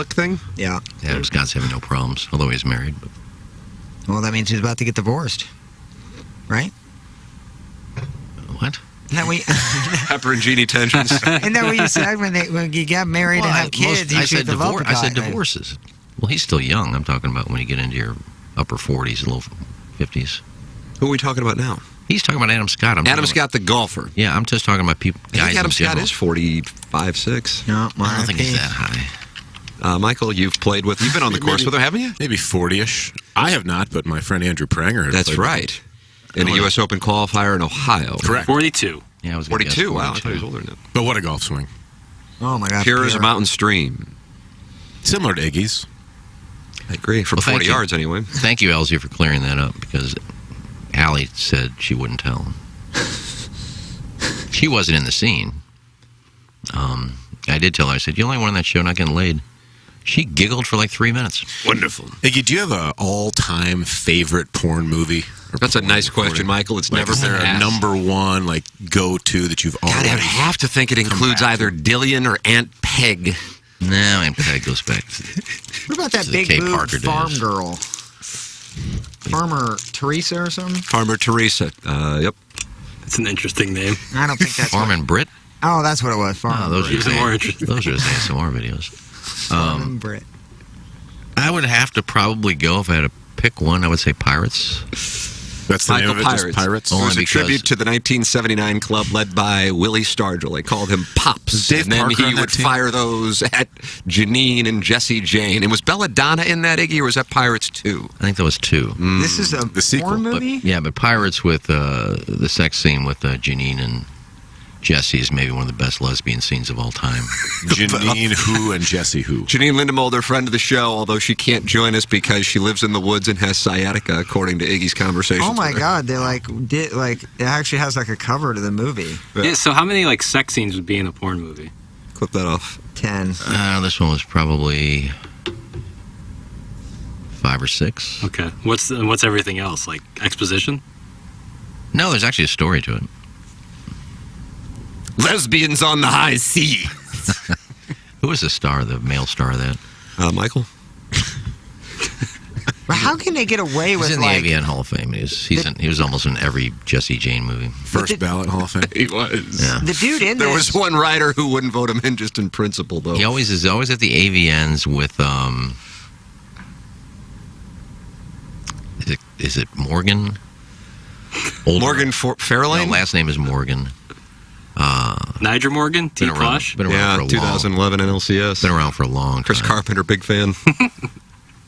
thing? Yeah. Yeah, Scott's having no problems, although he's married. But... Well, that means he's about to get divorced, right? What? That we Pepper and Jeannie tensions. Isn't that what you said when you get married and have kids? I said divorces. Well, he's still young. I'm talking about when you get into your upper 40s, low 50s. Who are we talking about now? He's talking about Adam Scott. Adam Scott, the golfer. Yeah, I'm just talking about people. I think Adam Scott general. is 45, 6. No, I don't think he's that high. Michael, you've been on the course with him, haven't you? Maybe 40-ish. I have not, but my friend Andrew Pranger has. That's right. In a U.S. Open qualifier in Ohio. Correct. 42. Yeah, I was 42. Wow, I thought he was older than that. But what a golf swing. Oh, my God. Pure as a mountain stream. Similar to Iggy's. I agree. From 40 yards, anyway. Thank you, Elsie, for clearing that up, because Allie said she wouldn't tell him. She wasn't in the scene. I did tell her, I said, "You're the only one on that show not getting laid." She giggled for like 3 minutes. Wonderful. Iggy, do you have an all-time favorite porn movie? That's a nice question, Michael. It's never been a number one, go-to that you've always... God, I'd have to think it includes either Dillian or Aunt Peg. No, Aunt Peg goes back to... What about that big boob farm girl? Farmer Teresa or something? Farmer Teresa. Yep. It's an interesting name. I don't think that's... Farm and Brit? Oh, that's what it was. Farm no, those Brit. are more interesting. Those are his ASMR videos. Farm and Brit. I would have to probably go, if I had to pick one, I would say Pirates. That's the Michael name of it, just Pirates? It was a tribute to the 1979 club led by Willie Stargell. They called him Pops. Dave and then Parker he would fire those at Janine and Jessie Jane. And was Belladonna in that, Iggy, or was that Pirates 2? I think that was 2. This is a porn movie? But Pirates with the sex scene with Janine and Jessie is maybe one of the best lesbian scenes of all time. Janine who and Jessie who? Janine Lindemulder, friend of the show, although she can't join us because she lives in the woods and has sciatica, according to Iggy's conversation. Oh my God! They it actually has a cover to the movie. Yeah. So how many sex scenes would be in a porn movie? Clip that off. 10. This one was probably 5 or 6. Okay. What's everything else? Like exposition? No, there's actually a story to it. Lesbians on the high sea. Who was the male star of that? Michael. But how can they get away with He's in the AVN Hall of Fame. He was almost in every Jessie Jane movie. First ballot Hall of Fame. He was. Yeah. The dude in there was one writer who wouldn't vote him in just in principle, though. He always is at the AVNs with Is it Morgan? Morgan Fairlane? No, last name is Morgan. Niger Morgan? T. Plush? Been around for a 2011 NLCS. Been around for a long time. Chris Carpenter, big fan.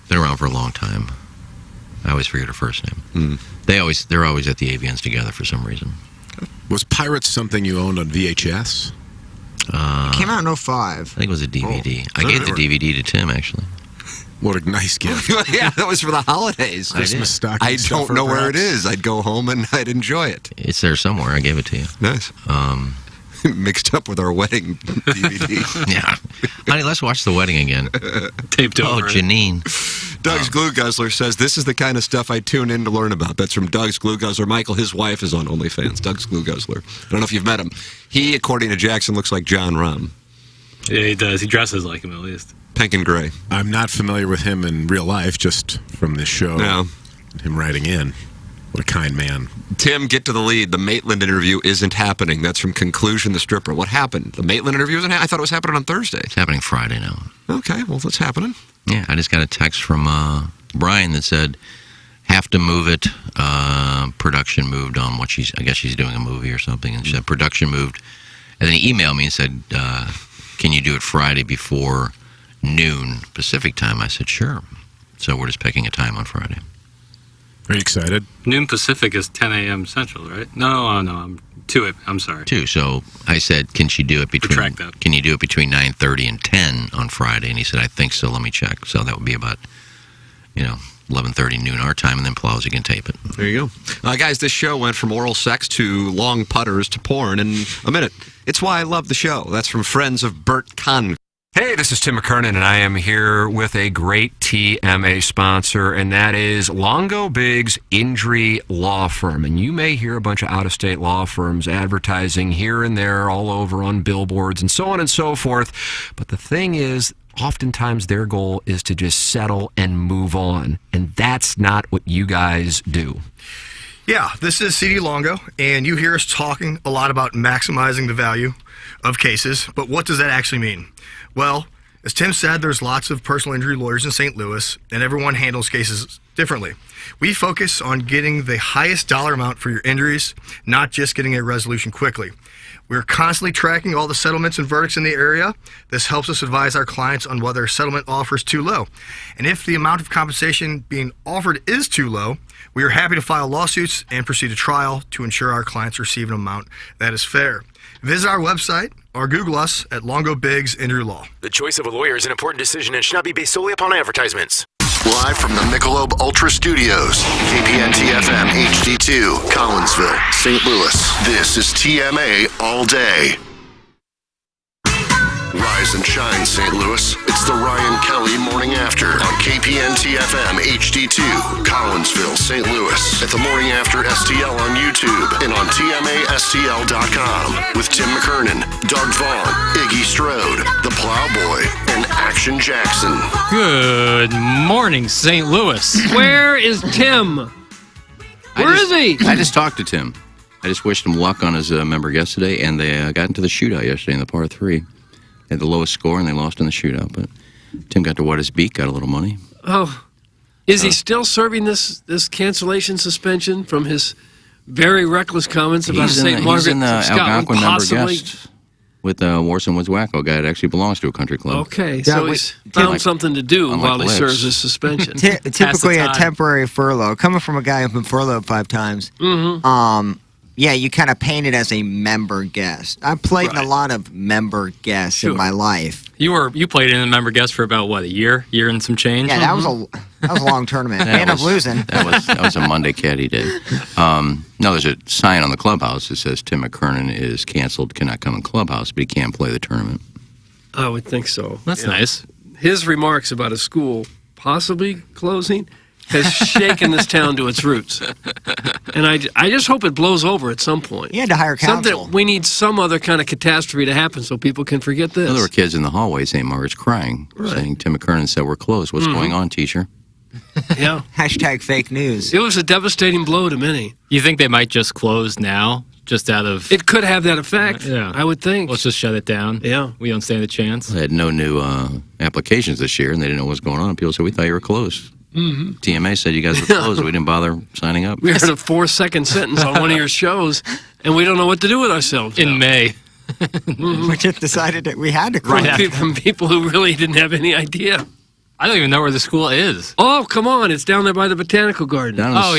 Been around for a long time. I always forget her first name. They're always at the AVNs together for some reason. Was Pirates something you owned on VHS? It came out in 05. I think it was a DVD. I gave the DVD to Tim, actually. What a nice gift. Yeah, that was for the holidays. Christmas stocking I don't stuffer, know where it perhaps? is. I'd go home and I'd enjoy it. It's there somewhere. I gave it to you. Nice. Mixed up with our wedding DVD. Yeah. Honey, let's watch the wedding again. Taped over. Oh, Janine. Doug's Glue Guzzler says, this is the kind of stuff I tune in to learn about. That's from Doug's Glue Guzzler. Michael, his wife, is on OnlyFans. Doug's Glue Guzzler. I don't know if you've met him. He, according to Jackson, looks like John Rahm. Yeah, he does. He dresses like him, at least. Pink and gray. I'm not familiar with him in real life, just from this show. No. Him writing in. What a kind man. Tim, get to the lead. The Maitland interview isn't happening. That's from Conclusion the Stripper. What happened? The Maitland interview isn't I thought it was happening on Thursday. It's happening Friday now. Okay, well, that's happening. Yeah, I just got a text from Brian that said, have to move it. Production moved on what I guess she's doing a movie or something. And she said, production moved. And then he emailed me and said, can you do it Friday before noon Pacific time? I said, sure. So we're just picking a time on Friday. Are you excited? Noon Pacific is 10 a.m. Central, right? No, I'm 2. I'm sorry. 2. So I said, can you do it between 9:30 and 10 on Friday? And he said, I think so. Let me check. So that would be about, 11:30 noon our time, and then Plowsy can tape it. There you go. Guys, this show went from oral sex to long putters to porn in a minute. It's why I love the show. That's from friends of Bert Conn. Hey, this is Tim McKernan, and I am here with a great TMA sponsor, and that is Longo Biggs Injury Law Firm. And you may hear a bunch of out-of-state law firms advertising here and there all over on billboards and so on and so forth. But the thing is, oftentimes their goal is to just settle and move on. And that's not what you guys do. Yeah, this is CD Longo, and you hear us talking a lot about maximizing the value of cases, but what does that actually mean? Well, as Tim said, there's lots of personal injury lawyers in St. Louis, and everyone handles cases differently. We focus on getting the highest dollar amount for your injuries, not just getting a resolution quickly. We're constantly tracking all the settlements and verdicts in the area. This helps us advise our clients on whether a settlement offer is too low. And if the amount of compensation being offered is too low, we are happy to file lawsuits and proceed to trial to ensure our clients receive an amount that is fair. Visit our website or Google us at Longo Biggs Injury Law. The choice of a lawyer is an important decision and should not be based solely upon advertisements. Live from the Michelob Ultra Studios, KPN-TFM HD2, Collinsville, St. Louis. This is TMA All Day. Rise and shine, St. Louis. It's the Ryan Kelly Morning After on KPN-TFM HD2, Collinsville, St. Louis. At the Morning After STL on YouTube and on TMASTL.com with Tim McKernan, Doug Vaughn, Iggy Strode, The Plowboy, and Action Jackson. Good morning, St. Louis. Where is Tim? Where is he? I just talked to Tim. I just wished him luck on his member guest today, and they got into the shootout yesterday in the par 3. They had the lowest score, and they lost in the shootout. But Tim got to wet his beak, got a little money. Oh, is he still serving this cancellation suspension from his very reckless comments about St. Margaret He's in the Scotland Algonquin member possibly? guest with Warson Woods Wacko guy that actually belongs to a country club. Okay, so he's found something to do while he Lips. serves his suspension. Typically a temporary furlough. Coming from a guy who's been furloughed 5 times, yeah, you kind of paint it as a member guest. I've played in a lot of member guests in my life. You played in a member guest for about what, a year and some change? Yeah, that was a long tournament. I ended up losing. That was a Monday caddy day. No, there's a sign on the clubhouse that says Tim McKernan is canceled, cannot come in clubhouse, but he can play the tournament. I would think so. That's nice. His remarks about a school possibly closing has shaken this town to its roots. And I just hope it blows over at some point. You had to hire counsel. We need some other kind of catastrophe to happen so people can forget this. Well, there were kids in the hallway at St. Margaret's crying, saying Tim McKernan said we're closed. What's going on, teacher? Yeah. Hashtag fake news. It was a devastating blow to many. You think they might just close now, just out of... It could have that effect, I would think. Let's just shut it down. Yeah. We don't stand a chance. They had no new applications this year, and they didn't know what was going on. People said, we thought you were closed. TMA said you guys were closed. We didn't bother signing up. We heard a 4-second sentence on one of your shows, and we don't know what to do with ourselves in May. We just decided that we had to close. From people who really didn't have any idea. I don't even know where the school is. Oh, come on. It's down there by the Botanical Garden. Yeah.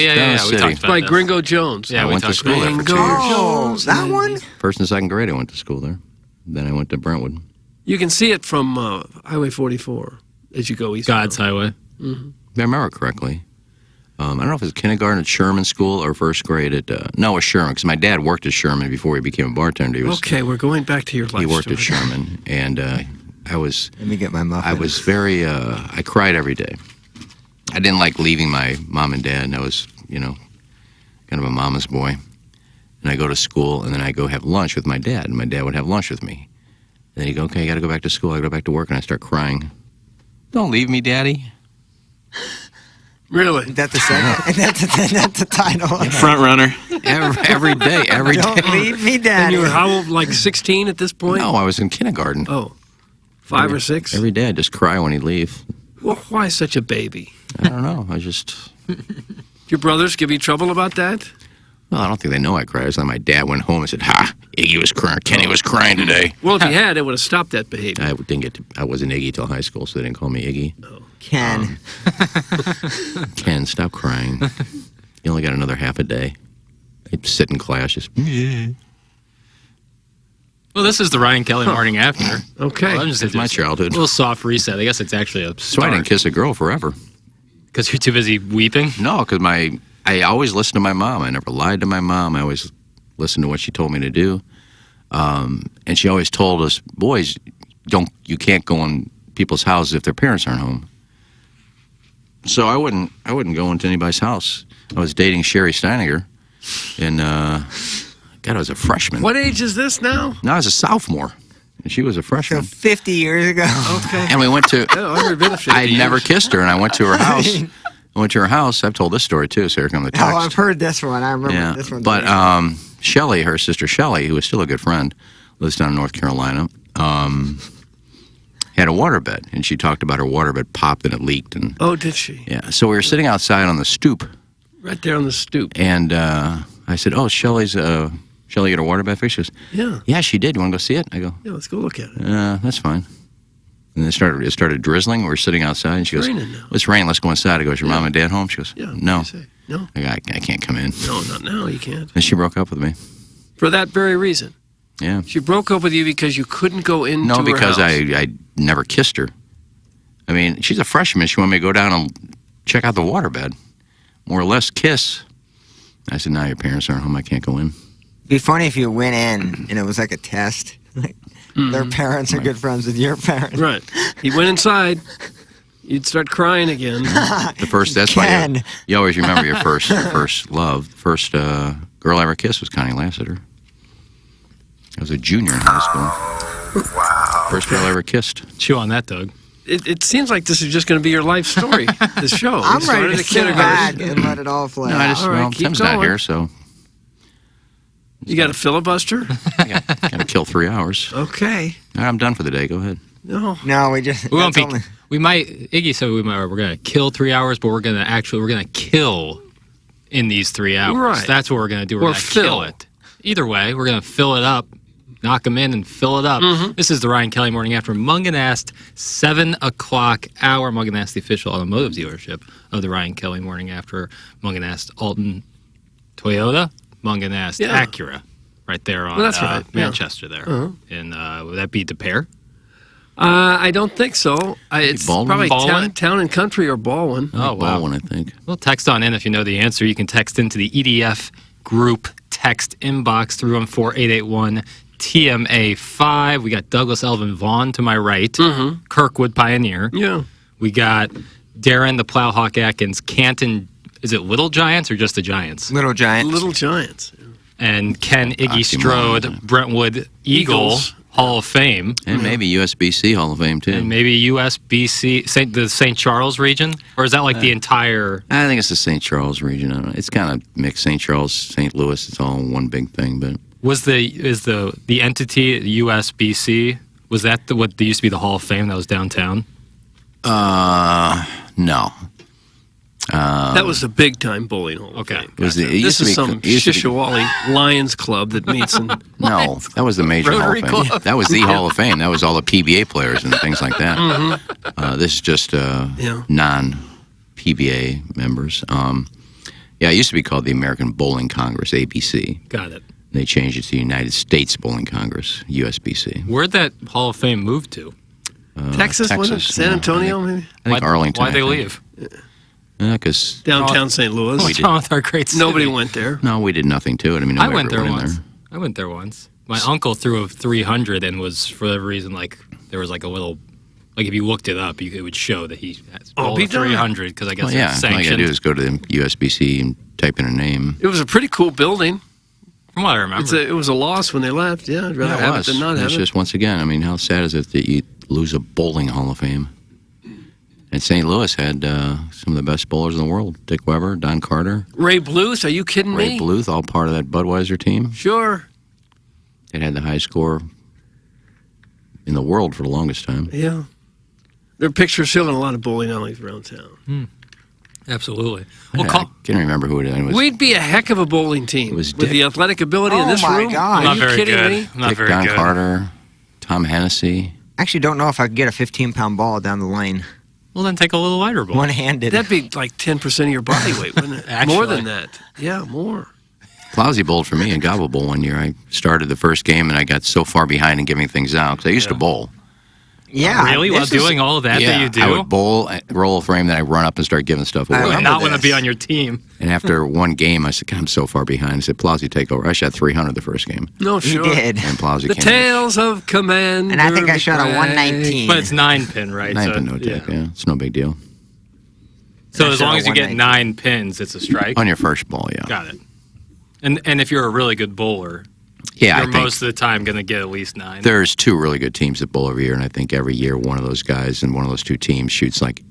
We talked about by this. Gringo Jones. I went to school there for 2 years. Oh, that one? First and second grade, I went to school there. Then I went to Brentwood. You can see it from Highway 44 as you go east. God's Highway. If I remember correctly. I don't know if it was kindergarten at Sherman School or first grade at... no, it was Sherman, because my dad worked at Sherman before he became a bartender. Okay, we're going back to your life He worked story. at Sherman, and I was... Let me get my muffin. I was very... I cried every day. I didn't like leaving my mom and dad, and I was, kind of a mama's boy. And I go to school, and then I go have lunch with my dad, and my dad would have lunch with me. And then he'd go, okay, I got to go back to school. I go back to work, and I start crying. Don't leave me, Daddy. Really? That's the second. That's the title. Front runner. Every day. Don't leave me, Daddy. And you were how old, like 16 at this point? No, I was in kindergarten. Oh, 5 or 6? Every day I'd just cry when he'd leave. Well, why such a baby? I don't know. I just... Your brothers give you trouble about that? Well, I don't think they know I cried. It's like my dad went home and said, "Ha, Iggy was crying. Kenny was crying today." Well, if he had, it would have stopped that behavior. I wasn't Iggy till high school, so they didn't call me Iggy. Oh. Ken. Ken, stop crying. You only got another half a day. I'd sit in class just... Well, this is the Ryan Kelly Morning After. Okay. Well, It's my childhood. A little soft reset. I guess it's actually a So I didn't kiss a girl forever. Because you're too busy weeping? No, because I always listened to my mom. I never lied to my mom. I always listened to what she told me to do. And she always told us, boys, you can't go in people's houses if their parents aren't home. So I wouldn't go into anybody's house. I was dating Sherry Steiniger, and God, I was a freshman. What age is this now? No, I was a sophomore. And she was a So freshman. 50 years ago. Okay. And we went to. Oh, every bit of 50 I never years. kissed her, and I went to her house. I went to her house. I've told this story too. So here come the text. Oh, I've heard this one. I remember this one. But Shelly, her sister Shelly, who is still a good friend, lives down in North Carolina, had a waterbed, and she talked about her waterbed popped and it leaked. And Oh, did she? yeah, so we were sitting outside on the stoop, Right there on the stoop. and I said, "Oh, Shelly get her waterbed fixed?" She goes, Yeah. "Yeah, she did. You want to go see it?" I go, Yeah, let's go look at it. "That's fine." And it started drizzling. We were sitting outside, and she goes, raining now. "It's raining. Let's go inside." I go, "Is your mom and dad home?" She goes, Yeah. "No." What do you say? No. I go, I can't come in. No, not now. You can't. And she broke up with me. For that very reason. Yeah. She broke up with you because you couldn't go into No, her because house. I never kissed her. I mean, she's a freshman. She wanted me to go down and check out the waterbed. More or less kiss. I said, "No, your parents aren't home. I can't go in." It'd be funny if you went in and it was like a test. Like their parents are good friends with your parents. Right. He went inside. You'd start crying again. That's why you always remember your first love. First girl I ever kissed was Connie Lassiter. I was a junior in high school. Wow. First girl I ever kissed. Chew on that, Doug. It seems like this is just going to be your life story, this show. I'm You started ready to at sit back kindergarten. and let it all play No, out. I just, All right, well, keep Tim's not going. here, so You got a filibuster? got to kill 3 hours. Okay. All right, I'm done for the day. Go ahead. No. No, we just. We won't that's be. only- We might. Iggy said we're gonna kill 3 hours, but we're gonna kill in these 3 hours. Right. That's what we're gonna do. We're Or gonna fill. kill it. Either way, we're gonna fill it up, knock them in, and fill it up. This is the Ryan Kelly Morning After Munganast 7 o'clock hour. Munganast, the official automotive dealership of the Ryan Kelly Morning After. Munganast, Alton, Toyota, Munganast, Yeah. Acura, right there on Well, that's right, yeah. Manchester there. And would that be De Pere? I don't think so. It's Baldwin? probably Baldwin? town and Country or Baldwin. Oh, wow. Baldwin, I think. Well, text on in if you know the answer. You can text into the EDF group text inbox 314-881-TMA5. We got Douglas Elvin Vaughn to my right, Kirkwood Pioneer. Yeah. We got Darren the Plowhawk Atkins, Canton. Is it Little Giants or just the Giants? Little Giants. Little Giants. And Ken Iggy Oxymoron, Strode, isn't it? Brentwood Eagles. Eagle Hall of Fame. And maybe USBC Hall of Fame, too. And maybe USBC, the St. Charles region? Or is that like the entire... I think it's the St. Charles region. I don't know. It's kind of mixed. St. Charles, St. Louis, it's all one big thing. But Is the entity USBC, was that what used to be the Hall of Fame that was downtown? no. That was the big time bowling hall. Okay. It was the, it This used to is be, some it used to be- Shishawali Lions Club that meets in. No, that was the major Rotary Hall of Fame. Club. That was the Hall of Fame. That was all the PBA players and things like that. This is just Yeah. non-PBA members. Yeah, it used to be called the American Bowling Congress, ABC. Got it. They changed it to the United States Bowling Congress, USBC. Where'd that Hall of Fame move to? Texas, wasn't it? San yeah, Antonio, maybe? I think Arlington. Why'd they I think. leave? Because Downtown St. Louis. What's wrong with our great city? Nobody went there. no, we did nothing to it. I mean, I nobody went ever there went in once. I went there once. My uncle threw a 300 and was, for whatever reason, like, there was like a little, like if you looked it up, it would show that he bowled be a darned. 300 because I guess Well, yeah, it's all you gotta sanctioned. do is go to the USBC and type in a name. It was a pretty cool building. From what I remember. It was a loss when they left. Yeah, I'd rather Yeah, have was. it than not It's have it. just, once again, I mean, how sad is it that you lose a bowling Hall of Fame? And St. Louis had some of the best bowlers in the world. Dick Weber, Don Carter, Ray Bluth, are you kidding Ray me? Bluth, all part of that Budweiser team. Sure. It had the highest score in the world for the longest time. Yeah. There are pictures still in a lot of bowling alleys around town. Absolutely. I can't remember who it was. We'd be a heck of a bowling team was with Dick. the athletic ability in Oh this my room. God. I'm not Are you very kidding good. me? I'm not Dick, very Don good. Carter, Tom Hennessy. I actually don't know if I could get a 15-pound ball down the lane. Well, then take a little lighter ball. One-handed. That'd be like 10% of your body weight, wouldn't it? Actually. More than that. Yeah, more. Clousy bowled for me in Gobble Bowl one year. I started the first game and I got so far behind in giving things out because I used to bowl. Yeah. Really? While this is- doing all of that you do? I would bowl, roll a frame, then I run up and start giving stuff away. I I would remember not want to this. be on your team. And after one game, I said, God, I'm so far behind. I said, Plowsy, take over. I shot 300 the first game. No, You sure. did. And Plowsy The came in. Tales of Commander. And I think I shot a McRae. 119. But it's 9 pin, right? 9 so, pin, no take, yeah. It's no big deal. So I as shot long a as you get 119. 9 pins, it's a strike. On your first ball, yeah. Got it. And if you're a really good bowler, Yeah, I you're think most of the time going to get at least 9. there's 2 really good teams that bowl every year, and I think every year one of those guys in one of those 2 teams shoots like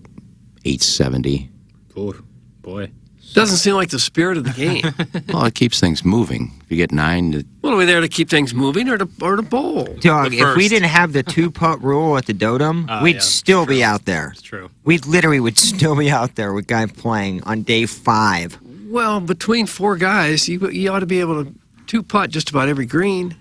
870. Oh, boy. Doesn't seem like the spirit of the game. Well, it keeps things moving. If you get 9, What are we there to keep things moving or to bowl? Dog, The if we first. didn't have the 2-putt rule at the Dotem, Oh, we'd yeah, still be out there. It's true. We literally would still be out there with guys playing on day 5. Well, between 4 guys, you ought to be able to 2-putt just about every green.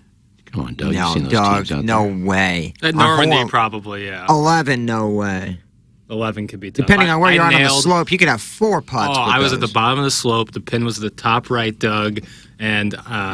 come on, Doug. No, You've seen those dog, teams out no there. way. At A Normandy, whole probably, yeah. 11, no way. 11 could be tough. Depending on where you're on the nailed- slope, you could have 4 putts. Oh, with I was at the those. bottom of the slope. The pin was at the top right, Doug, and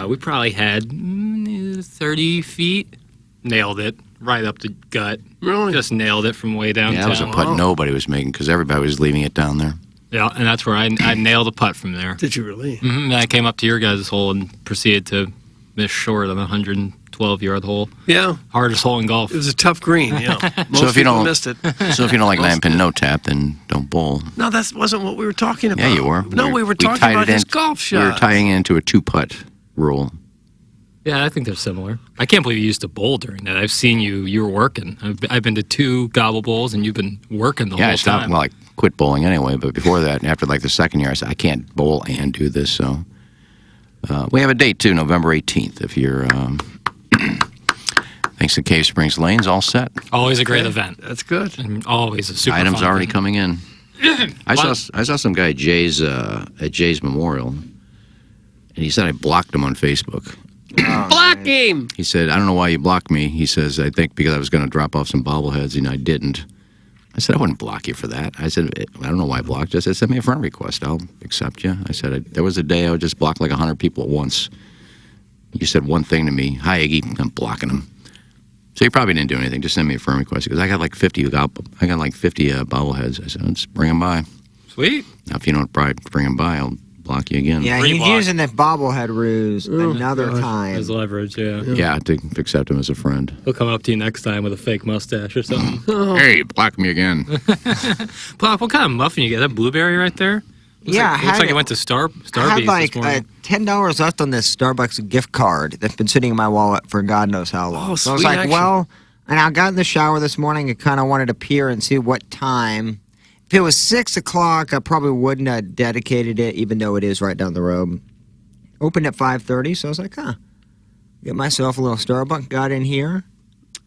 we probably had 30 feet. Nailed it right up the gut. Really? Just nailed it from way downtown. Yeah, that was a putt nobody was making because everybody was leaving it down there. Yeah, and that's where I nailed a putt from there. Did you really? And I came up to your guys' hole and proceeded to miss short of a 112-yard hole. Yeah. Hardest hole in golf. It was a tough green, yeah. Most So if you people don't- missed it. So if you don't like 9-pin no tap, then don't bowl. No, that wasn't what we were talking about. Yeah, you were. No, we were talking tied about it his in- golf We shot. were tying it into a 2-putt rule. Yeah, I think they're similar. I can't believe you used to bowl during that. I've seen you were working. I've been to 2 gobble bowls, and you've been working the Yeah, I whole stopped. time. Well, I quit bowling anyway. But before that, after like the second year, I said I can't bowl and do this. So we have a date too, November 18th. If you're thanks to Cave Springs Lanes, all set. Always a great event. That's good. And always a super Items fun already event. coming in. I saw some guy at Jay's Memorial, and he said I blocked him on Facebook. Block him! He said, I don't know why you blocked me. He says, I think because I was going to drop off some bobbleheads, and I didn't. I said, I wouldn't block you for that. I said, I don't know why I blocked you. I said, send me a friend request. I'll accept you. I said, there was a day I would just block like 100 people at once. You said one thing to me, hi, Iggy, I'm blocking them. So you probably didn't do anything. Just send me a friend request. Because I got like 50 bobbleheads. I said, let's bring them by. Sweet. Now, if you don't bring them by, I'll block you again. Yeah, Free he's block. using the bobblehead ruse another time. As leverage, yeah. Yeah, to accept him as a friend. He'll come up to you next time with a fake mustache or something. Hey, block me again. Block, what kind of muffin you get? That blueberry right there? Yeah, Looks like it went to Starbucks I had like this morning. $10 left on this Starbucks gift card that's been sitting in my wallet for God knows how long. Oh, so I was sweet like, action. well, and I got in the shower this morning and kind of wanted to peer and see what time. If it was 6 o'clock, I probably wouldn't have dedicated it, even though it is right down the road. Opened at 5:30, so I was like, get myself a little Starbucks. Got in here.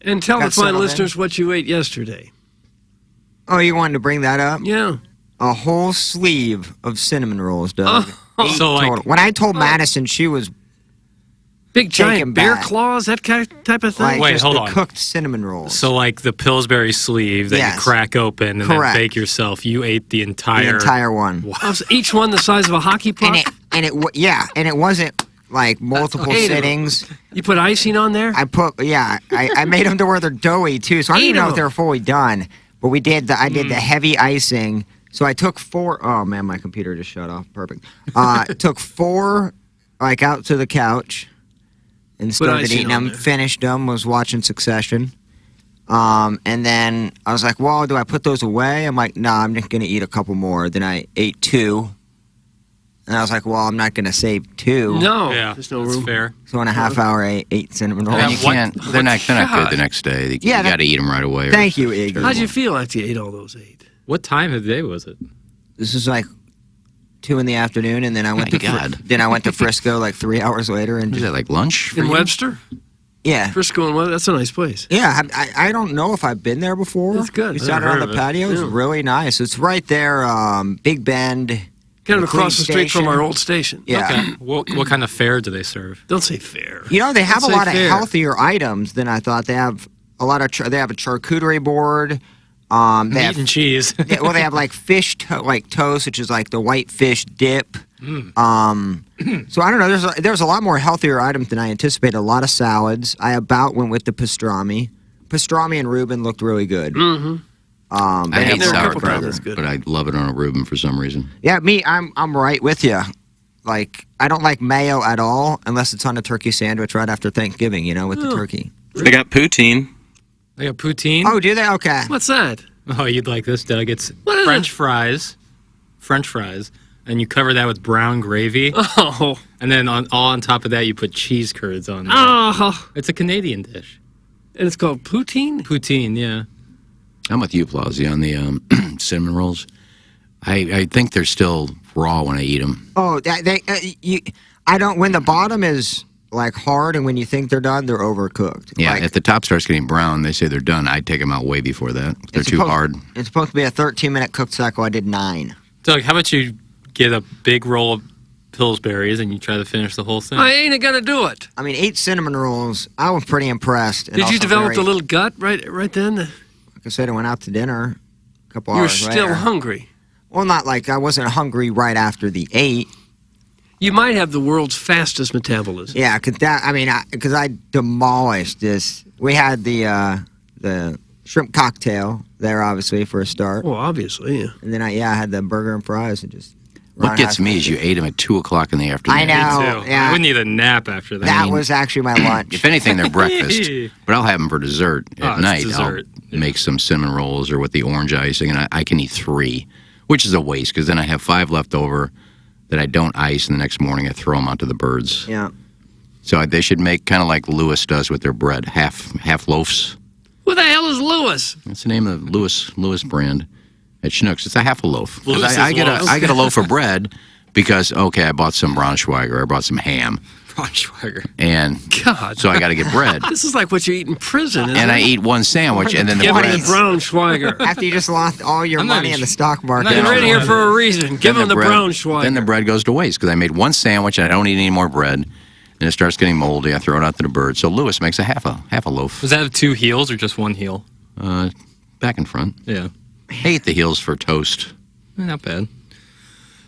And tell Got the fine settled in. listeners what you ate yesterday. Oh, you wanted to bring that up? Yeah. A whole sleeve of cinnamon rolls, Doug. 8 So, like- total. When I told Madison, she was Big giant Taken bear back. claws, that type of thing. like Wait, just hold the on. cooked cinnamon rolls. So like the Pillsbury sleeve that Yes. you crack open and Correct. then bake yourself. You ate the the entire... entire one. Oh, so each one the size of a hockey puck. And it wasn't like multiple Eight of them. sittings. You put icing on there. I made them to where they're doughy too. So I don't Eight even know of if they're fully done. But I did the heavy icing. So I took 4. Oh man, my computer just shut off. Perfect. Took 4 like out to the couch and started icing eating on them. there. Finished them. Was watching Succession. And then I was like, well, do I put those away? I'm like, no, I'm just gonna eat a couple more. Then I ate 2. And I was like, well, I'm not going to save 2. No, Yeah, there's no that's room. fair. So in a half hour, I ate 8 cinnamon rolls. And you can't. They're not good the next day. You Yeah, got to eat them right away. or Thank you, it's Iggy. How'd you feel after you ate all those 8? What time of the day was it? This is like 2 in the afternoon, and then I went My to God. then I went to Frisco like 3 hours later, and Is just, that like lunch? for In you? Webster? yeah, Frisco and Webster? That's a nice place. yeah. I don't know if I've been there before. That's good. We I've sat never around heard the of it. patio. It's Yeah. really nice. It's right there, Big Bend. Kind of The across the street from station. our old station. Yeah. Okay. What kind of fare do they serve? Don't say fair. You know, they have a Let's say lot of fair. healthier items than I thought. They have a lot of. They have a charcuterie board. They Meat have and cheese. well, they have like fish like toast, which is like the white fish dip. So I don't know. There's a lot more healthier items than I anticipated. A lot of salads. I about went with the pastrami. Pastrami and Reuben looked really good. Mm-hmm. I they hate have a couple sauerkraut, times, good. but I love it on a Reuben for some reason. Yeah, I'm right with you. Like I don't like mayo at all unless it's on a turkey sandwich right after Thanksgiving. You know, with the turkey. They got poutine. They got poutine. Oh, do they? Okay. What's that? Oh, you'd like this, Doug. It's What is French fries, and you cover that with brown gravy. Oh. And then on top of that, you put cheese curds on there. Oh. It's a Canadian dish. And it's called poutine? Poutine, yeah. I'm with you, Plowsy, on the cinnamon rolls. I think they're still raw when I eat them. Oh, I don't. When the bottom is like hard, and when you think they're done, they're overcooked. Yeah, Like, if the top starts getting brown, they say they're done. I take them out way before that. They're it's too supposed- hard. It's supposed to be a 13-minute cook cycle. I did 9. Doug, how about you get a big roll of Pillsbury's and you try to finish the whole thing? I ain't gonna do it. I mean, 8 cinnamon rolls. I was pretty impressed. and Did you also develop very- the little gut right then? Like I said, I went out to dinner a couple You were hours still later. hungry. Well, not like I wasn't hungry right after the 8. You might have the world's fastest metabolism. Yeah, because I demolished this. We had the shrimp cocktail there, obviously, for a start. Well, obviously, yeah. And then I had the burger and fries and just. What gets me is you ate them at 2 o'clock in the afternoon. I know. Me too. Yeah. I would need a nap after that. That was actually my lunch. If anything, they're breakfast. But I'll have them for dessert Oh, at it's night. dessert. I'll make some cinnamon rolls or with the orange icing, and I can eat 3, which is a waste because then I have 5 left over that I don't ice, and the next morning I throw them out to the birds. Yeah. So they should make kind of like Lewis does with their bread, half loaves. Who the hell is Lewis? That's the name of the Lewis brand at Schnucks. It's a half a loaf. 'Cause Lewis's I get loaves. I get a loaf of bread because I bought some Braunschweiger, I bought some ham, Braunschweiger. and God. so I got to get bread. This is like what you eat in prison, isn't And I it? eat one sandwich, and then the Give me bread. the Braunschweiger. After you just lost all your I'm not money even in the sure- stock market. You're in here for a reason. Give then him the bread- Braunschweiger. Then the bread goes to waste because I made one sandwich and I don't eat any more bread, and it starts getting moldy. I throw it out to the birds. So Lewis makes a half a loaf. Does that have 2 heels or just 1 heel? Back and front. Yeah. I hate the heels for toast. Not bad.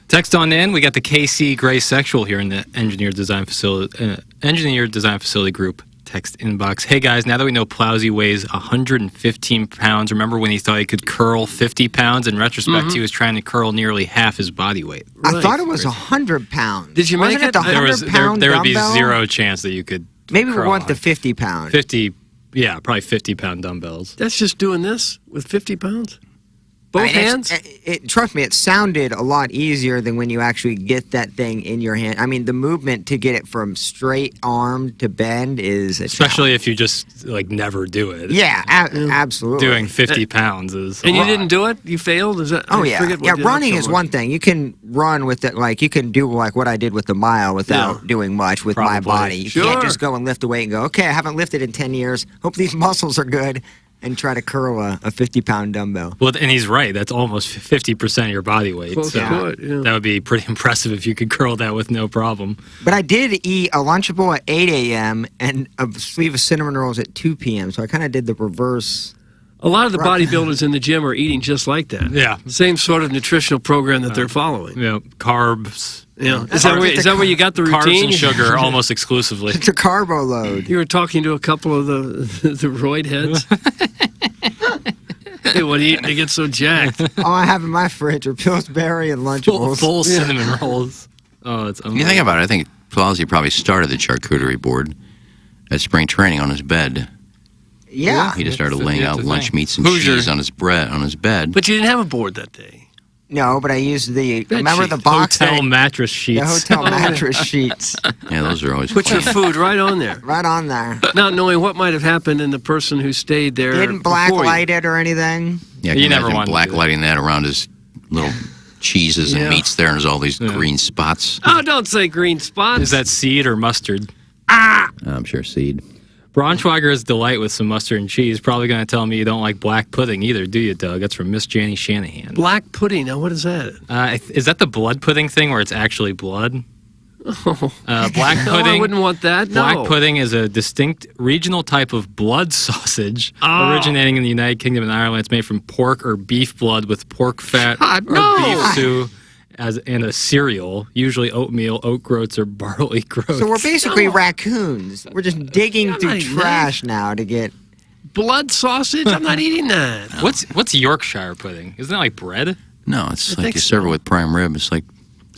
Text on in. We got the KC Gray Sexual here in the Engineered Design Facility Group text inbox. Hey guys, now that we know Plowsy weighs 115 pounds, remember when he thought he could curl 50 pounds? In retrospect, he was trying to curl nearly half his body weight. I thought it was 100 pounds. Did you Wasn't make it the it? 100-pound There would be dumbbell? 0 chance that you could Maybe we curl want the 100. 50 pound. 50, yeah, probably 50-pound dumbbells. That's just doing this with 50 pounds? Both I mean, hands? Trust me, it sounded a lot easier than when you actually get that thing in your hand. I mean, the movement to get it from straight arm to bend is a Especially if you just, never do it. challenge. Yeah, absolutely. Doing 50 pounds is And a you lot. didn't do it? You failed? Is that? Oh I yeah, forget what yeah. the Running outcome is was. one thing. You can run with it, you can do what I did with the mile without doing much with my Probably. body. You Sure. can't just go and lift a weight and go, okay, I haven't lifted in 10 years. Hope these muscles are good, and try to curl a 50-pound dumbbell. Well, and he's right. That's almost 50% of your body weight. Close so to it, yeah. that would be pretty impressive if you could curl that with no problem. But I did eat a Lunchable at 8 a.m. and a sleeve of cinnamon rolls at 2 p.m. So I kind of did the reverse. A lot of the Right. bodybuilders in the gym are eating just like that. Yeah. Same sort of nutritional program that they're following. You know, carbs. Yeah. Is that where you got the routine? Carbs and sugar almost exclusively. It's a carbo load. You were talking to a couple of the roid heads. Hey, what are you eating to get so jacked? All I have in my fridge are Pillsbury and Lunchables. Full cinnamon rolls. Oh, it's When you think about it, I think Plowsy probably started the charcuterie board at spring training on his bed. Yeah. He just started That's laying the out thing. lunch meats and Hoosier. cheese on his bed. But you didn't have a board that day. No, but I used the, Bed remember sheet. the box? Hotel that- mattress the sheets. hotel mattress sheets. Yeah, those are always Put your clean. food right on there. Right on there. Not knowing what might have happened in the person who stayed there. Didn't before you. blacklight it or anything. Yeah, You you never never wanted to black do that. lighting that around his little cheeses and Yeah. meats there, and there's all these green spots. Oh, don't say green spots. Is that seed or mustard? I'm sure seed. Braunschweiger's delight with some mustard and cheese. Probably going to tell me you don't like black pudding either, do you, Doug? That's from Miss Janie Shanahan. black pudding? Now, what is that? Is that the blood pudding thing where it's actually blood? Black No, I pudding. wouldn't want that. No. Black pudding is a distinct regional type of blood sausage Oh. originating in the United Kingdom and Ireland. It's made from pork or beef blood with pork fat God, or no. beef stew and a cereal, usually oatmeal, oat groats, or barley groats. So we're basically raccoons. We're just digging I'm through not eating trash now to get. Blood sausage? I'm not eating that. What's Yorkshire pudding? Isn't that like bread? No, it's I like think you serve so. it with prime rib. It's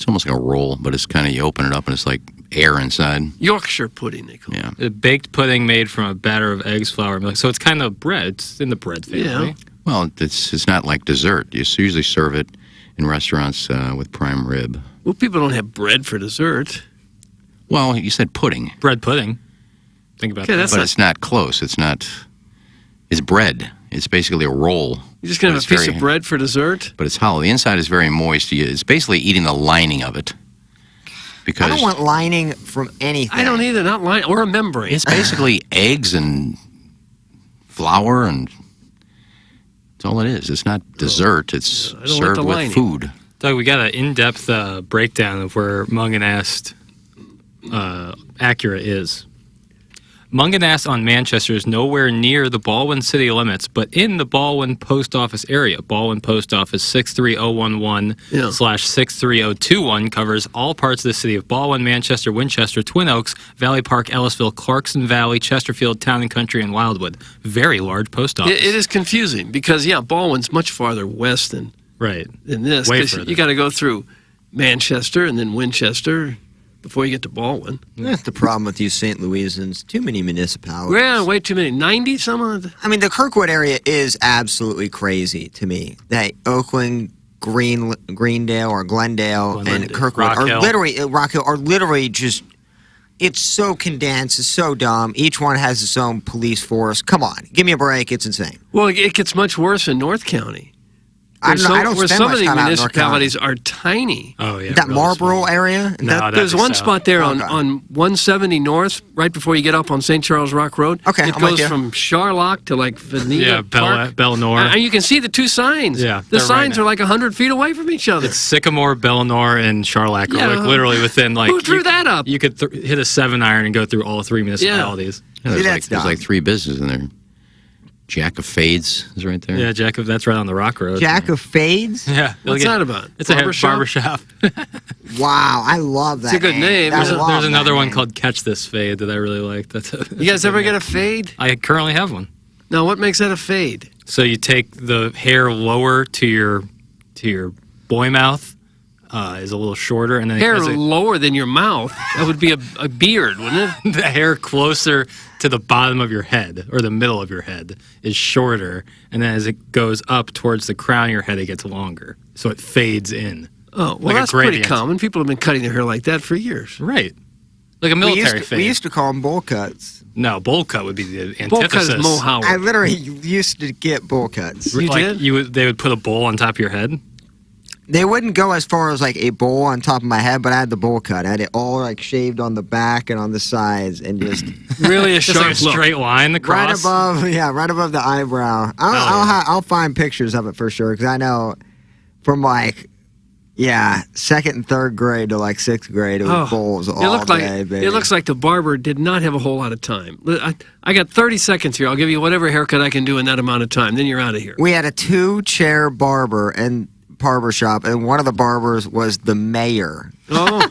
almost like a roll, but it's kind of, you open it up and it's like air inside. Yorkshire pudding, they call it. Yeah. A baked pudding made from a batter of eggs, flour, and milk. So it's kind of bread. It's in the bread family. Yeah. Well, it's not like dessert. You usually serve it in restaurants with prime rib. Well, people don't have bread for dessert. Well, you said pudding. Bread pudding. Think about Okay, that. that's But not, it's not close. It's not. It's bread. It's basically a roll. you're just going to But have a it's piece very- of bread for dessert? But it's hollow. The inside is very moist. It's basically eating the lining of it. Because I don't want lining from anything. I don't either, not line or a membrane. it's basically eggs and flour, and that's all it is. It's not dessert. It's I don't like served the with lining. food. Doug, we got an in-depth breakdown of where Munganast Acura is. Munganast on Manchester is nowhere near the Baldwin city limits, but in the Baldwin post office area. Baldwin post office 63011/63021 covers all parts of the city of Baldwin, Manchester, Winchester, Twin Oaks, Valley Park, Ellisville, Clarkson Valley, Chesterfield, Town and Country, and Wildwood. Very large post office. It is confusing because, Baldwin's much farther west than Right. this. Way 'Cause further. you got to go through Manchester and then Winchester before you get to Baldwin. That's the problem with you St. Louisans. Too many municipalities. Yeah, way too many. 90 some of the. I mean, the Kirkwood area is absolutely crazy to me. That Oakland, Greendale, or Glendale, and Kirkwood Rock are Hill. literally just. It's so condensed. It's so dumb. Each one has its own police force. Come on, give me a break. It's insane. Well, it gets much worse in North County. I don't where spend some much of the time out in North County. municipalities are tiny. Oh, yeah. That really Marlboro small. area. No, That- There's one south. spot there Okay. on 170 North, right before you get up on St. Charles Rock Road. Okay, it I'm with goes you. from Charlock to like Veneta Yeah, Park. Belnor. And you can see the two signs. Yeah, the they're right signs now. are like 100 feet away from each other. It's Sycamore, Belnor, and Charlock are Yeah. like literally within like. Who drew that up? You could hit a 7-iron and go through all 3 municipalities. Yeah, there's, that's there's dumb. like 3 businesses in there. Jack of Fades is right there. Yeah, Jack. That's right on the Rock Road. Jack of Fades. Yeah. What's that about? It's a Barbershop? barbershop. Wow, I love that. It's a good name. I There's, love there's that another one name. called Catch This Fade that I really like. You guys ever get a fade? I currently have one. Now, what makes that a fade? So you take the hair lower to your boy mouth, is a little shorter, and then Hair as lower than your mouth. That would be a beard, wouldn't it? the hair closer to the bottom of your head or the middle of your head is shorter, and then as it goes up towards the crown of your head, it gets longer. So it fades in. Oh, well, Like a that's pretty gradient. common. People have been cutting their hair like that for years. Right. Like a We military used, to, fade. we used to call them bowl cuts. No, bowl cut would be the Bowl antithesis. cut is Mo Howard. I literally used to get bowl cuts. You like did? they would put a bowl on top of your head. They wouldn't go as far as like a bowl on top of my head, but I had the bowl cut. I had it all like shaved on the back and on the sides, and just Really a Just sharp like a look. straight line across. right above the eyebrow. I'll find pictures of it for sure because I know from like second and third grade to like sixth grade it was bowls all day, baby. It looks like the barber did not have a whole lot of time. I got 30 seconds here. I'll give you whatever haircut I can do in that amount of time. Then you're out of here. We had a 2-chair barber shop, and one of the barbers was the mayor. Oh,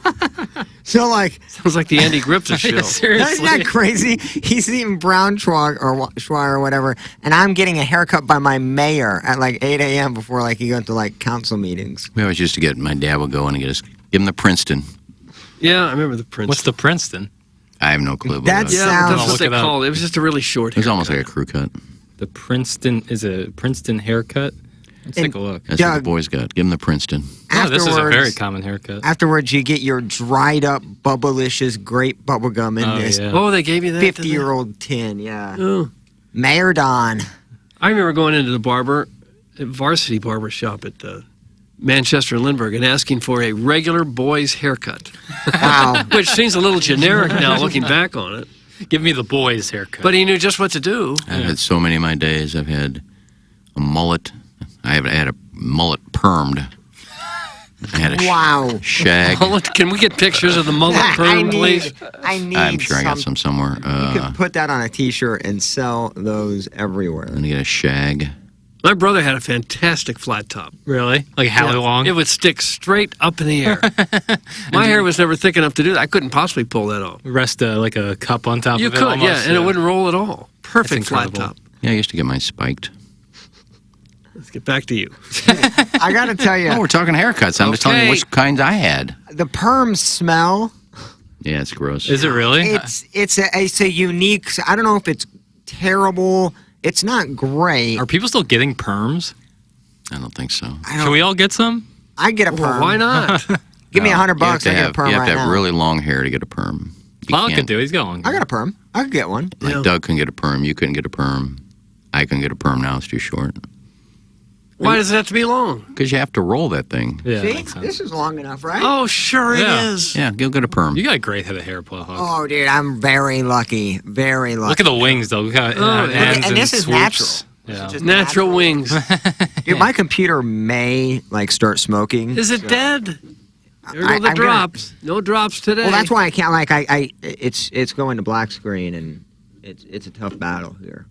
So like, sounds like the Andy Griffith show. isn't Seriously. that crazy? He's eating brown schwag or whatever, and I'm getting a haircut by my mayor at like 8 a.m. before like he went to like council meetings. We always used to my dad would go in and give him the Princeton. Yeah, I remember the Prince. What's the Princeton? I have no clue about That's- it. Yeah, sounds- but that's I'll what look they it up. called it. It was just a really short It was haircut. almost like a crew cut. The Princeton is a Princeton haircut. Let's take a look. That's what the Doug- boys got. Give him the Princeton. Oh, this is a very Afterwards- common haircut. Afterwards, you get your dried up, bubblicious grape bubblegum in Oh, this yeah. Oh, they gave you that? 50-year-old tin. Yeah, Oh. Mayor Don. I remember going into the varsity barber shop at Manchester and Lindbergh and asking for a regular boy's haircut, Wow. which seems a little generic now looking back on it. Give me the boys' haircut. But he knew just what to do. I've had so many of my days. I've had a mullet. I had a mullet permed. I had a Wow. shag. Mullet, can we get pictures of the mullet perm, please? I need. I'm sure I got some somewhere. You could put that on a T-shirt and sell those everywhere. I'm gonna get a shag. My brother had a fantastic flat top. Really? Like Hallie Yeah, Long? It would stick straight up in the air. My hair was never thick enough to do that. I couldn't possibly pull that off. Rest like a cup on top You of it could, almost, yeah, and it wouldn't roll at all. Perfect flat incredible. top. Yeah, I used to get mine spiked. Let's get back to you. I got to tell you, Oh, we're talking haircuts. I'm just telling you Okay. which kinds I had. the perm smell. Yeah, it's gross. Is it really? It's a unique. I don't know if it's terrible. It's not great. Are people still getting perms? I don't think so. I Can don't. we all get some? I get a perm. Well, why not? Give me No, $100, I get a perm You have right to have now. really long hair to get a perm. You Plowman can't- could do. He's going. I got a perm. I could get one. Like Doug can get a perm. You couldn't get a perm. I couldn't get a perm now. It's too short. Why does it have to be long? Because you have to roll that thing. Yeah, See, makes sense. this is long enough, right? Oh, sure Yeah. it is. Yeah, go get a perm. You got a great head of hair, Plowhawk. Oh, dude, I'm very lucky. Very lucky. Look at the wings, though. Look how it Oh, ends yeah. And this is swoops. natural. Yeah. Just Natural wings. Dude, my computer may like start smoking. Is it dead? There go I- the I'm gonna- drops. No drops today. Well, that's why I can't. Like, it's going to black screen, and it's a tough battle here.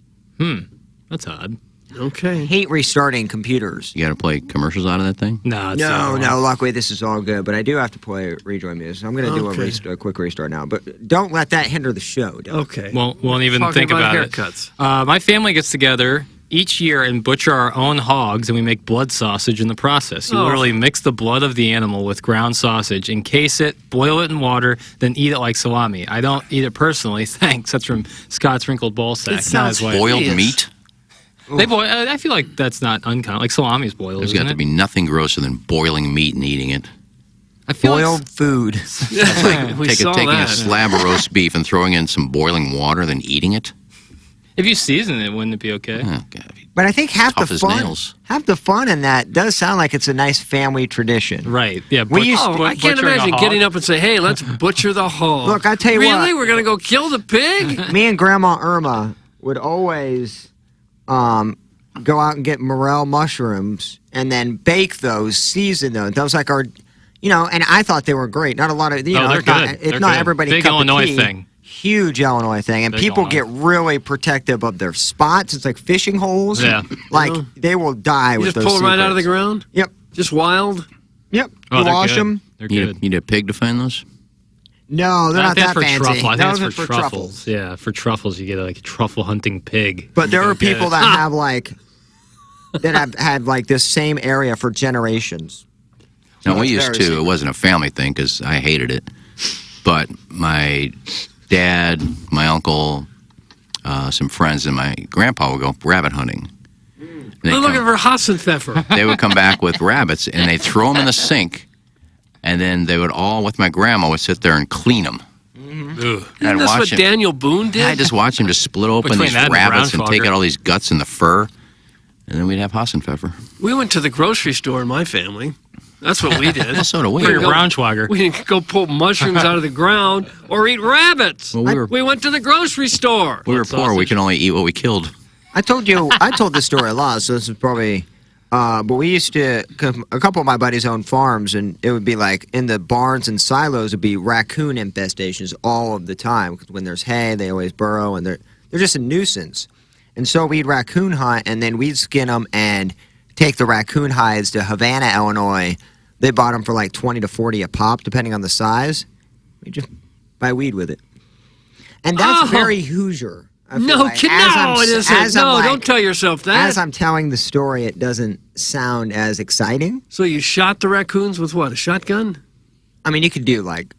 That's odd. I Okay. hate restarting computers. You got to play commercials out of that thing? No, it's No, luckily this is all good, but I do have to play rejoin music. I'm going to do Okay. a quick restart now, but don't let that hinder the show. Doug. Okay. Won't even Talking think about haircuts. it. My family gets together each year and butcher our own hogs, and we make blood sausage in the process. You Oh. literally mix the blood of the animal with ground sausage, encase it, boil it in water, then eat it like salami. I don't eat it personally, thanks. That's from Scott's Wrinkled Ballsack. It not sounds his wife. Boiled Yes. meat? They boil. I feel like that's not uncommon. Like salami's boiled. There's isn't got to it? be nothing grosser than boiling meat and eating it. I feel like Boiled food. We saw Taking a that. slab of roast beef and throwing in some boiling water, then eating it? if you season it, wouldn't it be okay? Oh, God. But I think half Tough the as fun, nails. in that does sound like it's a nice family tradition. Right. Yeah. We used Oh, I can't butchering a imagine hog. getting up and say, "Hey, let's butcher the hog." Look, I tell you really? what. We're gonna go kill the pig? Me and Grandma Irma would always go out and get morel mushrooms and then bake those, season those. That was like our, and I thought they were great. Not a lot of, Oh, they're it's not, good. it's They're not good. everybody Big cup Illinois of tea. thing. Huge Illinois thing, and Big people Illinois. get really protective of their spots. It's like fishing holes. Yeah. Like they will die You with just those. pull them right out of the secrets. ground? Yep. Just wild? Yep. Oh, You they're wash good. them. They're You good. need a pig to find those? No, they're not That's that for fancy. truffle. I think Those it's are for truffles. Yeah, for truffles, you get like a truffle hunting pig. But there are Get it. people that have like that have had like this same area for generations. No, So we it's used very to. secret. It wasn't a family thing because I hated it. But my dad, my uncle, some friends, and my grandpa would go rabbit hunting. They'd I'm looking come- for Hassenpfeffer. They would come back with rabbits, and they'd throw them in the sink, and then they would all, with my grandma, would sit there and clean them. Ugh. Isn't this what Daniel Boone did? I just watch him just split open Between these that and rabbits and take Braunschweiger. out all these guts and the fur, and then we'd have Hassenpfeffer. We went to the grocery store in my family. That's what we did. Well, so do we. For your go- Braunschweiger. We didn't go pull mushrooms out of the ground or eat rabbits. Well, we were went to the grocery store. poor. We sausage. could only eat what we killed. I told this story a lot, so this is probably. But we used to, a couple of my buddies owned farms, and it would be like in the barns and silos would be raccoon infestations all of the time. 'Cause when there's hay, they always burrow, and they're just a nuisance. And so we'd raccoon hunt, and then we'd skin them and take the raccoon hides to Havana, Illinois. They bought them for like 20 to 40 a pop, depending on the size. We just buy weed with it, and that's Oh. very Hoosier. I feel No, like. kid, As no, I'm- it isn't. as I'm No, like- don't tell yourself that. As I'm telling the story, it doesn't sound as exciting. So you shot the raccoons with what? A shotgun? I mean, you could do like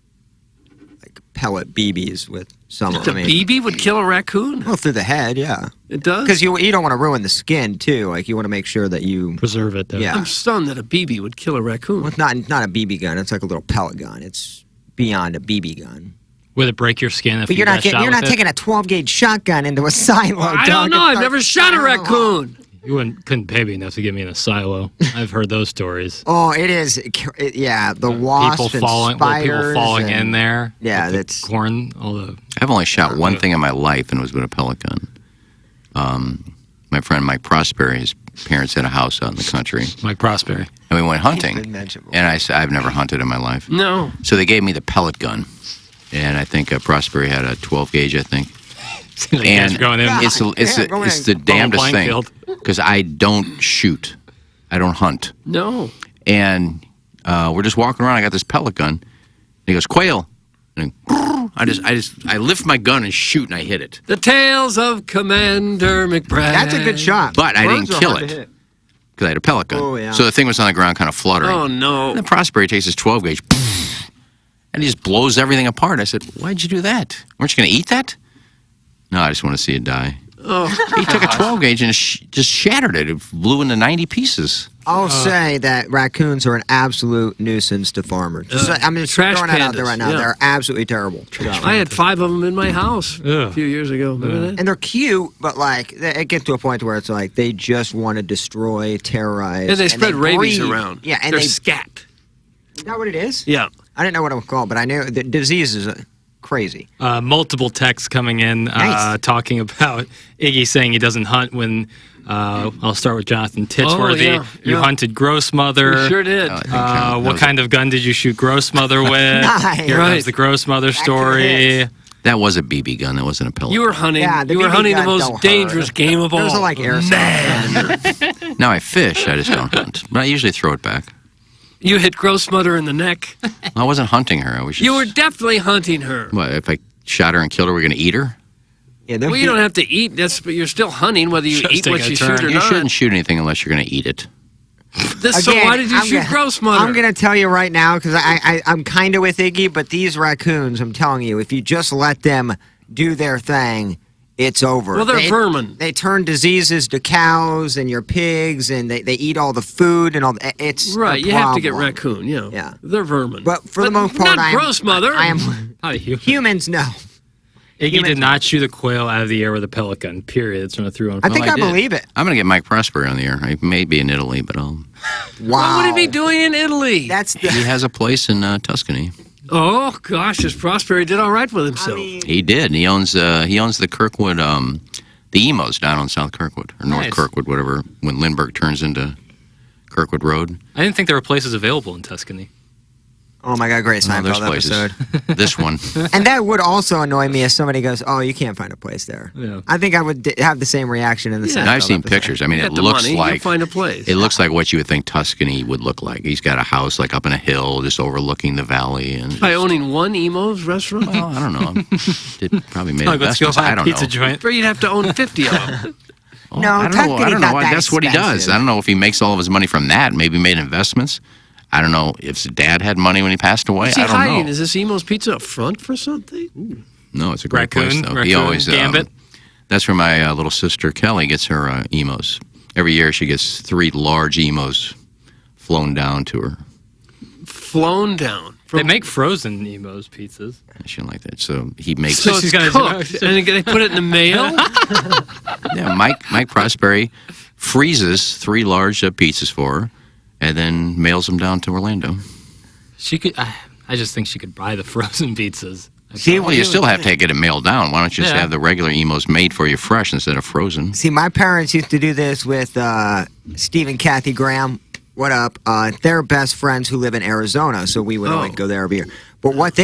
pellet BBs with some. The I mean, BB would kill a raccoon? well, through the head, yeah. It does? Because you don't want to ruin the skin too. Like you want to make sure that you. Preserve it, though. Yeah. I'm stunned that a BB would kill a raccoon. Well, it's not a BB gun. It's like a little pellet gun. It's beyond a BB gun. Would it break your skin if But you you're got not shot you're with not it? taking a 12 gauge shotgun into a silo. I Doug. don't know. It's I've like- never shot a raccoon. You couldn't pay me enough to get me in a silo. I've heard those stories. Oh, it is. Yeah, the wasp and spiders. People falling and- in there. Yeah, with the that's- corn. All the I've only shot one thing in my life, and it was with a pellet gun. My friend Mike Prosperi, his parents had a house out in the country, Mike Prosperi. and we went hunting. He's been mentioned before. And I said, I've never hunted in my life. No. So they gave me the pellet gun. And I think Prosperi had a 12 gauge, I think. Like you guys And are going in. it's the damnedest playing thing. field. Because I don't shoot. I don't hunt. No. And we're just walking around. I got this pellet gun. And he goes, quail. And I lift my gun and shoot, and I hit it. The Tales of Commander McBride. That's a good shot. But I Birds didn't are kill hard to it. hit. Because I had a pellet gun. Oh, yeah. So the thing was on the ground kind of fluttering. Oh, no. And then Prosperi takes his 12 gauge, and he just blows everything apart. I said, why'd you do that? Weren't you going to eat that? No, I just want to see it die. Oh, He took a 12 gauge and just shattered it. It blew into 90 pieces. I'll say that raccoons are an absolute nuisance to farmers. I'm just trash throwing that out there pandas, right now. yeah. They're absolutely terrible. I had 5 of them in my house Yeah. a few years ago. Remember that? And they're cute, but like it gets to a point where it's like they just want to destroy, terrorize, And they spread rabies breed. around. Yeah, and they're they scat. Is that what it is? Yeah. I didn't know what it was called, but I knew the disease is crazy. Multiple texts coming in Nice. talking about Iggy saying he doesn't hunt when. I'll start with Jonathan Titsworthy. yeah, You yeah. hunted gross mother. We sure did. What kind of gun did you shoot gross mother with? Nice. Here Right. comes the gross mother story. hits. That was a BB gun. That wasn't a pellet. You were hunting. Yeah, the you were BB hunting the gun most don't dangerous hurt. game of all. Those are like airsoft. Now I fish. I just don't hunt. But I usually throw it back. You hit gross mother in the neck. I wasn't hunting her. I was just. You were definitely hunting her. What, if I shot her and killed her, we're going to eat her? Yeah, Well, you don't have to eat. But you're still hunting, whether you Just eat what take a you turn. shoot or You not. shouldn't shoot anything unless you're going to eat it. So why did you shoot gross mother? I'm going to tell you right now because I'm kind of with Iggy, but these raccoons, I'm telling you, if you just let them do their thing, it's over. Well, they're vermin. They turn diseases to cows and your pigs, and they eat all the food and all. It's a Right, you have to get problem. raccoon. Yeah, Yeah. they're vermin. But for the most part, not gross mother. I am Not a human. humans. No, Iggy did not shoot a quail out of the air with a pellet gun. Period. It's going to throw on. I think I I did. believe it. I'm going to get Mike Prosperi on the air. I may be in Italy, but Wow, What would he be doing in Italy? That's the. he has a place in Tuscany. Oh gosh, his Prosperi did all right with himself. He did. He owns the Kirkwood, the Emos down on South Kirkwood or North Nice. Kirkwood, whatever. When Lindbergh turns into Kirkwood Road. I didn't think there were places available in Tuscany. Oh my God, great Oh, there's Seinfeld places. episode. This one. And that would also annoy me if somebody goes, "Oh, you can't find a place there." Yeah. I think I would have the same reaction in the Yeah. Seinfeld I've seen episode. pictures. I mean, You it got the looks money, like you'll find a place. it looks like what you would think Tuscany would look like. He's got a house like up in a hill, just overlooking the valley, and By owning one Emo's restaurant? well, I don't know. Did probably made Like, let's go investments. find I a don't pizza know. joint. Or you'd have to own 50 of them. Well, No, I don't know. Tuscany's I don't know. not that That's what he does. expensive. I don't know if he makes all of his money from that. Maybe made investments. I don't know if his dad had money when he passed away. What's he I don't hiding? know. Is this Emo's Pizza up front for something? No, it's a great place though. Raccoon He always Gambit. that's where my little sister Kelly gets her emos. Every year she gets 3 large emos flown down to her. Flown down. They make frozen Nemo's pizzas. She don't like that. So he makes So She's it's gonna- cooked, and they put it in the mail? yeah, Mike Prosperi freezes 3 large pizzas for her and then mails them down to Orlando. She could. I just think she could buy the frozen pizzas. See, Well, you still have to get it mailed down. Why don't you just Yeah. have the regular emos made for you fresh instead of frozen? See, my parents used to do this with Steve and Kathy Graham. What up? They're best friends who live in Arizona, so we would always go there every year. But what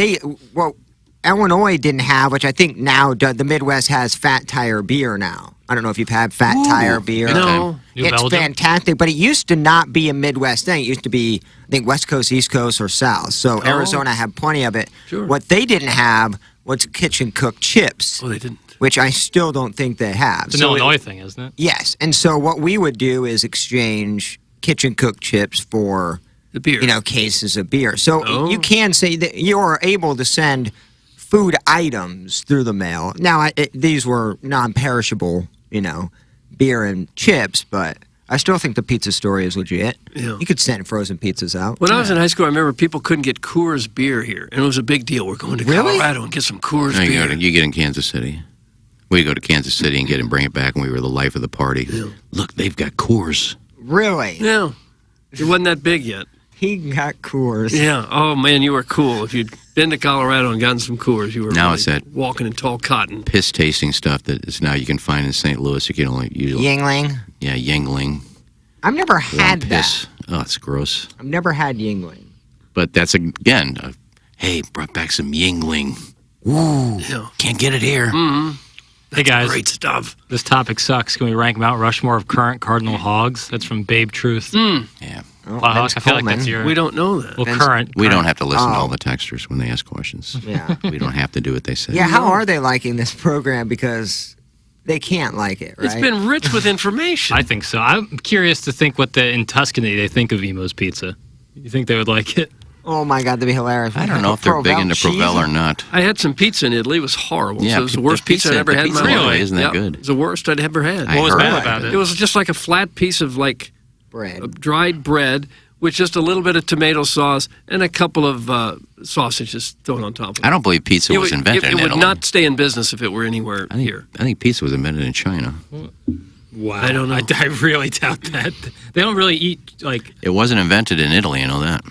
Illinois didn't have, which I think now the Midwest has Fat Tire beer now. I don't know if you've had Fat Tire beer. No. New It's Belgium? fantastic, but it used to not be a Midwest thing. It used to be, I think, West Coast, East Coast, or South. So Arizona had plenty of it. Sure. What they didn't have was kitchen cooked chips, Oh, they didn't. which I still don't think they have. It's an So Illinois thing, isn't it? Yes, and so what we would do is exchange kitchen cooked chips for The beer. cases of beer. So Oh. you can say that you are able to send food items through the mail. Now these were non-perishable, beer and chips, but I still think the pizza story is legit. Yeah. You could send frozen pizzas out. When I was in high school, I remember people couldn't get Coors beer here, and it was a big deal. We're going to Really? Colorado and get some Coors No, beer. you get in Kansas City. We go to Kansas City and get it and bring it back, and we were the life of the party. Look, they've got Coors. Really? Yeah. It wasn't that big yet. He got Coors. Yeah. Oh, man, you were cool. If you'd been to Colorado and gotten some Coors, you were Now really it's that- walking in tall cotton. Piss tasting stuff that is now you can find in St. Louis. You can only usually Yingling. Yingling. I've never warm had that. piss. Oh, it's gross. I've never had Yingling. But that's again. Hey, brought back some Yingling. Ooh, Yeah. can't get it here. Hey guys, Great stuff. this topic sucks. Can we rank Mount Rushmore of current Cardinal hogs? That's from Babe Truth. Yeah, Oh, Wow, Vince I feel like Coleman. that's your We don't know that. well Vince- current. we don't current. have to listen to all Oh. the texters when they ask questions. Yeah. We don't have to do what they say. Yeah, how are they liking this program? Because they can't like it, right? It's been rich with information. I think so. I'm curious to think what in Tuscany they think of Emo's Pizza. You think they would like it? Oh my God, that'd be hilarious. I don't know if they're big into cheese? Provel or not. I had some pizza in Italy. It was horrible. Yeah, So it was the the worst pizza I'd pizza- ever the had in my pizza life. really isn't that Yep. good. It was the worst I'd ever had. I What was heard bad that. about it? It was just like a flat piece of like dried bread with just a little bit of tomato sauce and a couple of sausages thrown on top of it. I don't believe pizza was invented in It would Italy. not stay in business if it were anywhere here. I think pizza was invented in China. Wow. I don't know. I really doubt that. They don't really eat, like... It wasn't invented in Italy, you know that.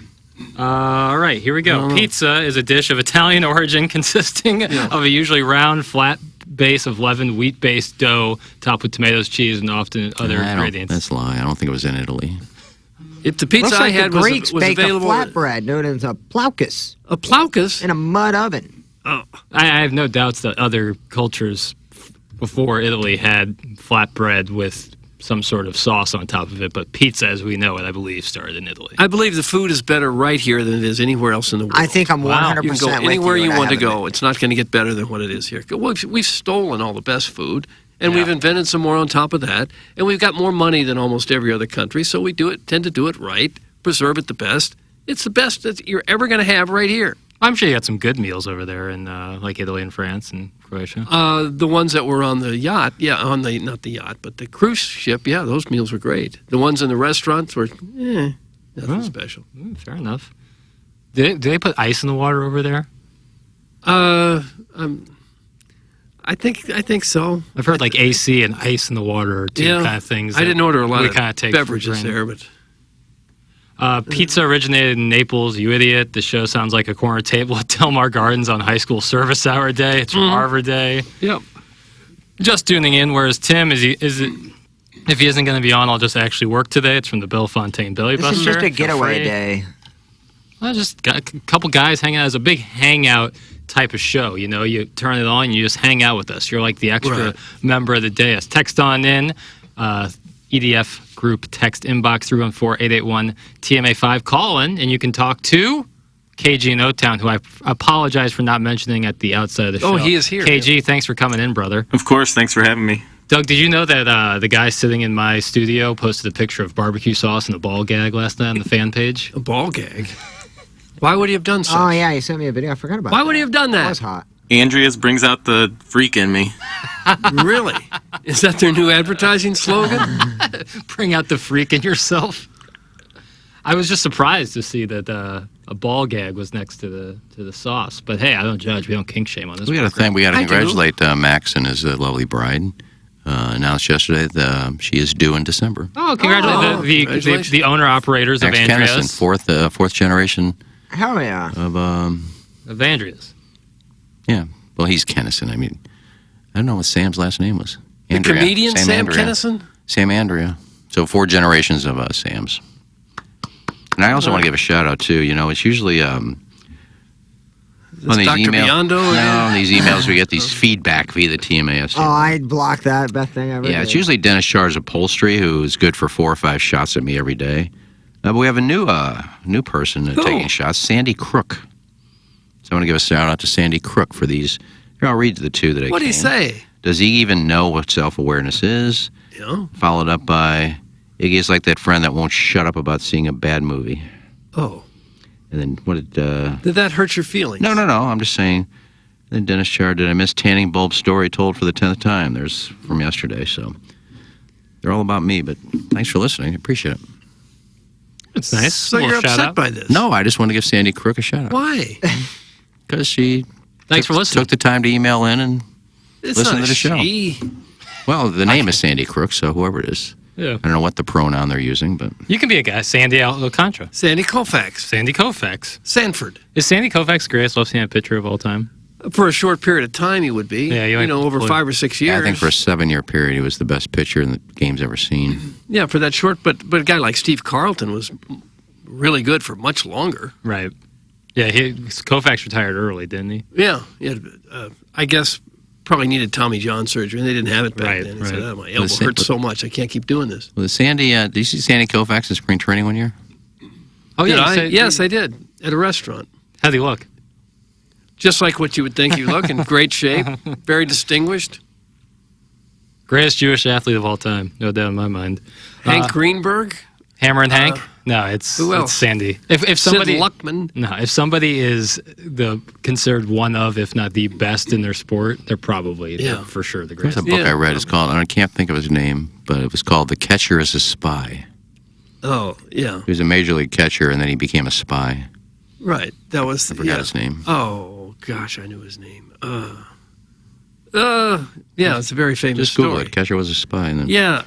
All right, here we go. Pizza is a dish of Italian origin consisting of a usually round, flat base of leavened wheat-based dough topped with tomatoes, cheese, and often other ingredients. That's a lie. I don't think it was in Italy. If the pizza Looks like I had the Greeks was baked available... a flatbread known as a plaukus. A plaukus? In a mud oven. Oh. I have no doubts that other cultures before Italy had flatbread with some sort of sauce on top of it, but pizza, as we know it, I believe, started in Italy. I believe the food is better right here than it is anywhere else in the world. I think I'm 100% You can go with anywhere you I want to haven't go. It's not going to get better than what it is here. We've stolen all the best food, and we've invented some more on top of that, and we've got more money than almost every other country, so we tend to do it right, preserve it the best. It's the best that you're ever going to have right here. I'm sure you got some good meals over there in like Italy and France and Croatia. The ones that were on the yacht, not the yacht, but the cruise ship, those meals were great. The ones in the restaurants were, nothing special. Fair enough. Do they put ice in the water over there? I think so. I've heard like AC and ice in the water are two kind of things. I didn't order a lot we of kind of take for beverages granted. there, but pizza originated in Naples, you idiot. The show sounds like a corner table at Del Mar Gardens on high school service hour day. It's from Harvard Day. Yep. Just tuning in, whereas Tim, if he isn't going to be on, I'll just actually work today. It's from the Bill Fontaine Billy This Buster. is just a for getaway free. day. Well, just got a couple guys hanging out. It's a big hangout type of show. You know, you turn it on, you just hang out with us. You're like the extra member of the day. Text on in. EDF group text inbox 314-881-TMA5. Call in, and you can talk to KG in O-Town, who I apologize for not mentioning at the outset of the show. Oh, he is here. KG, thanks for coming in, brother. Of course, thanks for having me. Doug, did you know that the guy sitting in my studio posted a picture of barbecue sauce and a ball gag last night on the fan page? A ball gag? Why would he have done so? Oh, yeah, he sent me a video. I forgot about that. Why would he have done That that? was hot. Andrea's brings out the freak in me. Really? Is that their new advertising slogan? Bring out the freak in yourself. I was just surprised to see that a ball gag was next to the sauce. But hey, I don't judge. We don't kink shame on this. We got to congratulate Max and his lovely bride. Announced yesterday that she is due in December. Oh, congratulations the owner operators of Max Andrea's. Kennison, fourth generation Hell yeah. of Andrea's. Yeah. Well, he's Kennison. I mean, I don't know what Sam's last name was. The Andrea. comedian Sam Andrea. Kennison? Sam Andrea. So 4 generations of Sams. And I also want to give a shout out too. You know, it's usually on these Dr. emails. Biondo? No, these emails we get these feedback via the TMAS. Oh, I blocked that. Best thing ever. Yeah, it's usually Dennis Char's Upholstery, who's good for 4 or 5 shots at me every day. But we have a new person taking shots, Sandy Crook. So I want to give a shout out to Sandy Crook for these. Here, I'll read the 2 that I What did he say? Does he even know what self-awareness is? Yeah. Followed up by, Iggy is like that friend that won't shut up about seeing a bad movie. Oh. And then what did... Did that hurt your feelings? No. I'm just saying. Then Dennis Char, did I miss Tanning Bulb's story told for the 10th time? There's from yesterday, so... They're all about me, but thanks for listening. I appreciate it. It's nice. So A little you're shout upset out. by this? No, I just want to give Sandy Crook a shout out. Why? Because she Thanks for listening. took the time to email in and It's listen not to the show. she. Well, the name is Sandy Crook, so whoever it is. Yeah. I don't know what the pronoun they're using, but... You can be a guy. Sandy Alcantara. Sandy Koufax. Sandy Koufax. Sanford. Is Sandy Koufax the greatest left-handed pitcher of all time? For a short period of time, he would be. Yeah, you know, over 5 or 6 years. Yeah, I think for a 7-year period, he was the best pitcher in the game's ever seen. Yeah, for that short, but a guy like Steve Carlton was really good for much longer. Right. Yeah, Koufax retired early, didn't he? Yeah, I guess probably needed Tommy John surgery, and they didn't have it back then. He said, oh, my elbow hurts so much, I can't keep doing this. Well, Sandy, did you see Sandy Koufax in spring training one year? Oh, yeah. Yes, I did, at a restaurant. How'd he look? Just like what you would think he look, in great shape, very distinguished. Greatest Jewish athlete of all time, no doubt in my mind. Hank Greenberg? Hammer and Hank? No, it's who else? It's Sandy. If somebody Sid Luckman? No, if somebody is considered one of, if not the best in their sport, they're probably for sure the There's greatest. a book I read. It's called, I can't think of his name, but it was called The Catcher is a Spy. Oh, yeah. He was a major league catcher, and then he became a spy. Right. That was. I forgot his name. Oh gosh, I knew his name. Yeah, it's a very famous Just Google story. it. Catcher was a spy. And then Yeah.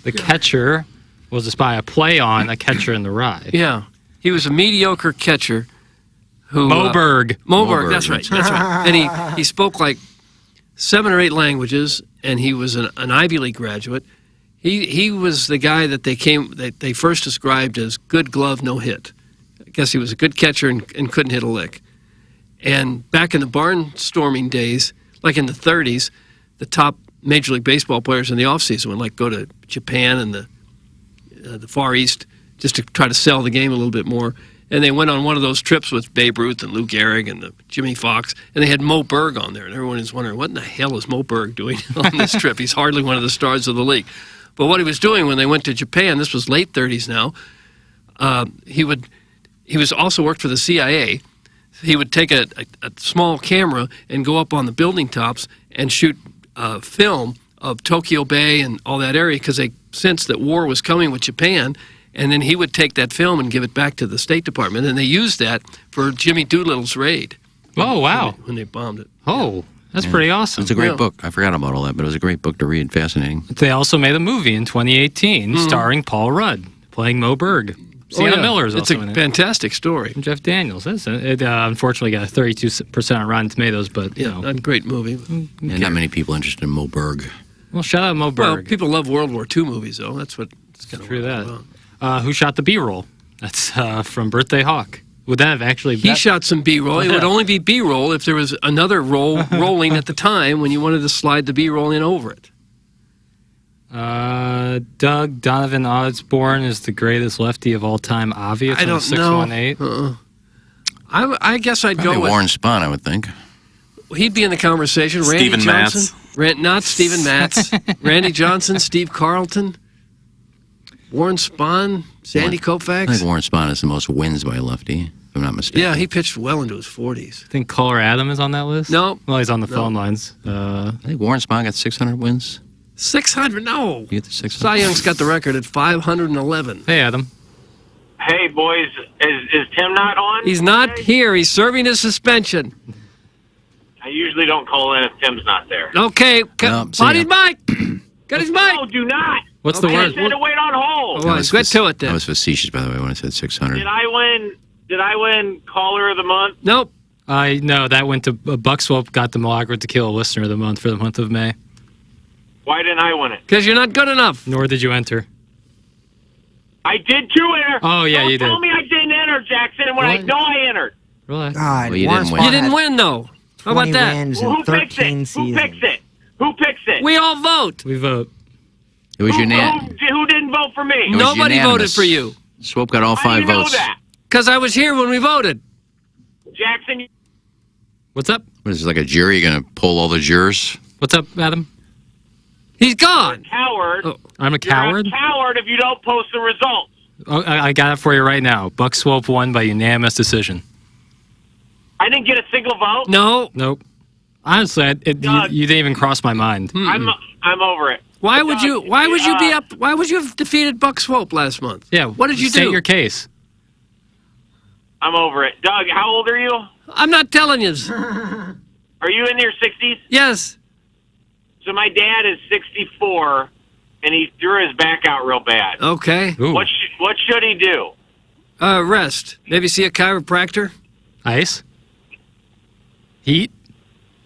The catcher was a spy, a play on A Catcher in the Rye. Yeah. He was a mediocre catcher. Who? Moberg. Moberg. That's right. That's right. And he spoke like 7 or 8 languages, and he was an Ivy League graduate. He was the guy that they first described as good glove, no hit. I guess he was a good catcher and couldn't hit a lick. And back in the barnstorming days, like in the 30s, the top Major League Baseball players in the offseason would like go to Japan and the Far East just to try to sell the game a little bit more. And they went on one of those trips with Babe Ruth and Lou Gehrig and Jimmy Fox, and they had Mo Berg on there. And everyone is wondering, what in the hell is Mo Berg doing on this trip? He's hardly one of the stars of the league. But what he was doing when they went to Japan, this was late 30s now, he was also worked for the CIA. He would take a small camera and go up on the building tops and shoot film of Tokyo Bay and all that area because they sensed that war was coming with Japan. And then he would take that film and give it back to the State Department. And they used that for Jimmy Doolittle's raid. Oh, wow. When they bombed it. Oh, that's pretty awesome. It's a great book. I forgot about all that, but it was a great book to read. Fascinating. They also made a movie in 2018 starring Paul Rudd, playing Mo Berg. Sienna Miller is also in it. It's a fantastic story. And Jeff Daniels. It unfortunately got a 32% on Rotten Tomatoes, but, you know. Not a great movie. Yeah, not many people interested in Mo Berg. Well, shout out Mo Berg. Well, people love World War II movies, though. That's what it's kind of true that. Who shot the B-roll? That's from Birthday Hawk. Would that have actually He shot some B-roll. It would only be B-roll if there was another roll rolling at the time when you wanted to slide the B-roll in over it. Doug Donovan Osborne is the greatest lefty of all time. Obvious. I don't know. I guess I'd Probably go with Warren Spahn, I would think. He'd be in the conversation. Randy Stephen Johnson. Not Stephen Matz. Randy Johnson, Steve Carlton, Warren Spahn, Sandy I think Koufax. Warren Spahn has the most wins by a lefty, if I'm not mistaken. Yeah, he pitched well into his 40s. I think Caller Adam is on that list. No. Well, he's on the phone lines. I think Warren Spahn got 600 wins. 600? No. You get the 600. Cy Young's got the record at 511. Hey, Adam. Hey, boys, is Tim not on? He's not here. He's serving his suspension. I usually don't call in if Tim's not there. Okay. see Find ya. his mic. Get his mic. No, do not. What's Okay. the I word? said to wait on hold. All right, get to it I then. Oh, was facetious, by the way, when I said 600. Did I win caller of the month? Nope. No, that went to Buckswap. Got the Milagro Tequila Listener of the Month for the month of May. Why didn't I win it? Because you're not good enough. Nor did you enter. I did too enter. Oh, yeah, Don't you did. tell me I didn't enter, Jackson, when I What? know I entered. Relax. God, Well, you Warren didn't win. Spahn You didn't had win, though. How about 20 that? wins Well, in who picks 13 it? seasons. Who picks it? Who picks it? We all vote. We vote. It was who unanimous. didn't vote for me? was Nobody voted unanimous. for you. Swope got all How do 5 you know votes. that? Because I was here when we voted. Jackson, What's up? What is this, like a jury? You're going to poll all the jurors? What's up, Adam? He's gone. coward. Oh, I'm a You're coward. a coward if you don't post the results. Oh, I got it for you right now. Buckswap won by unanimous decision. I didn't get a single vote. No. Nope. Honestly, you didn't even cross my mind. I'm over it. Why would you? Why would you be up? Why would you have defeated Buck Swope last month? Yeah. What did you state do? your case. I'm over it. Doug, how old are you? I'm not telling you. Are you in your 60s? Yes. So my dad is 64, and he threw his back out real bad. Okay. Ooh. What should he do? Rest. Maybe see a chiropractor. Ice. Heat.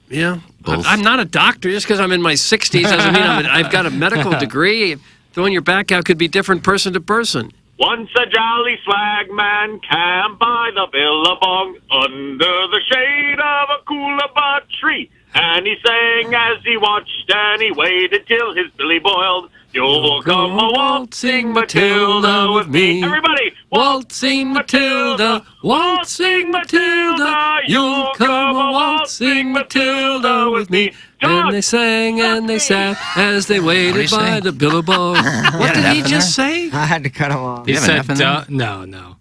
Yeah. Both. I'm not a doctor. Just because I'm in my 60s doesn't mean I've got a medical degree. Throwing your back out could be different person to person. Once a jolly swagman camped by the billabong under the shade of a coolabah tree. And he sang as he watched and he waited till his billy boiled. You'll come a waltzing Matilda with me. Everybody, Waltzing Matilda, waltzing Matilda, you'll come a waltzing Matilda with me. And they sang and they sat as they waited say? by the billabong. What did he just say? I had to cut him off. He you have an said, F in there? no.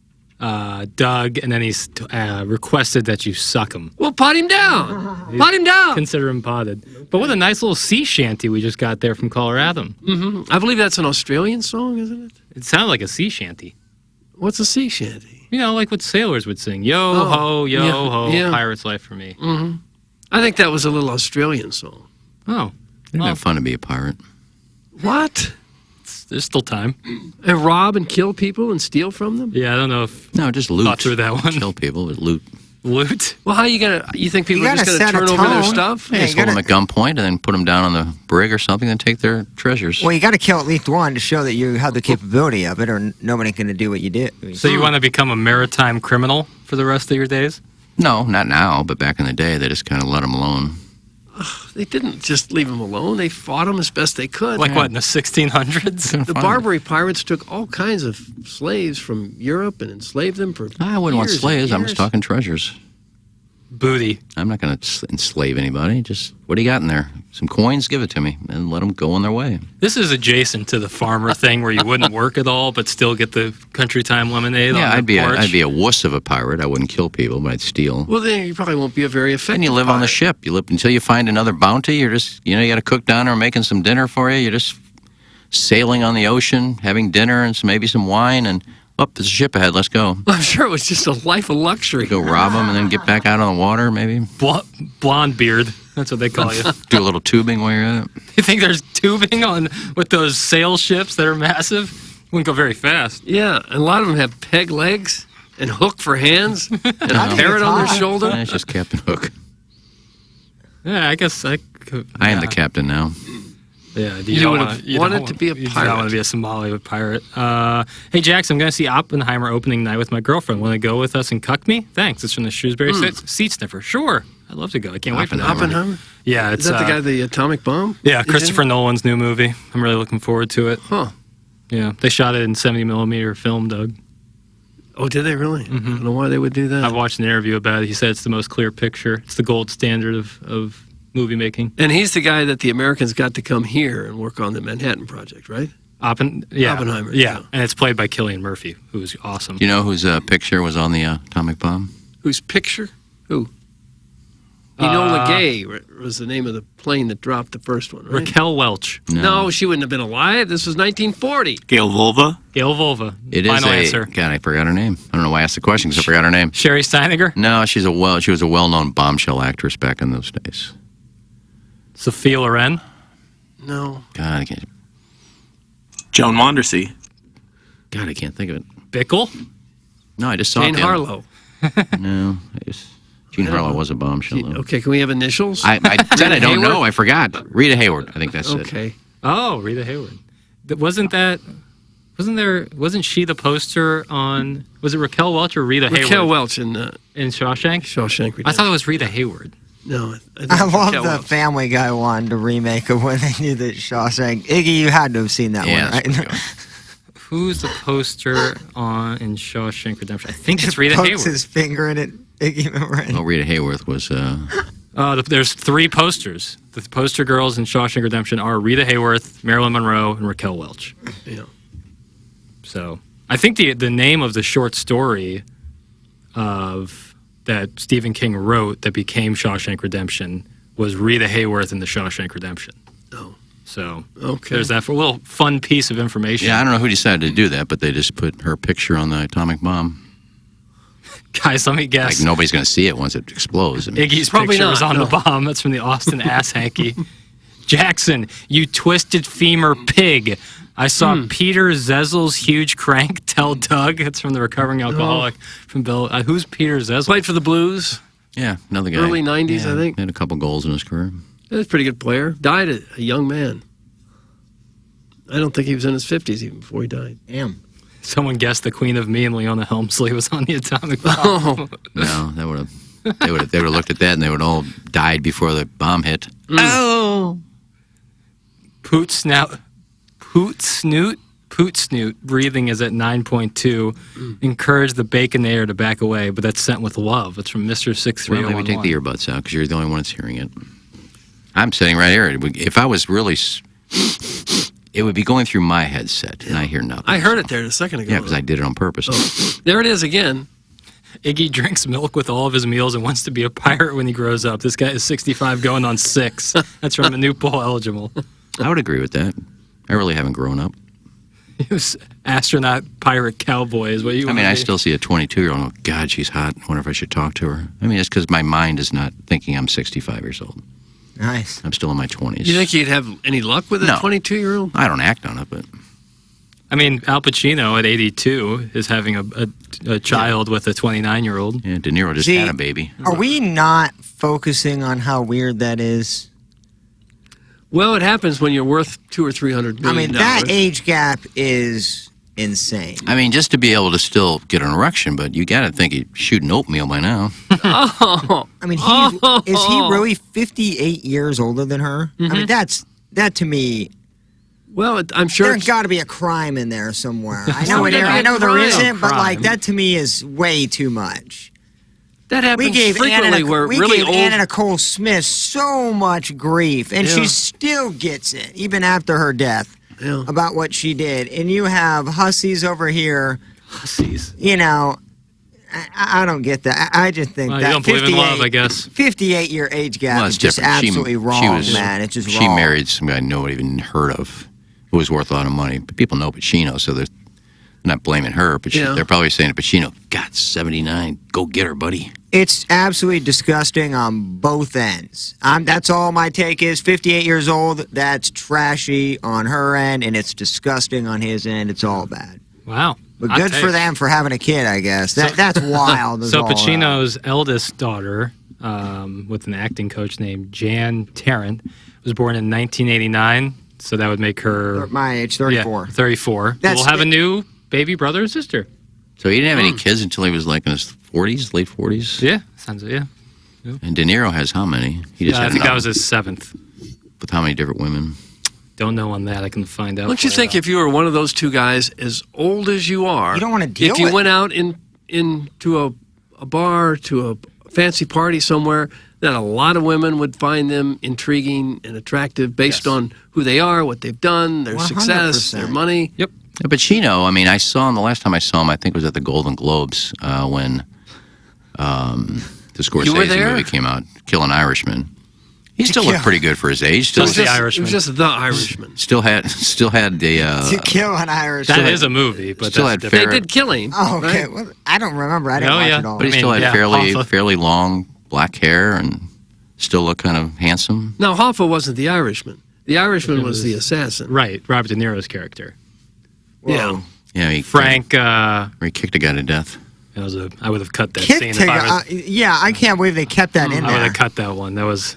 Doug, and then he's requested that you suck him. Well, pot him down. Pot him down. Consider him potted. But what a nice little sea shanty we just got there from Colorado. Mm-hmm. I believe that's an Australian song, isn't it? It sounded like a sea shanty. What's a sea shanty? You know, like what sailors would sing. Yo ho, yo ho, pirate's life for me. Mm-hmm. I think that was a little Australian song. Oh. It'd have been fun to be a pirate. What? There's still time. And rob and kill people and steal from them? Yeah, I don't know if... No, just loot. Thought through that one. Kill people with loot. Loot? Well, how you think people are just going to turn over their stuff? Yeah, just hold them at gunpoint and then put them down on the brig or something and take their treasures. Well, you got to kill at least one to show that you have the capability of it, or nobody's going to do what you did. So you want to become a maritime criminal for the rest of your days? No, not now, but back in the day, they just kind of let them alone. They didn't just leave them alone. They fought them as best they could. Like what, in the 1600s? The Barbary pirates took all kinds of slaves from Europe and enslaved them for I wouldn't want years slaves. and I'm just talking treasures. Booty. I'm not going to enslave anybody. Just, what do you got in there? Some coins? Give it to me and let them go on their way. This is adjacent to the farmer thing where you wouldn't work at all but still get the country time lemonade Yeah, on I'd the porch. be a wuss of a pirate. I wouldn't kill people, but I'd steal. Well, then you probably won't be a very effective And you live on the ship. You live until you find another bounty. You're just, you got to cook down there making some dinner for you. You're just sailing on the ocean, having dinner and maybe some wine, and there's a ship ahead. Let's go. I'm sure it was just a life of luxury. Go rob them and then get back out on the water, maybe. Blonde beard. That's what they call you. Do a little tubing while you're at it. You think there's tubing on with those sail ships that are massive? Wouldn't go very fast. Yeah, and a lot of them have peg legs and hook for hands and a parrot on their shoulder. It's just Captain Hook. Yeah, I guess I could. I am the captain now. Yeah, You would have wanted to be a You pirate. don't want to be a Somali pirate. Hey, Jax, I'm going to see Oppenheimer opening night with my girlfriend. Want to go with us and cuck me? Thanks. It's from the Shrewsbury Seat Sniffer. Sure. I'd love to go. I can't wait for that. Oppenheimer? Yeah, it's Is that the guy, the atomic bomb? Yeah, Christopher Nolan's new movie. I'm really looking forward to it. Huh. Yeah, they shot it in 70mm film, Doug. Oh, did they really? I don't know why they would do that. I've watched an interview about it. He said it's the most clear picture. It's the gold standard of movie making. And he's the guy that the Americans got to come here and work on the Manhattan Project, right? Oppenheimer. Yeah, and it's played by Cillian Murphy, who's awesome. Do you know whose picture was on the atomic bomb? Whose picture? Who? Enola Gay was the name of the plane that dropped the first one, right? Raquel Welch. No, she wouldn't have been alive. This was 1940. Gail Volva. Gail Volva. It Final is answer. God, I forgot her name. I don't know why I asked the question because I forgot her name. Sherry Steiniger? No, she was a well-known bombshell actress back in those days. Sophia Loren? No. God, I can't. Joan Wandersee. God, I can't think of it. Bickle? No, I just saw Jane it. Harlow. No, Jean Harlow was a bombshell. Though. Okay, can we have initials? I said I don't Hayward? know. I forgot. Rita Hayward. I think that's it. Okay. Oh, Rita Hayward. Wasn't she the poster on, was it Raquel Welch or Rita Hayward? Raquel Welch in Shawshank? Shawshank Redemption. I thought it was Rita Hayward. No. I love the Family Guy one, the remake of when they knew that Shawshank. Iggy, you had to have seen that Yeah, one, right? Who's the poster on in Shawshank Redemption? I think it's Rita Pokes Hayward. his finger in it. Iggy, remember? Oh, Rita Hayworth was. There's three posters. The poster girls in Shawshank Redemption are Rita Hayworth, Marilyn Monroe, and Raquel Welch. Yeah. So I think the name of the short story that Stephen King wrote that became Shawshank Redemption was Rita Hayworth in the Shawshank Redemption. Oh. So okay. There's that for a little fun piece of information. Yeah, I don't know who decided to do that, but they just put her picture on the atomic bomb. Guys, let me guess. Like nobody's going to see it once it explodes. I mean, Iggy's Probably picture was not, on no. the bomb. That's from the Austin ass hanky. Jackson, you twisted femur pig. I saw Peter Zezel's huge crank tell Doug. That's from the recovering alcoholic from Bill. Who's Peter Zezel? Played for the Blues. Yeah, another guy. Early 90s, I think. Had a couple goals in his career. He was a pretty good player. Died a young man. I don't think he was in his 50s even before he died. Damn. Someone guessed the Queen of Me and Leona Helmsley was on the atomic bomb. Oh. No, that would have. They would have looked at that and they would all died before the bomb hit. Oh. Poot snoot breathing is at 9.2. Encourage the baconator to back away, but that's sent with love. It's from Mr. Well, 63011. maybe take the earbuds out because you're the only one that's hearing it. I'm sitting right here. If I was really it would be going through my headset, and I hear nothing. I heard it there a second ago. Yeah, because I did it on purpose. There it is again. Iggy drinks milk with all of his meals and wants to be a pirate when he grows up. This guy is 65 going on 6. That's from a new poll eligible. I would agree with that. I really haven't grown up. He was astronaut, pirate, cowboy is what you I mean, I still see a 22-year-old and go, God, she's hot. I wonder if I should talk to her. I mean, it's because my mind is not thinking I'm 65 years old. Nice. I'm still in my 20s. You think you'd have any luck with a No. 22-year-old? I don't act on it, but... I mean, Al Pacino at 82 is having a child with a 29-year-old. Yeah, De Niro just See, had a baby. Are we not focusing on how weird that is? Well, it happens when you're worth $200 or $300 million. I mean, that age gap is insane. I mean, just to be able to still get an erection, but you got to think he's shooting oatmeal by now. Oh. I mean, is he really 58 years older than her? I mean, that to me. Well, I'm sure There's got to be a crime in there somewhere. I Why know would there be I a know there crime? isn't, but like Crime. that to me is way too much. that happens We gave frequently where we really gave old... Anna Nicole Smith so much grief, and Yeah. she still gets it, even after her death, Yeah. about what she did. And you have hussies over here. Hussies. You know, I don't get that. I just think Well, you that don't believe in love, I guess. 58-year age gap Well, is it's just different. absolutely wrong, man. It's just She wrong. married some guy nobody even heard of, who was worth a lot of money. But people know Pacino, so they're not blaming her. But Yeah. they're probably saying to Pacino, God, 79, go get her, buddy. It's absolutely disgusting on both ends. That's all my take is. 58 years old, that's trashy on her end, and it's disgusting on his end. It's all bad. Wow. But Hot good for take. them for having a kid, I guess. That's wild. So Pacino's eldest daughter, with an acting coach named Jan Tarrant, was born in 1989. So that would make her my age, 34. Yeah, 34. That's- We'll have a new baby brother or sister. So he didn't have any kids until he was like in his 40s, late 40s? Yeah, sounds yeah. And De Niro has how many? He just I had think that none. was his 7th. With how many different women? Don't know on that. I can find out. Don't you for think if you were one of those two guys, as old as you are, You don't wanna deal if you with- went out into a bar, to a fancy party somewhere, that a lot of women would find them intriguing and attractive based on who they are, what they've done, their success, their 100%. money. Yep. Pacino, I mean, I saw him the last time I saw him, I think it was at the Golden Globes when the Scorsese there? movie came out, Kill an Irishman. He still looked pretty good for his age. Still, Just The It Irishman. was just The Irishman. still had the To kill an Irish. That is a movie, but still that's had different. They did Killing. Oh, okay. right? Well, I don't remember. I didn't Oh, watch yeah. it all. but he I mean, still had yeah, Hoffa. fairly long black hair and still looked kind of handsome. Now, Hoffa wasn't the Irishman. The Irishman was the assassin. Right, Robert De Niro's character. Yeah. Yeah, he Frank, where he kicked a guy to death. I would have cut that Kick scene if to- I was. yeah, I can't believe they kept that in I would there. have cut that one. That was.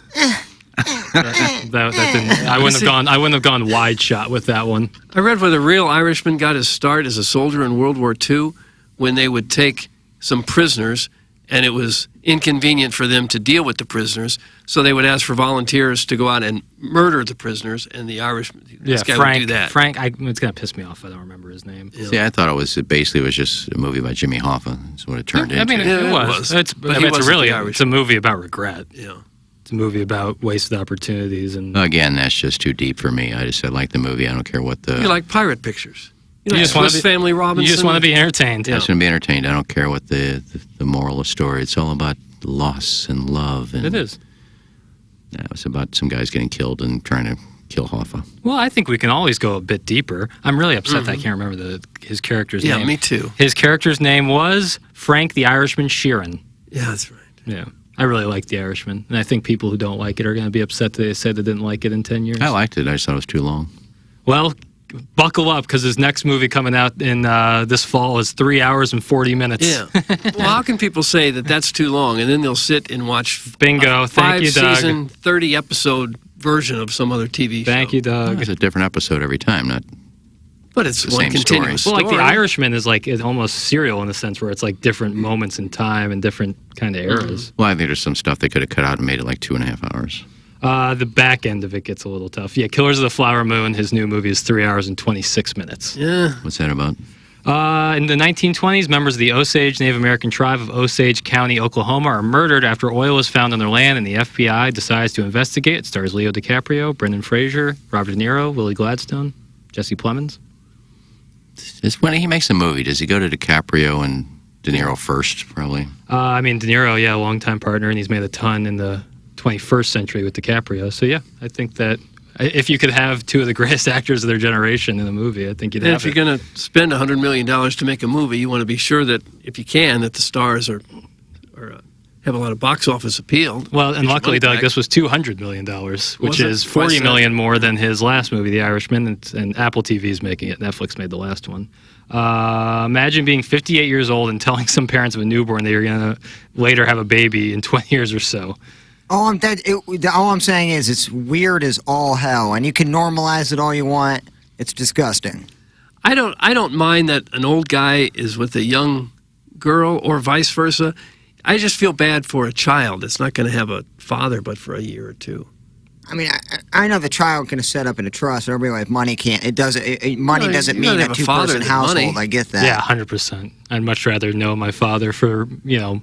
that didn't, I wouldn't have gone. I wouldn't have gone wide shot with that one. I read where the real Irishman got his start as a soldier in World War II when they would take some prisoners and it was inconvenient for them to deal with the prisoners, so they would ask for volunteers to go out and murder the prisoners, and the Irishman, this guy Frank. would do that. Frank, it's gonna piss me off. I don't remember his name. See, I thought it basically was just a movie by Jimmy Hoffa. That's what it turned into. I mean, Yeah, it it was. was. It's, But I he mean, it's wasn't really the it's a movie about regret. Yeah. It's a movie about wasted opportunities and. Again, that's just too deep for me. I like the movie. I don't care what the. You like pirate pictures. You You know, just wanna Swiss be- Family Robinson. You just want to be entertained. I Yeah. just want to be entertained. I don't care what the moral of the story. It's all about loss and love. And It is. Yeah, it's about some guys getting killed and trying to kill Hoffa. Well, I think we can always go a bit deeper. I'm really upset that I can't remember his character's Yeah, name. me too. His character's name was Frank the Irishman Sheeran. Yeah, that's right. Yeah. I really like The Irishman. And I think people who don't like it are going to be upset that they said they didn't like it in 10 years. I liked it. I just thought it was too long. Well, buckle up because his next movie coming out in this fall is 3 hours and 40 minutes. Yeah. Well, how can people say that that's too long, and then they'll sit and watch Bingo. a Thank you, Doug. 5-season, 30-episode version of some other TV show? Thank you, Doug. It's a different episode every time. Not But it's the one same continuous story. Well, like story. The Irishman is like it's almost serial in the sense where it's like different moments in time and different kind of eras. well, I think there's some stuff they could have cut out and made it like 2.5 hours. The back end of it gets a little tough. Yeah, Killers of the Flower Moon, his new movie is 3 hours and 26 minutes. Yeah. What's that about? In the 1920s, members of the Osage Native American tribe of Osage County, Oklahoma, are murdered after oil was found on their land, and the FBI decides to investigate. It stars Leo DiCaprio, Brendan Fraser, Robert De Niro, Lily Gladstone. Jesse Plemons. It's when he makes a movie. Does he go to DiCaprio and De Niro first, probably? I mean, De Niro, yeah, longtime partner, and he's made a ton in the 21st century with DiCaprio. So, yeah, I think that if you could have two of the greatest actors of their generation in a movie, I think you'd have if you're going to spend $100 million to make a movie, you want to be sure that, if you can, that the stars are have a lot of box office appeal. Well, and luckily, Doug, this was $200 million, which is $40 million more than his last movie, The Irishman, and Apple TV's making it. Netflix made the last one. Imagine being 58 years old and telling some parents of a newborn that you're going to later have a baby in 20 years or so. All I'm saying is it's weird as all hell, and you can normalize it all you want. It's disgusting. I don't mind that an old guy is with a young girl or vice versa. I just feel bad for a child that's not going to have a father but for a year or two. I mean, I know the child can set up in a trust, and everybody like money can't. Money doesn't mean a two-person household. Money. I get that. Yeah, 100%. I'd much rather know my father for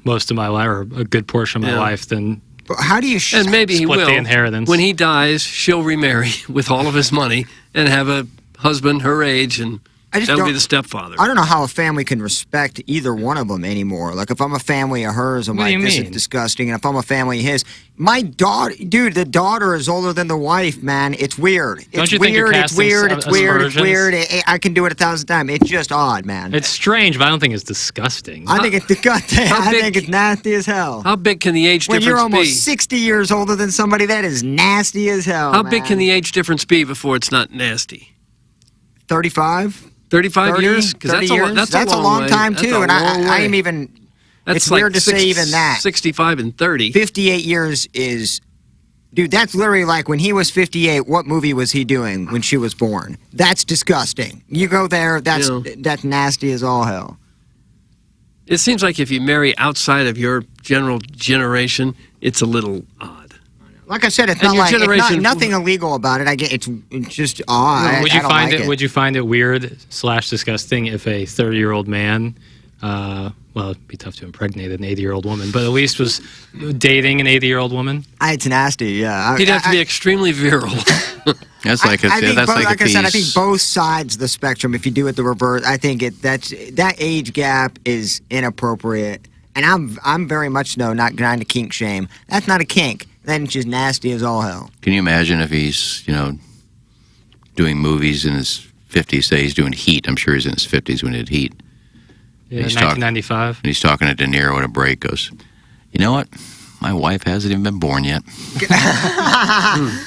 most of my life, or a good portion of my life, than. But how do you? And maybe he will. The inheritance. When he dies, she'll remarry with all of his money and have a husband her age, and that'll be the stepfather. I don't know how a family can respect either one of them anymore. Like, if I'm a family of hers, I'm like, this is disgusting. And if I'm a family of his, my daughter, dude, the daughter is older than the wife, man. It's weird. Don't you think you're casting It's weird. I can do it 1,000 times. It's just odd, man. It's strange, but I don't think it's disgusting. I think it's disgusting. I think it's nasty as hell. How big can the age difference be? When you're almost 60 years older than somebody, that is nasty as hell. How big can the age difference be before it's not nasty? 35? 35 years? Because that's a long time, too. And I am even... It's weird to say even that. 65 and 30. 58 years is... Dude, that's literally like when he was 58, what movie was he doing when she was born? That's disgusting. You go there, that's nasty as all hell. It seems like if you marry outside of your general generation, it's a little odd. Like I said, it's not like nothing illegal about it. I get it's just odd. Would you find it weird / disgusting if a 30-year-old man, well, it'd be tough to impregnate an 80-year-old woman, but at least was dating an 80-year-old woman? It's nasty. Yeah, he'd have to be extremely virile. That's like I said, I think both sides of the spectrum. If you do it the reverse, I think that age gap is inappropriate, and I'm very much not trying to kink shame. That's not a kink. Then it's just nasty as all hell. Can you imagine if he's, doing movies in his 50s, say he's doing Heat. I'm sure he's in his 50s when he did Heat. Yeah, 1995. And he's talking to De Niro at a break, goes, you know what? My wife hasn't even been born yet. I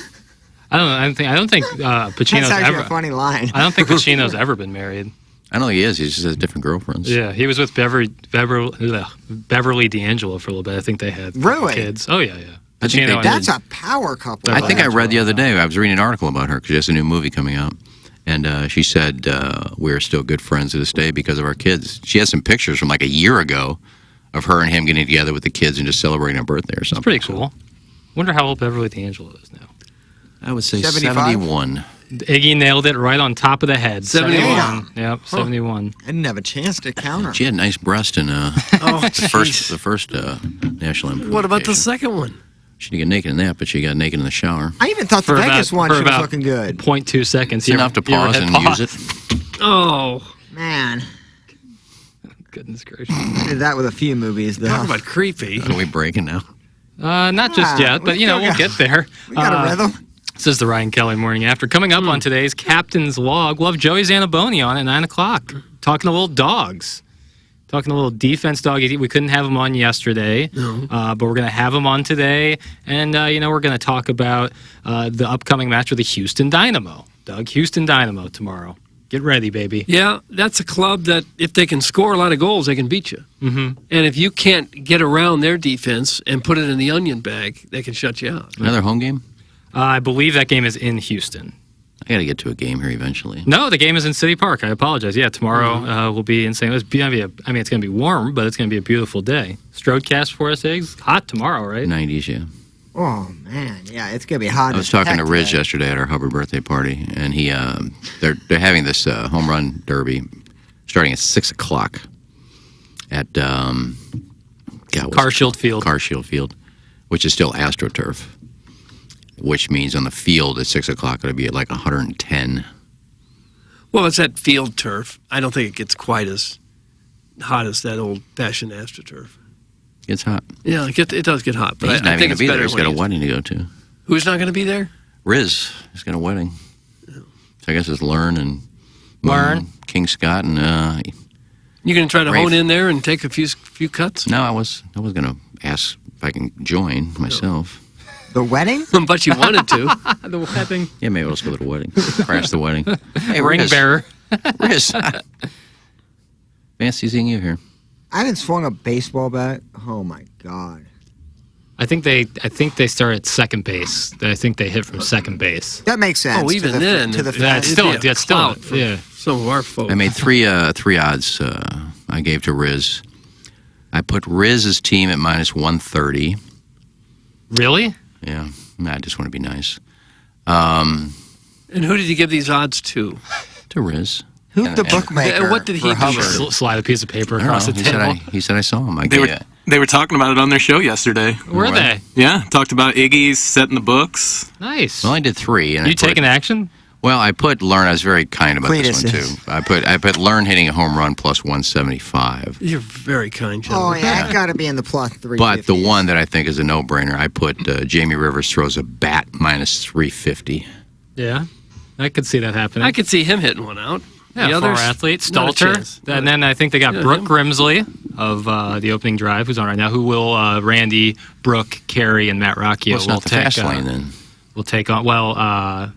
don't think Pacino's That's actually ever. A funny line. I don't think Pacino's ever been married. I know he is. He just has different girlfriends. Yeah, he was with Beverly D'Angelo for a little bit. I think they had kids. Oh, yeah. That's a power couple. I think I read the other day, I was reading an article about her because she has a new movie coming out. And she said, we're still good friends to this day because of our kids. She has some pictures from like a year ago of her and him getting together with the kids and just celebrating a birthday or something. It's pretty cool. Wonder how old Beverly D'Angelo is now. I would say 75? 71. Iggy nailed it right on top of the head. 71. Yep, 71. I didn't have a chance to counter. She had a nice breast in the first national implementation. What about the second one? She didn't get naked in that, but she got naked in the shower. I even thought the Vegas one, she was looking good. 0.2 seconds. Enough to pause and use it. Oh. Man. Goodness gracious. I did that with a few movies, though. Talk about creepy. Are we breaking now? Not just yet, but, we'll get there. We got a rhythm. This is the Ryan Kelly Morning After. Coming up on today's Captain's Log, we'll have Joey Zanaboni on at 9 o'clock, talking to little dogs. Talking a little defense dog. We couldn't have him on yesterday, but we're going to have him on today. And, we're going to talk about the upcoming match with the Houston Dynamo. Doug, Houston Dynamo tomorrow. Get ready, baby. Yeah, that's a club that if they can score a lot of goals, they can beat you. Mm-hmm. And if you can't get around their defense and put it in the onion bag, they can shut you out. Another home game? I believe that game is in Houston. I got to get to a game here eventually. No, the game is in City Park. I apologize. Yeah, tomorrow we'll be in St. Louis. It's going to be warm, but it's going to be a beautiful day. Stroadcast for us, Eggs. Hot tomorrow, right? 90s, yeah. Oh, man. Yeah, it's going to be hot. I was talking to Ridge yesterday at our Hubbard birthday party, and they're having this home run derby starting at 6 o'clock at Carshield Field. Carshield Field, which is still AstroTurf. Which means on the field at 6 o'clock it'll be at like 110. Well, it's that field turf. I don't think it gets quite as hot as that old-fashioned AstroTurf. It's hot. Yeah, it does get hot. But He's not I even think going to it's be there. better He's when got a wedding to go to. Who's not going to be there? Riz. He's got a wedding. So I guess it's Learn and King Scott and. You going to try to Rafe. hone in there and take a few cuts? No, I was going to ask if I can join myself. The wedding? But you wanted to. The wedding. Yeah, maybe I'll just go to the wedding. Crash the wedding. Hey, Ring Riz. bearer. Riz. Fancy seeing you here. I haven't swung a baseball bat. Oh my God. I think they start at second base. I think they hit from second base. That makes sense. Oh, even then, to the That's it'd be a still clout for yeah. some of our folks. I made three odds I gave to Riz. I put Riz's team at -130. Really? Yeah, I just want to be nice. And who did you give these odds to? To Riz. Who's the bookmaker? What did he for do? Hubbard? Slide a piece of paper I don't across know. the He table. said I saw him. They were talking about it on their show yesterday. Were they? Yeah, talked about Iggy's setting the books. Nice. Well, I did 3. And You I put, taking action? Well, I put Learn. I was very kind about this one, Cletus too. I put Learn hitting a home run plus 175. You're very kind, Oh, gentlemen. yeah, I got to be in the plus 350. But the one that I think is a no-brainer, I put Jamie Rivers throws a bat -350. Yeah. I could see that happening. I could see him hitting one out. Yeah, The former others, athlete, not a Stalter. chance. And then I think they got Yeah, Brooke him. Grimsley of the opening drive, who's on right now, who will, Randy, Brooke, Carey, and Matt Rocchio Well, it's will not the take, fast lane, then. will take on,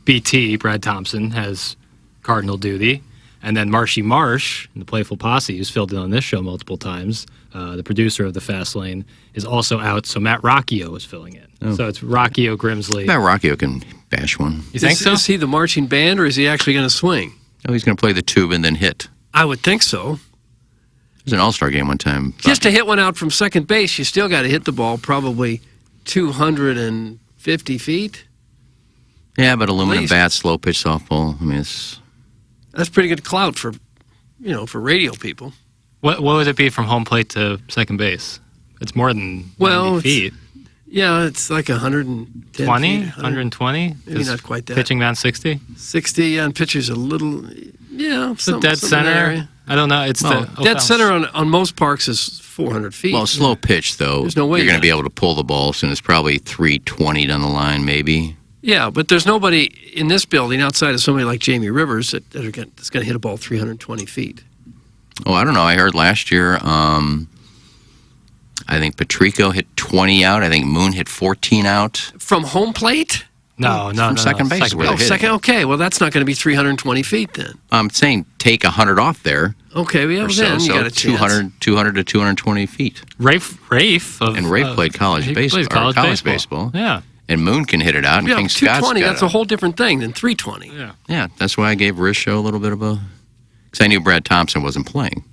BT, Brad Thompson, has Cardinal duty. And then Marshy Marsh, the Playful Posse, who's filled in on this show multiple times, the producer of the Fast Lane, is also out. So Matt Rocchio is filling in. Oh. So it's Rocchio, Grimsley. Matt Rocchio can bash one. You think so? Is he the marching band, or is he actually going to swing? Oh, he's going to play the tube and then hit. I would think so. It was an all-star game one time. Just to hit one out from second base, you still got to hit the ball probably 250 feet. Yeah, but aluminum least. bat, slow pitch softball. I mean, That's pretty good clout for radio people. What would it be from home plate to second base? It's more than 90 feet. Yeah, it's like 110 20? feet, 120? Maybe not quite that. Pitching around 60? 60, yeah, and pitcher's a little, yeah. So dead center? I don't know. It's dead center on most parks is 400 feet. well, slow pitch, though. There's no way you're going to you- be able to pull the ball soon. It's probably 320 down the line, maybe. Yeah, but there's nobody in this building outside of somebody like Jamie Rivers that's going to hit a ball 320 feet. Oh, I don't know. I heard last year, I think Patrico hit 20 out. I think Moon hit 14 out. From home plate? No, From second base. Where Oh, they're hitting. second. Okay, well, that's not going to be 320 feet then. I'm saying take 100 off there. Okay, well, Or then you so got a chance. 200 to 220 feet. Rafe And Rafe played college he baseball. plays college baseball. Yeah. And Moon can hit it out, and Yeah, King Scott's 220, got that's it. a whole different thing than 320. Yeah. Yeah, that's why I gave Risho a little bit of a... Because I knew Brad Thompson wasn't playing.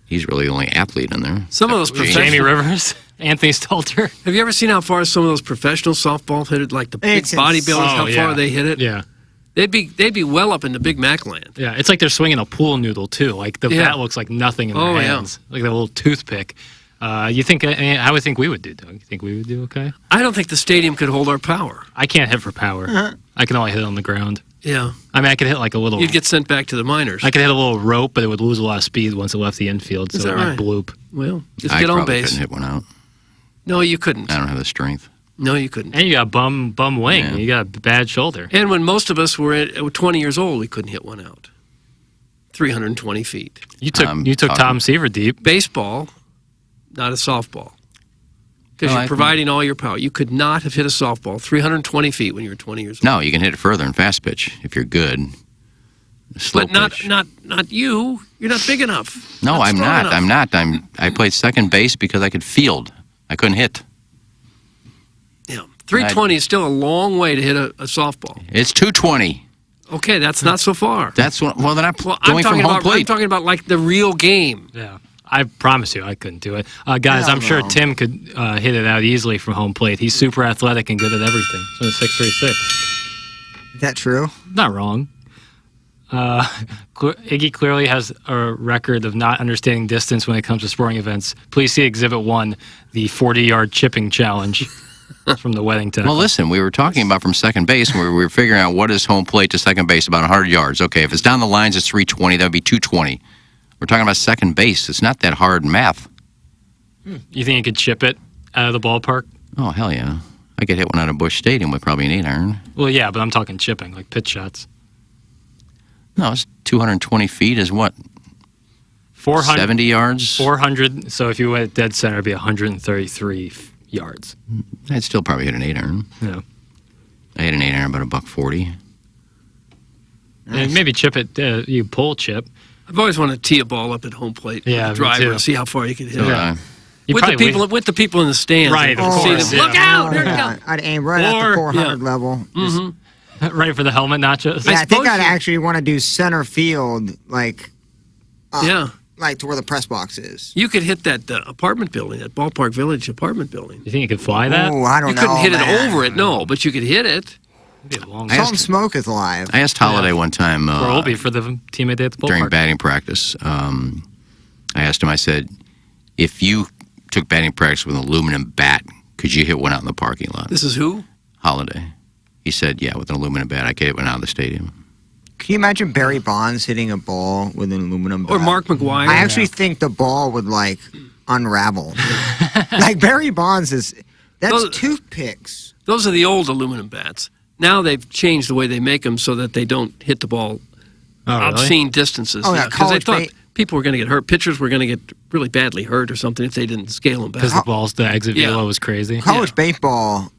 He's really the only athlete in there. Some of those Jamie professional... Jamie Rivers, Anthony Stalter. Have you ever seen how far some of those professional softball hit it, like the big It's bodybuilders, how far they hit it? Yeah. They'd be well up into Big Mac land. Yeah, it's like they're swinging a pool noodle, too. Like, the Yeah. bat looks like nothing in Oh, their yeah. hands. Like a little toothpick. You think, I would think we would do, Doug. You think we would do okay? I don't think the stadium could hold our power. I can't hit for power. I can only hit on the ground. Yeah. I mean, I could hit like a little... You'd get sent back to the minors. I could hit a little rope, but it would lose a lot of speed once it left the infield, so Is that it might right? bloop. Well, just I get on probably base. couldn't hit one out. No, you couldn't. I don't have the strength. No, you couldn't. And you got bum wing. Yeah. You got a bad shoulder. And when most of us were 20 years old, we couldn't hit one out. 320 feet. You took I'm Tom talking- Seaver deep. Baseball, not a softball. Because No, you're I- providing all your power. You could not have hit a softball 320 feet when you were 20 years old. No, you can hit it further in fast pitch if you're good. Slow But not pitch. not you. You're not big enough. No, I'm strong not. enough. I played second base because I could field. I couldn't hit. Yeah. 320 is still a long way to hit a softball. It's 220. Okay, that's not so far. That's what. Well, then I'm Well, going from home I'm plate. talking about like the real game. Yeah. I promise you, I couldn't do it. Guys, Hell I'm sure no. Tim could hit it out easily from home plate. He's super athletic and good at everything. So it's 6'3". Is that true? Not wrong. Iggy clearly has a record of not understanding distance when it comes to sporting events. Please see Exhibit 1, the 40-yard chipping challenge. from the wedding tackle. Well, listen, we were talking about from second base, and we were figuring out what is home plate to second base, about 100 yards. Okay, if it's down the lines, it's 320. That would be 220. We're talking about second base. It's not that hard math. You think you could chip it out of the ballpark? Oh, hell yeah. I could hit one out of Busch Stadium with probably an 8-iron. Well, yeah, but I'm talking chipping, like pitch shots. No, it's 220 feet is what? 400, 70 yards? 400. So if you went dead center, it'd be 133 yards. I'd still probably hit an 8-iron. Yeah. I hit an 8-iron about $140. And maybe chip it, you pull chip. I've always wanted to tee a ball up at home plate. Yeah, with me the driver too. and see how far you can hit it. Yeah. With the people in the stands. Right, of and see course, them, yeah. Look out! There it Yeah, goes. I'd aim right at the 400 Yeah. level. Right for the helmet nachos. Yeah, I think suppose I'd you- actually want to do center field, like Yeah. like to where the press box is. You could hit that apartment building, that Ballpark Village apartment building. You think you could fly that? Oh, I don't You know. couldn't hit man. it over it, no, but you could hit it. It'd be a long Salt and Smoke is alive. I asked Holiday one time Or will be for the teammate day at the ballpark. during batting practice. I asked him, I said, if you took batting practice with an aluminum bat, could you hit one out in the parking lot? This is who? Holiday. He said, yeah, with an aluminum bat, I could hit one out of the stadium. Can you imagine Barry Bonds hitting a ball with an aluminum bat? Or Mark McGuire. I actually think the ball would like unravel. Like Barry Bonds that's Those- toothpicks. Those are the old aluminum bats. Now they've changed the way they make them so that they don't hit the ball Oh, really? obscene distances. Oh, yeah, 'cause they college thought ba- people were going to get hurt. Pitchers were going to get really badly hurt or something if they didn't scale them back. Because the exit Yeah. velo was crazy. College baseball,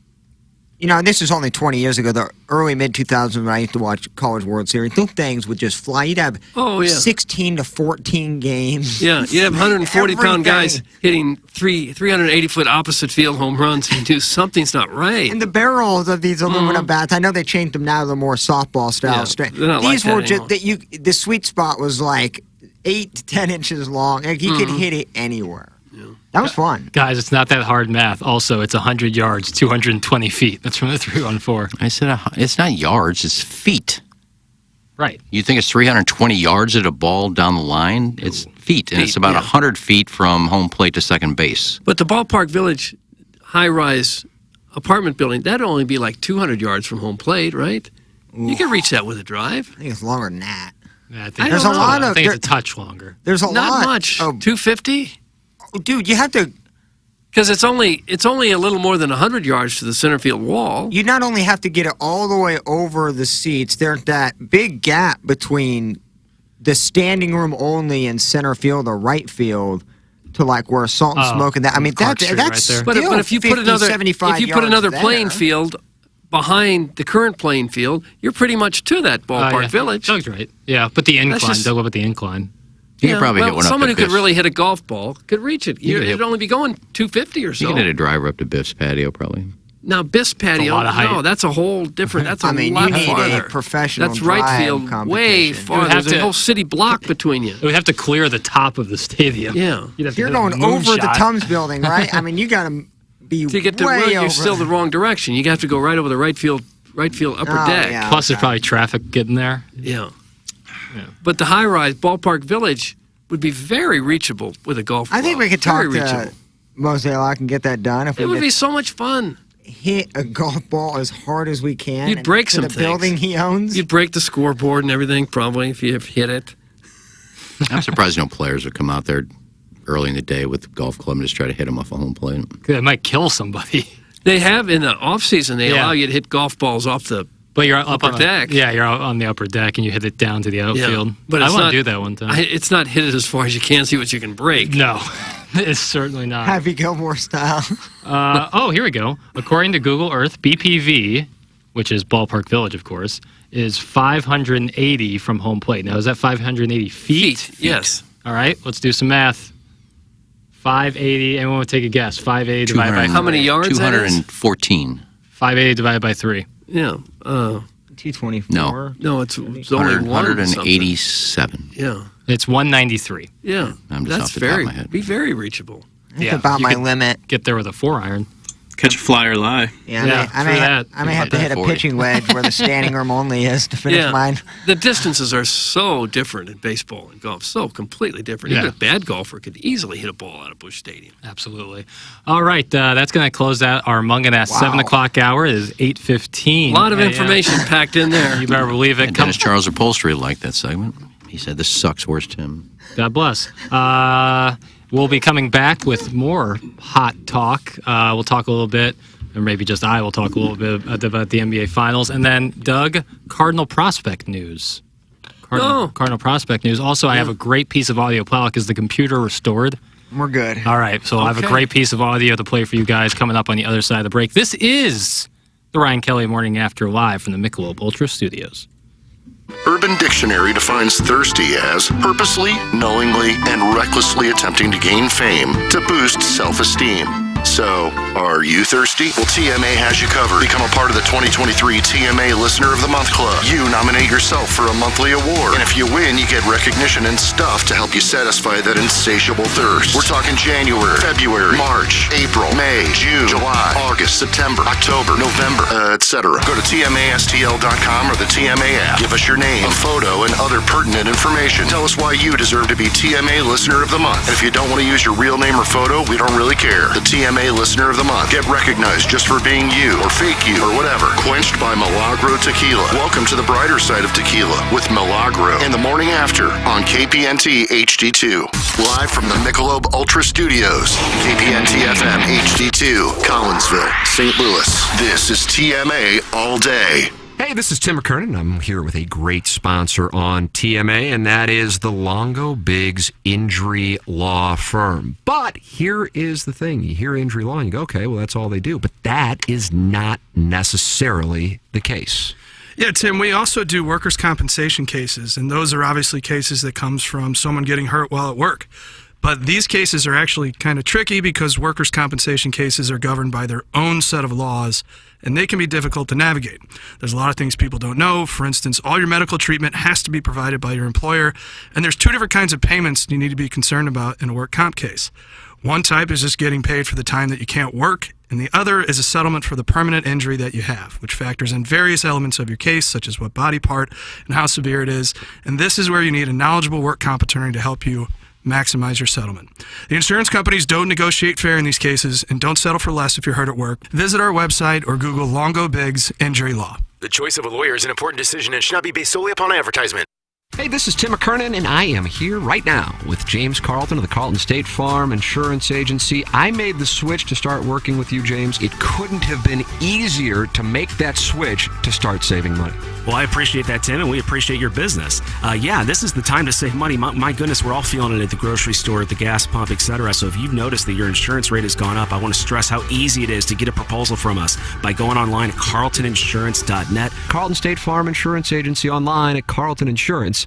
this is only 20 years ago, the early mid-2000s when I used to watch College World Series, those things would just fly. You'd have 16 to 14 games. Yeah, you'd have 140-pound guys Everything. hitting 380-foot opposite field home runs. You do something's not right. And the barrels of these aluminum bats, I know they changed them now to the more softball style. Yeah, they're not like These that were just anymore. the sweet spot was like 8 to 10 inches long. Like you Mm-hmm. could hit it anywhere. That was fun. Guys, it's not that hard math. Also, it's 100 yards, 220 feet. That's from the 314. I said, it's not yards, it's feet. Right. You think it's 320 yards at a ball down the line? It's feet, and it's about yeah. 100 feet from home plate to second base. But the Ballpark Village high-rise apartment building, that'd only be like 200 yards from home plate, right? You can reach that with a drive. I think it's longer than that. Yeah, I think I There's don't a know. lot I of think it's a touch longer. there's a Not lot much. of 250? dude. You have to. Because it's only a little more than 100 yards to the center field wall. You not only have to get it all the way over the seats. There's that big gap between the standing room only and center field or right field to like where Salt and Oh, Smoke and that. I mean, Clark that's Street right there. But still if you 50, put another 75 if you put yards another there. playing field behind the current playing field, you're pretty much to that Ballpark Yeah. Village. Doug's right. Yeah, but the incline. just- Doug, what about the incline? You could probably well, hit one up someone to who could Biff's. really hit a golf ball could reach it. You could It'd hit- only be going 250 or You so. can hit a driver up to Biff's patio, probably. Now, Biff's patio, lot of height. no, that's a whole different. That's a I mean, lot you need farther. a professional That's right drive field, way competition. far. You would have There's a to- whole city block between you. It would have to clear the top of the stadium. Yeah. You'd have to You're hit a going over the moonshot. Tums building, right? I mean, you got to be To get to way where you're over. still the wrong direction. You have to go right over the right field upper Oh, deck. yeah. Plus, there's probably traffic getting there. Yeah. But the high-rise Ballpark Village would be very reachable with a golf ball. I think we could Very talk to reachable. Mosaic and get that done. If It we would could be so much fun. hit a golf ball as hard as we can. You'd and break to some the things. building he owns. You'd break the scoreboard and everything, probably, if you hit it. I'm surprised no players would come out there early in the day with the golf club and just try to hit them off a home plate. It might kill somebody. They have in the off-season, they Yeah. allow you to hit golf balls off the But you're up Upper on deck. Yeah, you're out on the upper deck and you hit it down to the outfield. But I it's want not- to do that one time. It's not hit it as far as you can, see what you can break. No, it's certainly not. Happy Gilmore style. Oh, here we go. According to Google Earth, BPV, which is Ballpark Village, of course, is 580 from home plate. Now, is that 580 feet? Yes. All right, let's do some math. 580. Anyone would take a guess? 580 divided by How many yards that is? 214. 580 divided by 3. Yeah. 224. No. No, it's only 187. Yeah. It's 193. Yeah. I'm just That's off the top of very my head. be very reachable. That's about you my could limit. Get there with a 4-iron. Catch a fly or lie. Yeah, I may have to hit a pitching wedge where the standing room only is to finish mine. The distances are so different in baseball and golf, so completely different. Even a bad golfer could easily hit a ball out of Busch Stadium. Absolutely. All right, that's going to close out our Munganast 7 o'clock hour. It is 8:15. A lot of information packed in there. You better believe it. And Dennis Charles Upholstery liked that segment. He said, "This sucks. Where's Tim?" God bless. We'll be coming back with more hot talk. We'll talk a little bit, or maybe just I will talk a little bit about the NBA Finals. And then, Doug, Cardinal prospect news. Cardinal prospect news. Also, I have a great piece of audio. Plowek, is the computer restored? We're good. All right, so I have a great piece of audio to play for you guys coming up on the other side of the break. This is the Ryan Kelly Morning After live from the Michelob Ultra Studios. Urban Dictionary defines thirsty as purposely, knowingly, and recklessly attempting to gain fame to boost self-esteem. So, are you thirsty? Well, TMA has you covered. Become a part of the 2023 TMA Listener of the Month Club. You nominate yourself for a monthly award. And if you win, you get recognition and stuff to help you satisfy that insatiable thirst. We're talking January, February, March, April, May, June, July, August, September, October, November, etc. Go to TMASTL.com or the TMA app. Give us your name, a photo, and other pertinent information. Tell us why you deserve to be TMA Listener of the Month. And if you don't want to use your real name or photo, we don't really care. The TMA Listener of the Month. Get recognized just for being you, or fake you, or whatever. Quenched by Milagro Tequila. Welcome to the brighter side of tequila with Milagro in the morning after on KPNT HD2. Live from the Michelob Ultra Studios. KPNT FM HD2, Collinsville, St. Louis. This is TMA All Day. Hey, this is Tim McKernan. I'm here with a great sponsor on TMA, and that is the Longo Biggs Injury Law Firm. But here is the thing. You hear injury law and you go, okay, well, that's all they do. But that is not necessarily the case. Yeah, Tim, we also do workers' compensation cases, and those are obviously cases that comes from someone getting hurt while at work. But these cases are actually kind of tricky because workers' compensation cases are governed by their own set of laws, and they can be difficult to navigate. There's a lot of things people don't know. For instance, all your medical treatment has to be provided by your employer, and there's two different kinds of payments you need to be concerned about in a work comp case. One type is just getting paid for the time that you can't work, and the other is a settlement for the permanent injury that you have, which factors in various elements of your case, such as what body part and how severe it is. And this is where you need a knowledgeable work comp attorney to help you maximize your settlement. The insurance companies don't negotiate fair in these cases and don't settle for less if you're hurt at work. Visit our website or Google Longo Biggs Injury Law. The choice of a lawyer is an important decision and should not be based solely upon advertisement. Hey, this is Tim McKernan, and I am here right now with James Carlton of the Carlton State Farm Insurance Agency. I made the switch to start working with you, James. It couldn't have been easier to make that switch to start saving money. Well, I appreciate that, Tim, and we appreciate your business. Yeah, this is the time to save money. My goodness, we're all feeling it at the grocery store, at the gas pump, etc. So if you've noticed that your insurance rate has gone up, I want to stress how easy it is to get a proposal from us by going online at carltoninsurance.net. Carlton State Farm Insurance Agency online at carltoninsurance.net.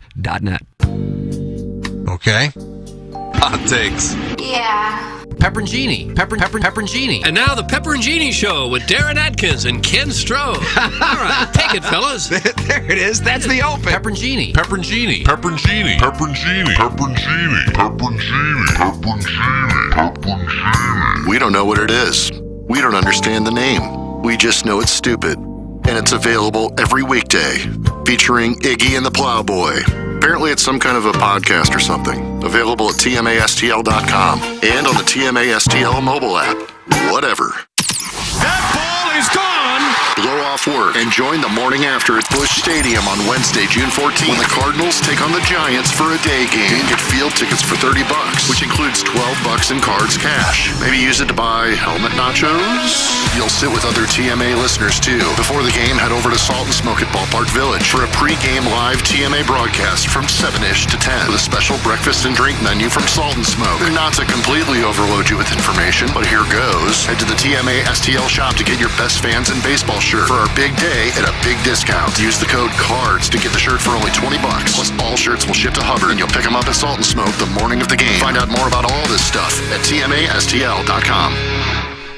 Okay. Hot takes. Yeah. Pepperoncini. Pepperoncini. And now the Pepperoncini Show with Darren Atkins and Ken Stroh. All right, take it, fellas. There it is. That's the open. Pepperoncini. Pepperoncini. Pepperoncini. Pepperoncini. Pepperoncini. Pepperoncini. Pepperoncini. Pepperoncini. We don't know what it is. We don't understand the name. We just know it's stupid. And it's available every weekday, featuring Iggy and the Plowboy. Apparently it's some kind of a podcast or something. Available at TMASTL.com and on the TMASTL mobile app. Whatever. That ball is gone! Blow off work and join the morning after at Busch Stadium on Wednesday, June 14th, when the Cardinals take on the Giants for a day game. Get field tickets for $30, which includes $12 in cards cash. Maybe use it to buy helmet nachos? You'll sit with other TMA listeners too. Before the game, head over to Salt and Smoke at Ballpark Village for a pre-game live TMA broadcast from 7-ish to 10 with a special breakfast and drink menu from Salt and Smoke. Not to completely overload you with information, but here goes. Head to the TMA STL shop to get your best fans in baseball shirt for our big day at a big discount. Use the code CARDS to get the shirt for only $20. Plus, all shirts will ship to Hubbard, and you'll pick them up at Salt and Smoke the morning of the game. Find out more about all this stuff at TMASTL.com.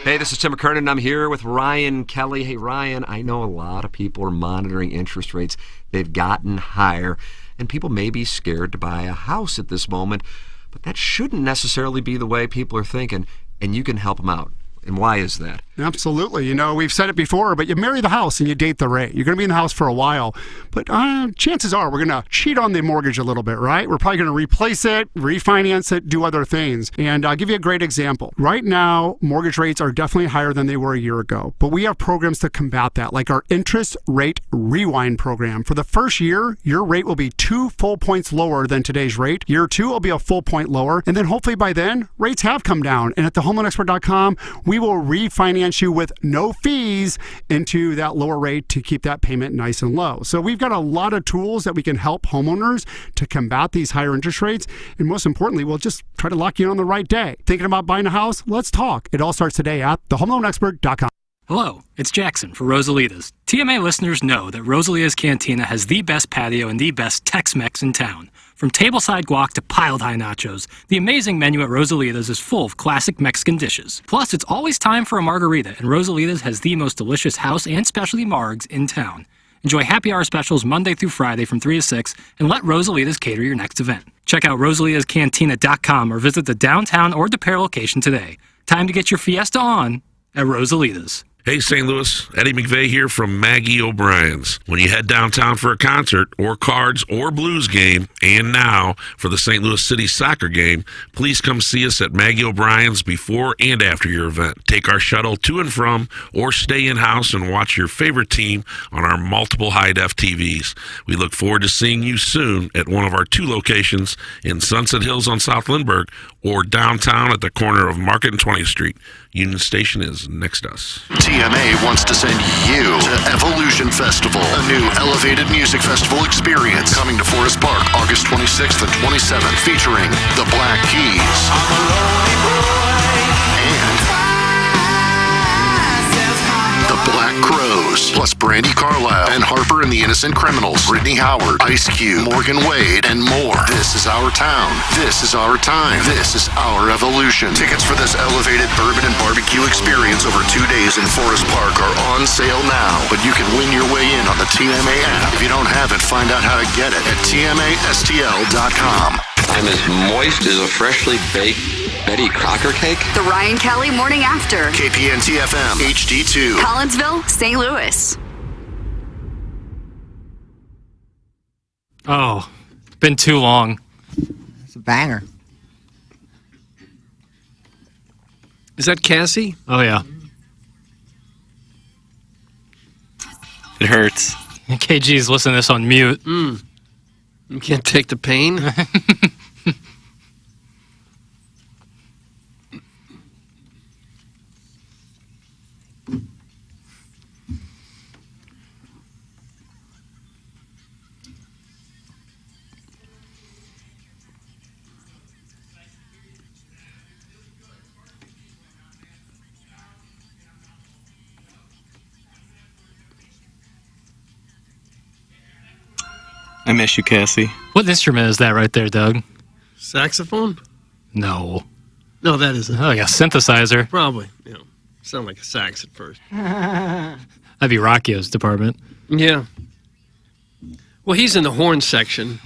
Hey, this is Tim McKernan, and I'm here with Ryan Kelly. Hey, Ryan, I know a lot of people are monitoring interest rates. They've gotten higher, and people may be scared to buy a house at this moment, but that shouldn't necessarily be the way people are thinking, and you can help them out. And why is that? Absolutely. You know, we've said it before, but you marry the house and you date the rate. You're going to be in the house for a while, but chances are we're going to cheat on the mortgage a little bit, right? We're probably going to replace it, refinance it, do other things. And I'll give you a great example. Right now, mortgage rates are definitely higher than they were a year ago, but we have programs to combat that, like our interest rate rewind program. For the first year, your rate will be 2 full points lower than today's rate. Year 2 will be a full point lower. And then hopefully by then, rates have come down. And at thehomeloanexpert.com, we will refinance you with no fees into that lower rate to keep that payment nice and low. So we've got a lot of tools that we can help homeowners to combat these higher interest rates. And most importantly, we'll just try to lock you in on the right day. Thinking about buying a house? Let's talk. It all starts today at thehomeloanexpert.com. Hello, it's Jackson for Rosalita's. TMA listeners know that Rosalita's Cantina has the best patio and the best Tex-Mex in town. From tableside guac to piled high nachos, the amazing menu at Rosalita's is full of classic Mexican dishes. Plus, it's always time for a margarita, and Rosalita's has the most delicious house and specialty margs in town. Enjoy happy hour specials Monday through Friday from 3 to 6, and let Rosalita's cater your next event. Check out rosalitascantina.com or visit the downtown or DePere location today. Time to get your fiesta on at Rosalita's. Hey, St. Louis, Eddie McVeigh here from Maggie O'Brien's. When you head downtown for a concert or cards or blues game, and now for the St. Louis City soccer game, please come see us at Maggie O'Brien's before and after your event. Take our shuttle to and from, or stay in-house and watch your favorite team on our multiple high-def TVs. We look forward to seeing you soon at one of our 2 locations in Sunset Hills on South Lindbergh or downtown at the corner of Market and 20th Street. Union Station is next to us. TMA wants to send you to Evolution Festival, a new elevated music festival experience coming to Forest Park August 26th and 27th, featuring the Black Keys and the Black Crows, plus Brandy Carlisle and Harper and the Innocent Criminals, Brittany Howard, Ice Cube, Morgan Wade, and more. This is our town. This is our time. This is our evolution. Tickets for this elevated bourbon and barbecue experience over 2 days in Forest Park are on sale now, but you can win your way in on the TMA app. If you don't have it, find out how to get it at tmastl.com. I'm as moist as a freshly baked Betty Crocker cake. The Ryan Kelly Morning After. KPNT FM, HD2. Collinsville, St. Louis. Oh, it's been too long. It's a banger. Is that Cassie? Oh, yeah. It hurts. KG's listening to this on mute. You can't take the pain? I miss you, Cassie. What instrument is that right there, Doug? Saxophone? No. No, that isn't. Oh, like a synthesizer. Probably. You know, sound like a sax at first. That'd be Rocchio's department. Yeah. Well, he's in the horn section,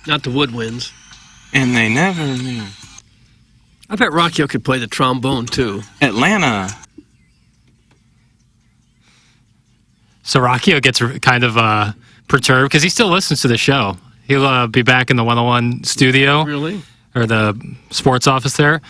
not the woodwinds. And they never knew. I bet Rocchio could play the trombone, too. Atlanta. So Rocchio gets kind of perturbed because he still listens to the show. He'll be back in the 101 studio. Really? Or the sports office there.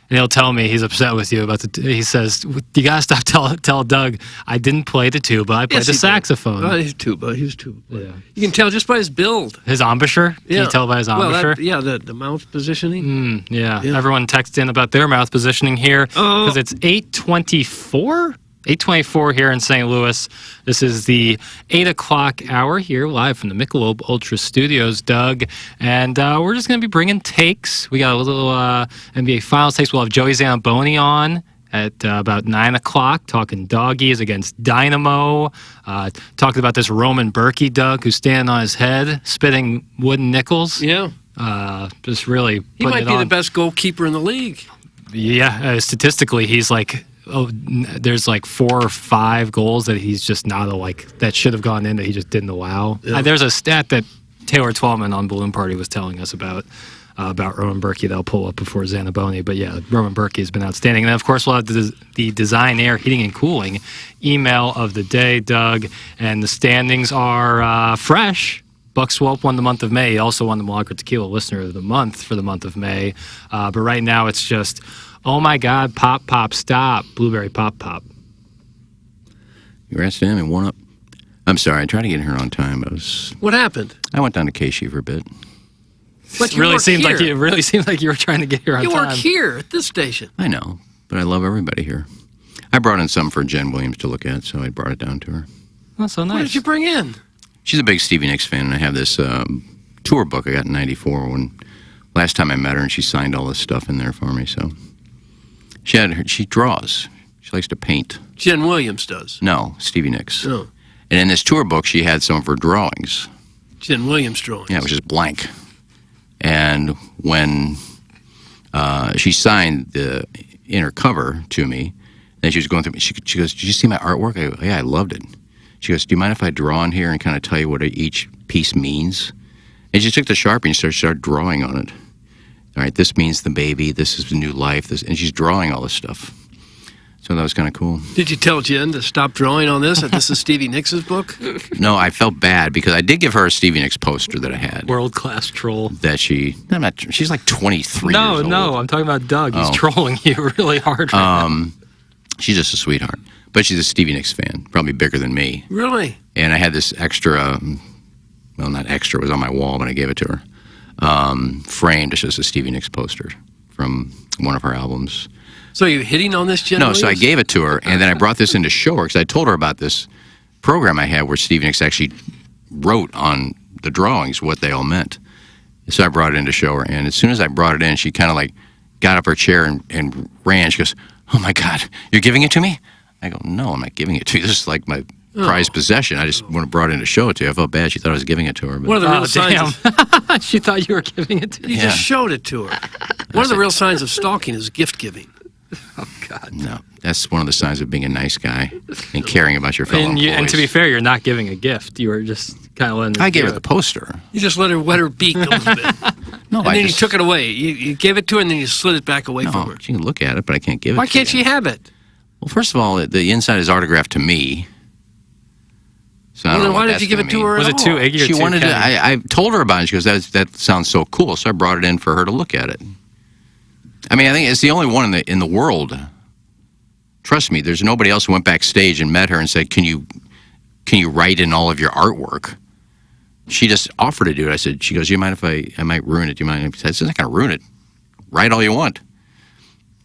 And he'll tell me he's upset with you about he says, you got to stop tell Doug, I didn't play the tuba, I played the saxophone. Oh, he's tuba. Yeah. You can tell just by his build. His embouchure? Yeah. Can you tell by his embouchure? Well, the mouth positioning. Yeah. Everyone text in about their mouth positioning here because it's 8:24? 8:24 here in St. Louis. This is the 8 o'clock hour here live from the Michelob Ultra Studios, Doug. And we're just going to be bringing takes. We got a little NBA Finals takes. We'll have Joey Zamboni on at about 9 o'clock talking doggies against Dynamo. Talking about this Roman Berkey, Doug, who's standing on his head, spitting wooden nickels. Yeah. Just really putting He might it be on. the best goalkeeper in the league. Yeah, statistically, he's like... there's like 4 or 5 goals that he's just not that should have gone in that he just didn't allow. Yeah. There's a stat that Taylor Twellman on Balloon Party was telling us about about Roman Berkey that I'll pull up before Zanaboni. But yeah, Roman Berkey has been outstanding. And then, of course, we'll have the Design Air Heating and Cooling email of the day, Doug. And the standings are fresh. Buck Swope won the month of May. He also won the Milagro Tequila Listener of the Month for the month of May. But right now it's just, oh my God, pop, pop, stop. Blueberry pop, pop. You were asking him one up. I'm sorry, I tried to get here on time. What happened? I went down to Casey for a bit. But It really seemed like you were trying to get here on You time. work here at this station. I know, but I love everybody here. I brought in something for Jen Williams to look at, so I brought it down to her. Oh, so nice. What did you bring in? She's a big Stevie Nicks fan, and I have this tour book I got in '94 when last time I met her, and she signed all this stuff in there for me. So she draws. She likes to paint. Jen Williams does. No, Stevie Nicks. Oh. And in this tour book, she had some of her drawings. Jen Williams drawings. Yeah, it was just blank. And when she signed the inner cover to me, then she was going through. She goes, "Did you see my artwork?" I go, "Yeah, I loved it." She goes, "Do you mind if I draw on here and kind of tell you what each piece means?" And she took the Sharpie and started drawing on it. All right, this means the baby. This is the new life. And she's drawing all this stuff. So that was kind of cool. Did you tell Jen to stop drawing on this? That this is Stevie Nicks' book? No, I felt bad because I did give her a Stevie Nicks poster that I had. World-class troll. That she's like 23 years old. No, I'm talking about Doug. He's Oh. trolling you really hard right now. She's just a sweetheart. But she's a Stevie Nicks fan, probably bigger than me. Really? And I had this extra, well, not extra, it was on my wall, but I gave it to her, framed. It's just a Stevie Nicks poster from one of her albums. So you're hitting on this, Jen No, Williams? so I gave it to her, and then I brought this in to show her, because I told her about this program I had where Stevie Nicks actually wrote on the drawings what they all meant. So I brought it in to show her, and as soon as I brought it in, she kind of like got up her chair and ran. She goes, "Oh my God, you're giving it to me?" I go, "No, I'm not giving it to you. This is like my prized possession. I just brought it in to show it to you." I felt bad. She thought I was giving it to her. But One of the real signs of, she thought you were giving it to you just showed it to her. One of the real signs of stalking is gift giving. Oh, God. No, that's one of the signs of being a nice guy and caring about your fellow employees. And to be fair, you're not giving a gift. You were just kind of letting her I gave do her the it. poster. You just let her wet her beak a little bit. No, and I then just- you took it away. You gave it to her and then you slid it back away from her. She can look at it, but I can't give it Why to can't you. she have it? Well, first of all, the inside is autographed to me. So I Well, don't then know why what did that's you give gonna it to mean. her at Was it all? too Iggy or She too wanted to, Kenny? I told her about it. She goes, that sounds so cool. So I brought it in for her to look at it. I mean, I think it's the only one in the world. Trust me, there's nobody else who went backstage and met her and said, "Can you write in all of your artwork?" She just offered to do it. She goes, "You mind if I might ruin it? Do you mind?" I said, "It's not going to ruin it. Write all you want."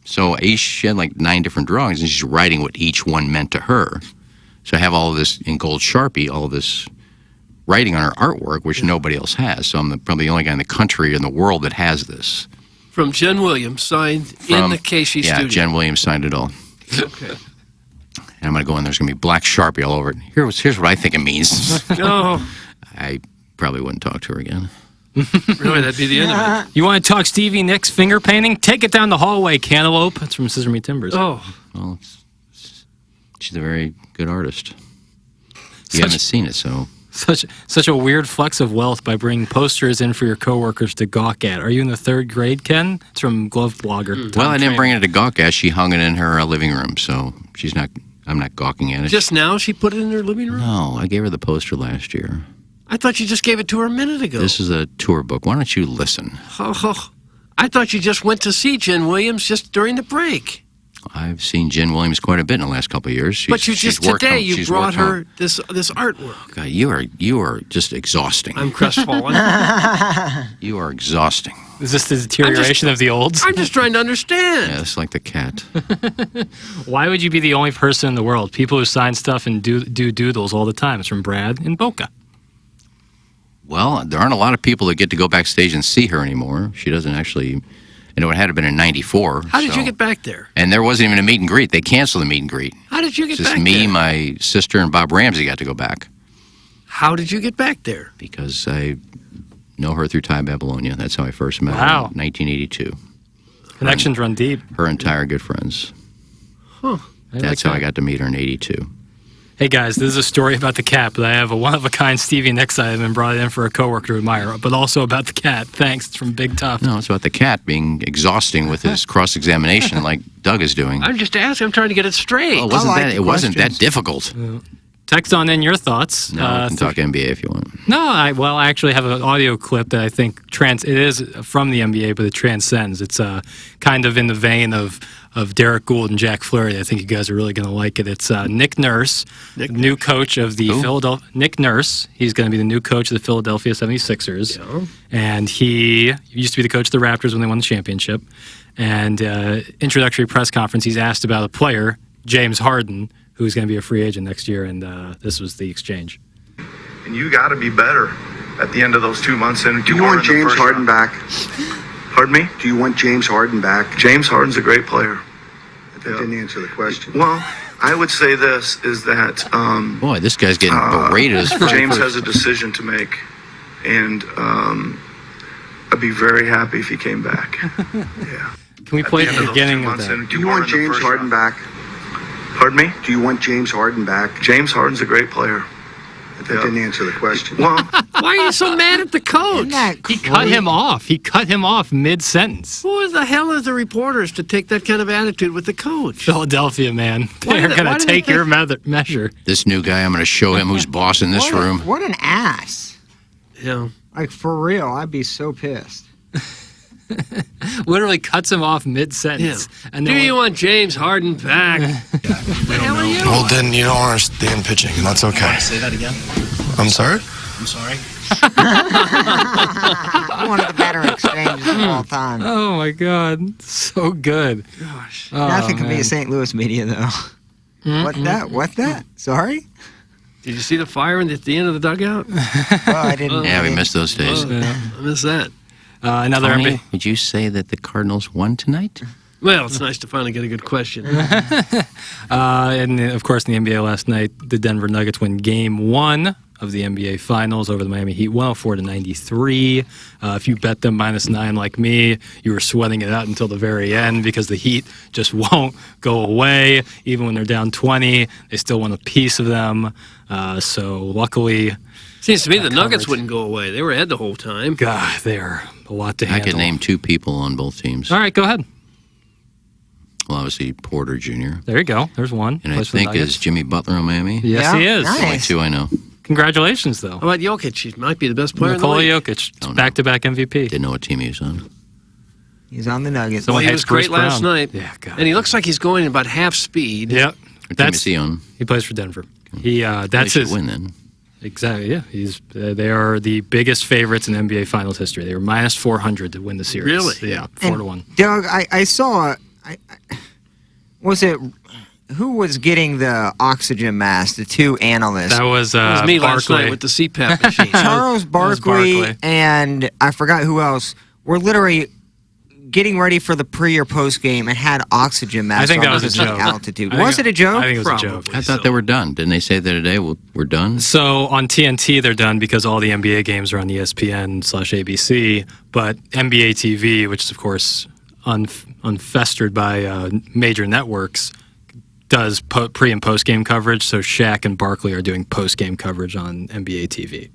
So she had like 9 different drawings, and she's writing what each one meant to her. So I have all of this in gold Sharpie, all of this writing on her artwork, which nobody else has. So I'm probably the only guy in the country, in the world, that has this. From Jen Williams, signed in the Casey yeah, studio. Jen Williams signed it all. Okay. And I'm going to go in, there's going to be black Sharpie all over it. Here's what I think it means. No. I probably wouldn't talk to her again. Really, that'd be the end of it. You want to talk Stevie Nicks finger painting? Take it down the hallway, Cantaloupe. That's from Scissor Me Timbers. Oh. Well, she's a very good artist. You haven't seen it, so... Such a weird flex of wealth by bringing posters in for your coworkers to gawk at. Are you in the 3rd grade, Ken? It's from Glove Blogger. Well, I didn't bring it to gawk at. She hung it in her living room, so I'm not gawking at it. Just now she put it in her living room? No, I gave her the poster last year. I thought you just gave it to her a minute ago. This is a tour book. Why don't you listen? Oh, I thought you just went to see Jen Williams just during the break. I've seen Jen Williams quite a bit in the last couple of years. But you just today you brought her this artwork. God, you are just exhausting. I'm crestfallen. You are exhausting. Is this the deterioration of the olds? I'm just trying to understand. Yeah, it's like the cat. Why would you be the only person in the world? People who sign stuff and do doodles all the time. It's from Brad in Boca. Well, there aren't a lot of people that get to go backstage and see her anymore. She doesn't actually... I know it had to have been in '94. How did you get back there? And there wasn't even a meet and greet. They canceled the meet and greet. How did you get Just back me, there? my sister, and Bob Ramsey got to go back. How did you get back there? Because I know her through Ty Babylonia. That's how I first met her Wow. in 1982. Connections run deep. Her entire good friends. Huh. That's how I got to meet her in '82. Hey guys, this is a story about the cat, but I have a one-of-a-kind Stevie Nicks item and brought it in for a coworker to admire, but also about the cat. Thanks, it's from Big Tough. No, it's about the cat being exhausting with his cross-examination like Doug is doing. I'm just asking. I'm trying to get it straight. Well, it wasn't that difficult. Text on in your thoughts. No, we can talk NBA if you want. No, I actually have an audio clip that I think it is from the NBA, but it transcends. It's kind of in the vein of Derek Gould and Jack Fleury. I think you guys are really going to like it. It's Nick Nurse, new coach of the Philadelphia. Nick Nurse. He's going to be the new coach of the Philadelphia 76ers. Yeah. And he used to be the coach of the Raptors when they won the championship. And introductory press conference, he's asked about a player, James Harden, who's going to be a free agent next year, and this was the exchange. And you got to be better at the end of those 2 months. And do you want James Harden back? Pardon me? Do you want James Harden back? James Harden's a great player. That didn't answer the question. Well, I would say this, is that... Boy, this guy's getting berated as James has a decision to make, and I'd be very happy if he came back. Yeah. Can we play the beginning of that? Do you want James Harden back? Pardon me? Do you want James Harden back? James Harden's a great player. That didn't answer the question. Well, why are you so mad at the coach? He cut him off. He cut him off mid-sentence. Who the hell are the reporters to take that kind of attitude with the coach? Philadelphia, man. They're going to take your measure. This new guy, I'm going to show him who's boss in this room. What an ass. Yeah. Like, for real, I'd be so pissed. Literally cuts him off mid-sentence. Yeah. And do you want James Harden back? What the hell are you? Well, then you don't understand pitching, and that's okay. Say that again? I'm sorry? I'm sorry? One of the better exchanges of all time. Oh, my God. So good. Gosh. Nothing can be St. Louis media, though. What's that? What's that? Sorry? Did you see the fire at the end of the dugout? I didn't. Yeah, we missed those days. I missed that. Another Tony, NBA. Would you say that the Cardinals won tonight? Well, it's nice to finally get a good question. And, of course, in the NBA last night, the Denver Nuggets win Game 1 of the NBA Finals over the Miami Heat, 104-93. If you bet them -9 like me, you were sweating it out until the very end because the Heat just won't go away. Even when they're down 20, they still want a piece of them. So luckily... Seems to me the Nuggets wouldn't go away. They were ahead the whole time. God, they are a lot to handle. I could name 2 people on both teams. All right, go ahead. Well, obviously Porter Jr. There you go. There's one. And I think is Jimmy Butler on Miami. Yes, he is. Nice. Only 2 I know. Congratulations, though. How about Jokic? He might be the best player Nikola in the league. Jokic, back-to-back MVP. Didn't know what team he was on. He's on the Nuggets. Well, he was great last night. Yeah, God. And he looks like he's going about half speed. Yep. What team is he on? He plays for Denver. That's They should his win then. Exactly. Yeah, they are the biggest favorites in NBA Finals history. They were -400 to win the series. Really? Yeah, 4-1. Doug, I saw. Was it who was getting the oxygen mask? The 2 analysts. That was me last Barkley. night with the CPAP machine. Charles Barkley and I forgot who else were literally getting ready for the pre or post game and had oxygen masks. I think that on was a because of joke. altitude. Was it a joke? I think it was Probably a joke. I thought they were done. Didn't they say that today? We're done? So on TNT, they're done because all the NBA games are on ESPN/ABC. But NBA TV, which is, of course, unfestered by major networks, does pre- and post-game coverage. So Shaq and Barkley are doing post-game coverage on NBA TV.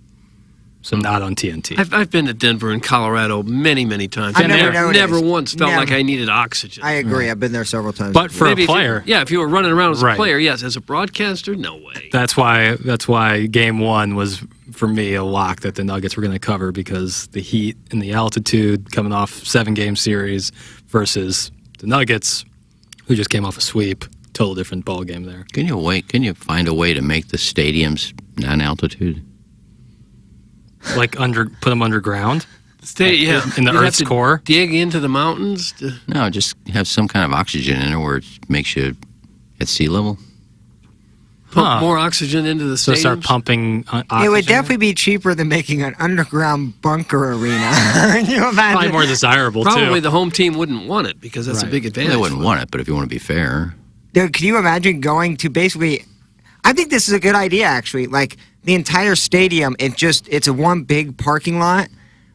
So not on TNT. I've been to Denver and Colorado many, many times. I've never once felt Never. like I needed oxygen. I agree. I've been there several times. But for Maybe a player, if you were running around as a Right. player, yes. As a broadcaster, no way. that's why Game 1 was, for me, a lock that the Nuggets were going to cover because the Heat and the altitude coming off 7-game series versus the Nuggets, who just came off a sweep. Total different ball game there. Can you find a way to make the stadiums non-altitude? Like put them underground? Yeah. In the You'd have Earth's to core? dig into the mountains. No, just have some kind of oxygen in it where it makes you at sea level. Pump more oxygen into the So stadiums. start pumping oxygen? It would definitely be cheaper than making an underground bunker arena. Can you imagine? Probably more desirable, Probably too. the home team wouldn't want it because that's a big advantage. They wouldn't want it, but if you want to be fair. Dude, can you imagine going to basically... I think this is a good idea, actually. Like, the entire stadium, it's a one big parking lot,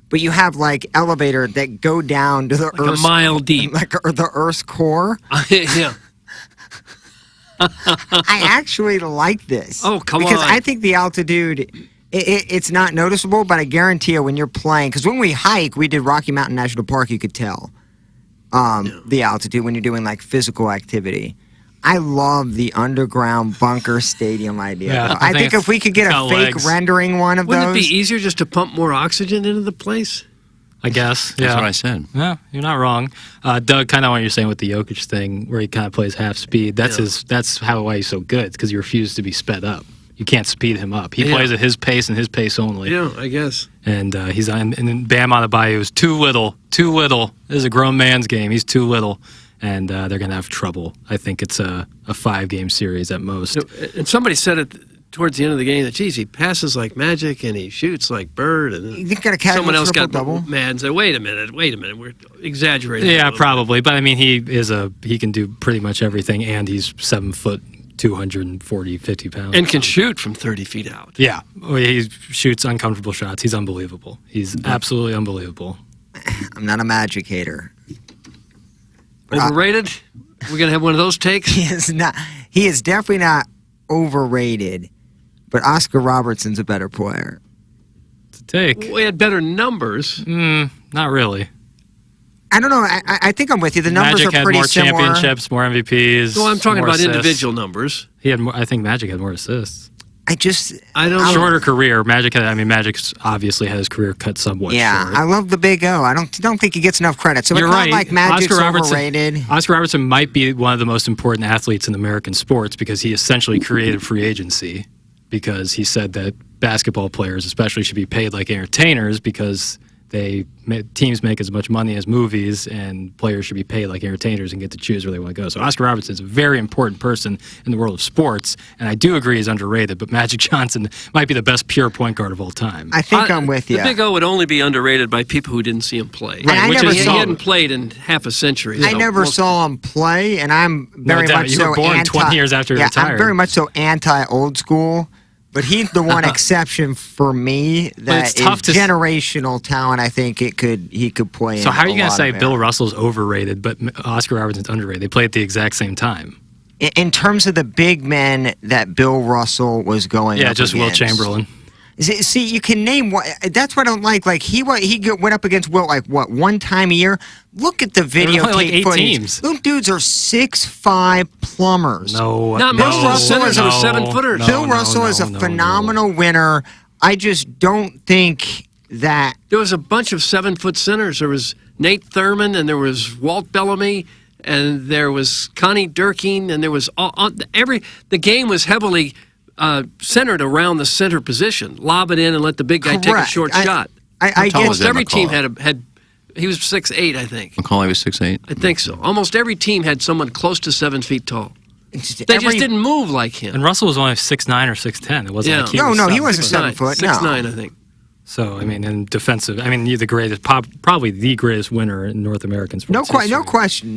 but you have, like, elevators that go down to the Like a mile deep. Like the Earth's core. Yeah. I actually like this. Oh, come because on. I think the altitude, it's not noticeable, but I guarantee you when you're playing, because when we hike, we did Rocky Mountain National Park, you could tell the altitude when you're doing like physical activity. I love the underground bunker stadium idea. Yeah, I think if we could get a fake rendering one of Wouldn't those. it be easier just to pump more oxygen into the place? I guess. That's what I said. Yeah, you're not wrong. Doug, kind of what you're saying with the Jokic thing, where he kind of plays half speed. That's why he's so good, because he refuses to be sped up. You can't speed him up. He plays at his pace and his pace only. Yeah, I guess. And he's on. And then Bam Adebayo is too little. Too little. This is a grown man's game. He's too little. And they're going to have trouble. I think it's a 5-game series at most. And somebody said it towards the end of the game that, geez, he passes like magic and he shoots like Bird. And You got a casual someone else got triple-double? mad and said, wait a minute, we're exaggerating. Yeah, probably. But I mean, he can do pretty much everything, and he's 7 foot, 240, 50 pounds. And can shoot from 30 feet out. Yeah, he shoots uncomfortable shots. He's unbelievable. He's absolutely unbelievable. I'm not a Magic hater. Overrated? We're going to have one of those takes? He is not. He is definitely not overrated, but Oscar Robertson's a better player. It's a take. We had better numbers. Not really. I don't know. I think I'm with you. The numbers Magic are had pretty more similar. championships, more MVPs. Well, I'm talking more about assists. individual numbers. He had more. I think Magic had more assists. I don't know. Shorter career. Magic's obviously had his career cut somewhat Yeah, short. I love the Big O. I don't think he gets enough credit. So You're it's right. not like Magic's Oscar overrated. Oscar Robertson might be one of the most important athletes in American sports because he essentially created free agency because he said that basketball players especially should be paid like entertainers because teams make as much money as movies and players should be paid like entertainers and get to choose where they want to go. So Oscar Robertson is a very important person in the world of sports, and I do agree he's underrated, but Magic Johnson might be the best pure point guard of all time. I think I'm with you. The Big O would only be underrated by people who didn't see him play. Right, I never he saw hadn't played in half a century. I so never most- saw him play, and I'm very doubt. much You so were born 20 years after he I'm retired. very much so anti-old school. But he's the one exception for me that it's is tough to generational talent. I think he could play. So in how are you a going to lot say of Bill areas. Russell's overrated, but Oscar Robertson's underrated? They play at the exact same time. In terms of the big men that Bill Russell was going Yeah, up just Will against. Chamberlain. See, you can name what. That's what I don't like. Like he went up against Wilt like what one time a year. Look at the There were only, like, videotape 8 footage. teams. Those dudes are 6'5" plumbers. No, Not Bill most of the Russell centers is are a 7-footers. Bill Russell is a phenomenal winner. I just don't think that There was a bunch of 7-foot centers. There was Nate Thurman, and there was Walt Bellamy, and there was Connie Durkin, and there was the game was heavily centered around the center position. Lob it in and let the big guy take a Correct. short I- shot. I guess Almost every McCall? team had he was 6'8", I think. McCauley was 6'8". I think so. Almost every team had someone close to 7 feet tall. They just didn't move like him. And Russell was only 6'9" or 6'10". It wasn't like he was he 7 wasn't foot. 7 foot. 6'9", No. I think. So, I mean, in defensive, I mean, you're the greatest, probably the greatest winner in North American sports history.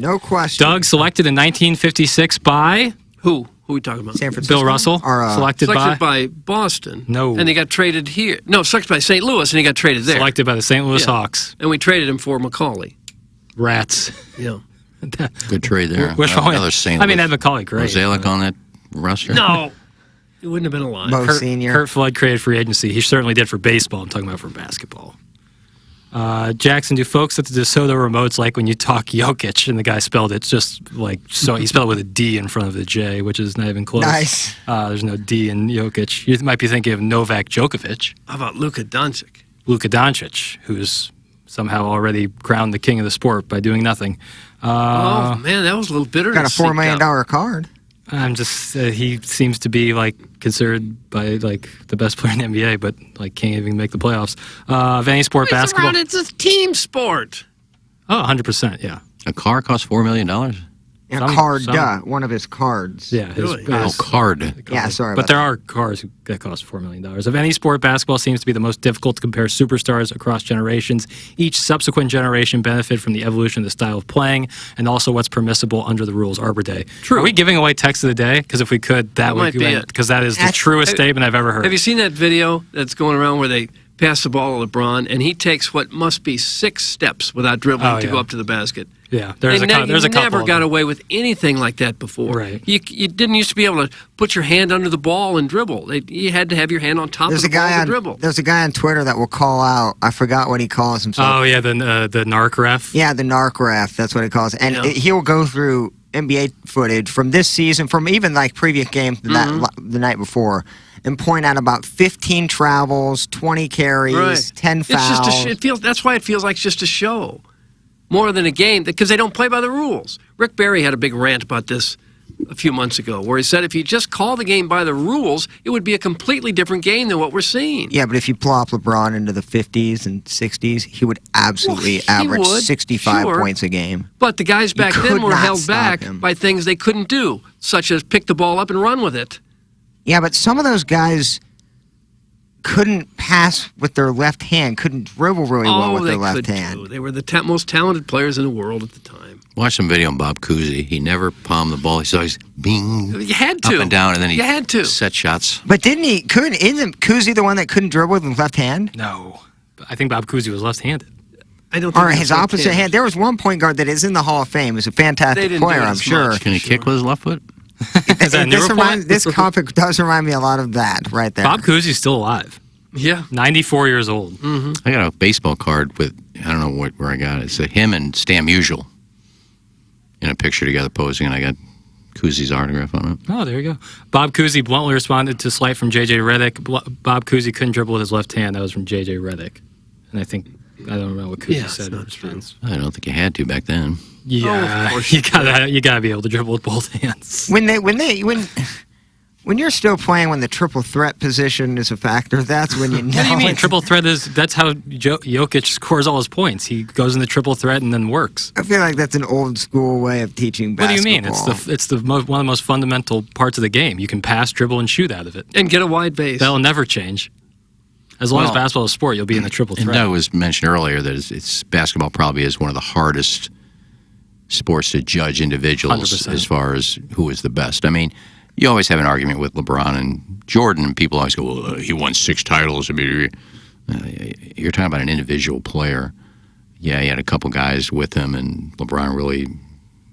No question. Doug, selected in 1956 by? Who? Who are we talking about? San Francisco. Bill Russell? Or, selected by Boston. No. And he got traded here. No, selected by St. Louis, and he got traded there. Selected by the St. Louis Yeah. Hawks. And we traded him for McCauley. Rats. Yeah. Good trade there. Which one? Another St. I mean, Louis. Ed McCauley, great. Was Zalek on that roster? No. He wouldn't have been alive. Mo Senior. Kurt Flood created free agency. He certainly did for baseball. I'm talking about for basketball. Jackson, do folks at the DeSoto remotes like when you talk Jokic and the guy spelled it just like so? He spelled it with a D in front of the J, which is not even close. Nice. There's no D in Jokic. You might be thinking of Novak Djokovic. How about Luka Doncic? Luka Doncic, who's somehow already crowned the king of the sport by doing nothing. Oh, man, that was a little bitter. Got a $4 million card. I'm just he seems to be like considered by like the best player in the NBA, but like can't even make the playoffs. Of any sport, basketball. It's a team sport. Oh, 100%, yeah. A car costs $4 million? A Some- card, some- one of his cards. Yeah, card. Yeah, sorry. But about there are cars that cost $4 million. Of any sport, basketball seems to be the most difficult to compare superstars across generations. Each subsequent generation benefit from the evolution of the style of playing and also what's permissible under the rules. Arbor Day. True. Are we giving away text of the day? Because if we could, that would might be it. because that is the truest statement I've ever heard. Have you seen that video that's going around where they pass the ball to LeBron, and he takes what must be 6 steps without dribbling to yeah. go up to the basket. Yeah, there's a couple. You never got away with anything like that before. Right. You didn't used to be able to put your hand under the ball and dribble. You had to have your hand on top of the ball to dribble. There's a guy on Twitter that will call out. I forgot what he calls himself. Oh yeah, the narc ref. Yeah, the narc ref. That's what he calls it. And he'll go through NBA footage from this season, from even like previous games the night before, and point out about 15 travels, 20 carries, 10 fouls. It's just that's why it feels like it's just a show. More than a game, because they don't play by the rules. Rick Barry had a big rant about this a few months ago, where he said if you just call the game by the rules, it would be a completely different game than what we're seeing. Yeah, but if you plop LeBron into the 50s and 60s, he would absolutely average 65 points a game. But the guys back then were held back him by things they couldn't do, such as pick the ball up and run with it. Yeah, but some of those guys couldn't pass with their left hand, couldn't dribble really well with their left hand. They were the most talented players in the world at the time. Watch some video on Bob Cousy. He never palmed the ball. He's always bing, you had to. up and down, and then he had to. set shots. But isn't Cousy the one that couldn't dribble with his left hand? No. I think Bob Cousy was left-handed. I don't think or his opposite hand. There was one point guard that is in the Hall of Fame. He's a fantastic player, I'm sure. Can he kick with his left foot? This topic does remind me a lot of that right there. Bob Cousy's still alive. Yeah. 94 years old. Mm-hmm. I got a baseball card with, I don't know where I got it. It's him and Stan Musial in a picture together posing, and I got Cousy's autograph on it. Oh, there you go. Bob Cousy bluntly responded to slight from J.J. Redick. Bob Cousy couldn't dribble with his left hand. That was from J.J. Redick. And I I don't know what Cousy said in response. I don't think you had to back then. Yeah, you gotta be able to dribble with both hands. When you're still playing when the triple threat position is a factor, that's when you know. What do you mean? Triple threat that's how Jokic scores all his points. He goes in the triple threat and then works. I feel like that's an old school way of teaching basketball. What do you mean? It's one of the most fundamental parts of the game. You can pass, dribble, and shoot out of it. And get a wide base. That'll never change. As long as basketball is a sport, you'll be in the triple threat. And Doug was mentioned earlier that it's basketball probably is one of the hardest sports to judge individuals 100%. As far as who is the best. I mean, you always have an argument with LeBron and Jordan, and people always go, well, he won 6 titles. I mean, you're talking about an individual player. Yeah, he had a couple guys with him, and LeBron really,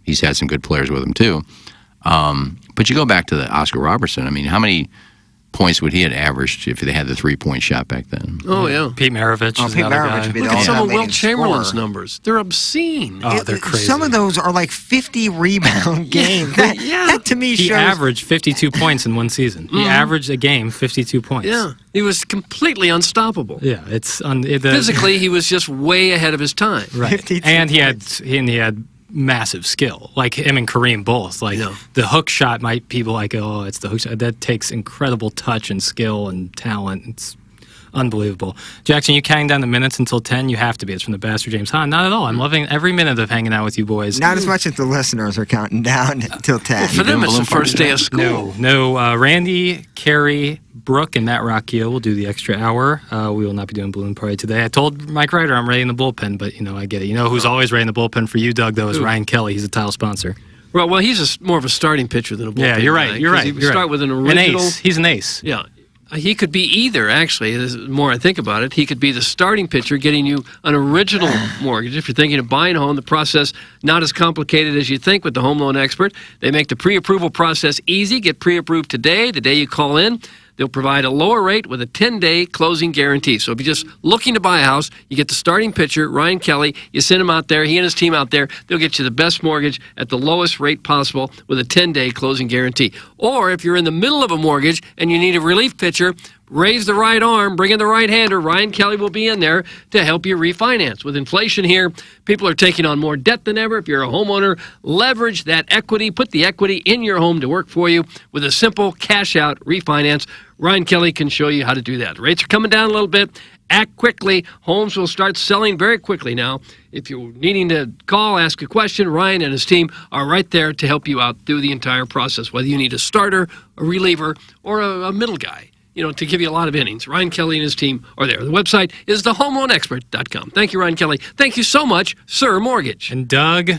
he's had some good players with him too. But you go back to the Oscar Robertson. I mean, how many points would he have averaged if they had the 3-point shot back then? Oh, yeah. Pete Maravich. Pete Maravich would be Look the at some of all-time Wilt Chamberlain's scorer. numbers. They're obscene. Oh, they're crazy. Some of those are like 50 rebound games. That to me He shows. averaged 52 points in one season. He averaged a game 52 points. Yeah, he was completely unstoppable. Yeah, it's Physically, he was just way ahead of his time. Right, and he had massive skill. Like him and Kareem both. Like the hook shot, people like, oh, it's the hook shot. That takes incredible touch and skill and talent. It's unbelievable. Jackson, you counting down the minutes until 10? You have to be. It's from the Bastard James Hahn. Not at all. I'm loving every minute of hanging out with you boys. Not as much as the listeners are counting down till 10. For them, it's the first day of school. No. Randy, Carrie, Brooke, and Nat Rockio will do the extra hour. We will not be doing balloon party today. I told Mike Ryder I'm ready in the bullpen, but I get it. You know who's always ready in the bullpen for you, Doug, though, is Ryan Kelly. He's a title sponsor. Well, he's more of a starting pitcher than a bullpen. Yeah, you're right. guy, You're 'cause right. You start with an original. An ace. He's an ace. Yeah. He could be either, actually. The more I think about it, he could be the starting pitcher getting you an original mortgage. If you're thinking of buying a home, the process not as complicated as you think with the home loan expert. They make the pre-approval process easy. Get pre-approved today, the day you call in. They'll provide a lower rate with a 10-day closing guarantee. So if you're just looking to buy a house, you get the starting pitcher, Ryan Kelly. You send him out there. He and his team out there. They'll get you the best mortgage at the lowest rate possible with a 10-day closing guarantee. Or if you're in the middle of a mortgage and you need a relief pitcher, raise the right arm, bring in the right hander. Ryan Kelly will be in there to help you refinance. With inflation here, people are taking on more debt than ever. If you're a homeowner, leverage that equity. Put the equity in your home to work for you with a simple cash-out refinance. Ryan Kelly can show you how to do that. Rates are coming down a little bit. Act quickly. Homes will start selling very quickly now. If you're needing to call, ask a question, Ryan and his team are right there to help you out through the entire process, whether you need a starter, a reliever, or a middle guy. To give you a lot of innings. Ryan Kelly and his team are there. The website is thehomeloanexpert.com. Thank you, Ryan Kelly. Thank you so much, Sir Mortgage. And Doug,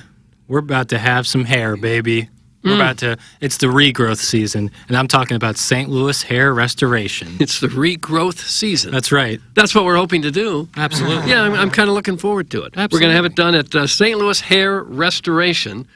we're about to have some hair, baby. We're about to. It's the regrowth season, and I'm talking about St. Louis hair restoration. It's the regrowth season. That's right. That's what we're hoping to do. Absolutely. Yeah, I'm kind of looking forward to it. Absolutely. We're going to have it done at St. Louis Hair Restoration.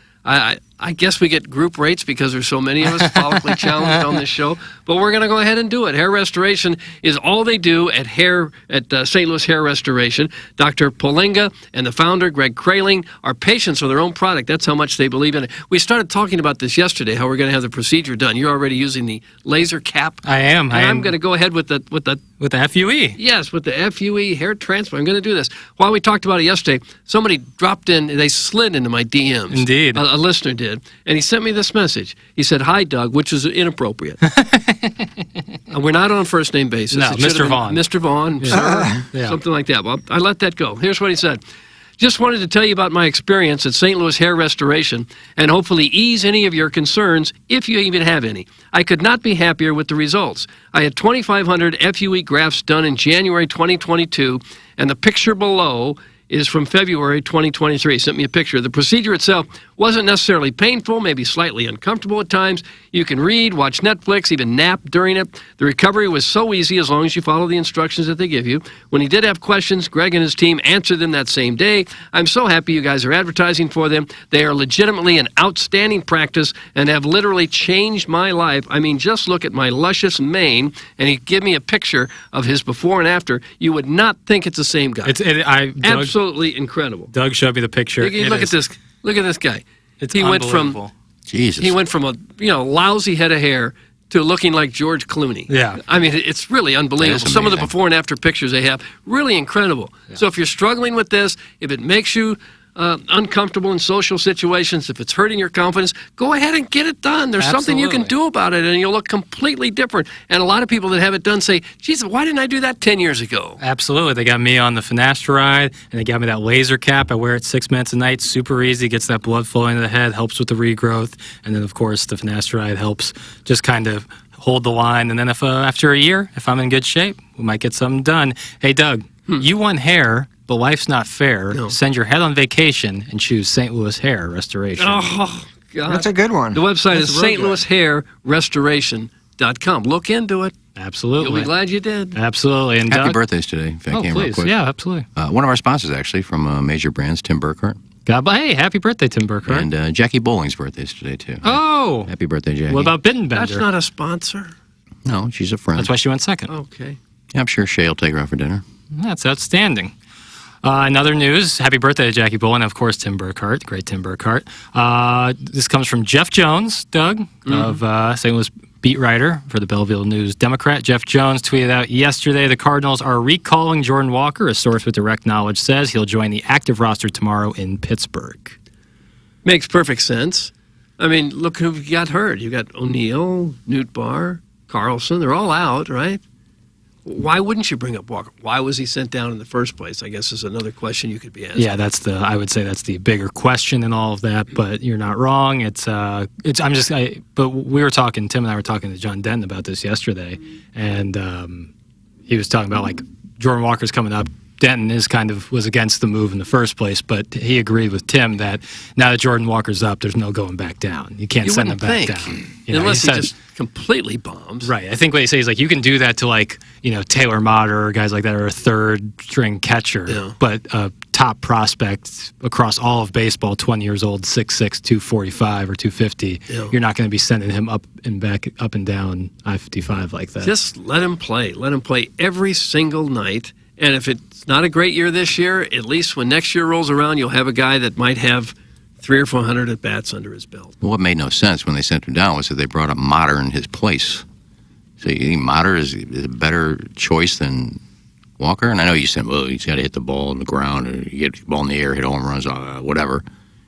I guess we get group rates because there's so many of us follically challenged on this show, but we're going to go ahead and do it. Hair restoration is all they do at St. Louis Hair Restoration. Dr. Polenga and the founder, Greg Kraling, are patients of their own product. That's how much they believe in it. We started talking about this yesterday, how we're going to have the procedure done. You're already using the laser cap. I am. I'm going to go ahead with the FUE. Yes, with the FUE hair transplant. I'm going to do this. While we talked about it yesterday, somebody dropped in, they slid into my DMs. Indeed. A listener did. And he sent me this message. He said, "Hi, Doug," which is inappropriate. We're not on a first name basis. No, It should Mr. have been Vaughn. Mr. Vaughn, Yeah. sir, Yeah. something like that. Well, I let that go. Here's what he said. "Just wanted to tell you about my experience at St. Louis Hair Restoration and hopefully ease any of your concerns, if you even have any. I could not be happier with the results. I had 2,500 FUE grafts done in January 2022, and the picture below is from February 2023. Sent me a picture. The procedure itself wasn't necessarily painful, maybe slightly uncomfortable at times. You can read, watch Netflix, even nap during it. The recovery was so easy as long as you follow the instructions that they give you. When he did have questions, Greg and his team answered them that same day. I'm so happy you guys are advertising for them. They are legitimately an outstanding practice and have literally changed my life. I mean, just look at my luscious mane," and he gave me a picture of his before and after. You would not think it's the same guy. Absolutely incredible. Doug showed me the picture. Look at this. Look at this guy. It's He went from Jesus. He went from a lousy head of hair to looking like George Clooney. Yeah. I mean, it's really unbelievable. That is Some of the amazing. before and after pictures they have, really incredible. Yeah. So if you're struggling with this, if it makes you uncomfortable in social situations, if it's hurting your confidence, go ahead and get it done. There's something you can do about it, and you'll look completely different. And a lot of people that have it done say, "Jesus, why didn't I do that 10 years ago?" Absolutely. They got me on the finasteride, and they got me that laser cap. I wear it 6 minutes a night. Super easy. Gets that blood flowing to the head. Helps with the regrowth. And then, of course, the finasteride helps just kind of hold the line. And then if after a year, if I'm in good shape, we might get something done. Hey, Doug, you want hair, but life's not fair. No. Send your head on vacation and choose St. Louis Hair Restoration. Oh, God. That's a good one. The website That's is real good. stlouishairrestoration.com. Look into it. Absolutely. You'll be glad you did. Absolutely. And Happy Doug? birthdays today, if I Oh, can, real please. quick. Yeah, absolutely. One of our sponsors, actually, from Major Brands, Tim Burkhart. Hey, happy birthday, Tim Burkhart. And Jackie Bowling's birthday is today, too. Oh! Happy birthday, Jackie. What about Bittenbender? That's not a sponsor. No, she's a friend. That's why she went second. Okay. Yeah, I'm sure Shay will take her out for dinner. That's outstanding. Another news, happy birthday to Jackie Bowen, and of course Tim Burkhart, great Tim Burkhart. This comes from Jeff Jones, Doug, of St. Louis beat writer for the Belleville News Democrat. Jeff Jones tweeted out yesterday, the Cardinals are recalling Jordan Walker. A source with direct knowledge says he'll join the active roster tomorrow in Pittsburgh. Makes perfect sense. I mean, look who got hurt. You got O'Neill, Newt Barr, Carlson. They're all out, right? Why wouldn't you bring up Walker? Why was he sent down in the first place? I guess is another question you could be asking. Yeah, I would say that's the bigger question in all of that, but you're not wrong. But we were talking, Tim and I were talking to John Denton about this yesterday, and he was talking about like Jordan Walker's coming up. Denton was against the move in the first place, but he agreed with Tim that now that Jordan Walker's up, there's no going back down. You can't send him back down. Unless he just completely bombs. Right. I think what he says is like you can do that to like, Taylor Motter or guys like that are a third string catcher. Yeah. But a top prospect across all of baseball, 20 years old, 6'6", 245 or 250, you're not going to be sending him up and down I-55 like that. Just let him play. Let him play every single night. And if it's not a great year this year, at least when next year rolls around, you'll have a guy that might have 300 or 400 at-bats under his belt. Well, what made no sense when they sent him down was that they brought up Motter in his place. So you think Motter is a better choice than Walker? And I know you said, well, he's got to hit the ball on the ground, or you get the ball in the air, hit home runs, whatever.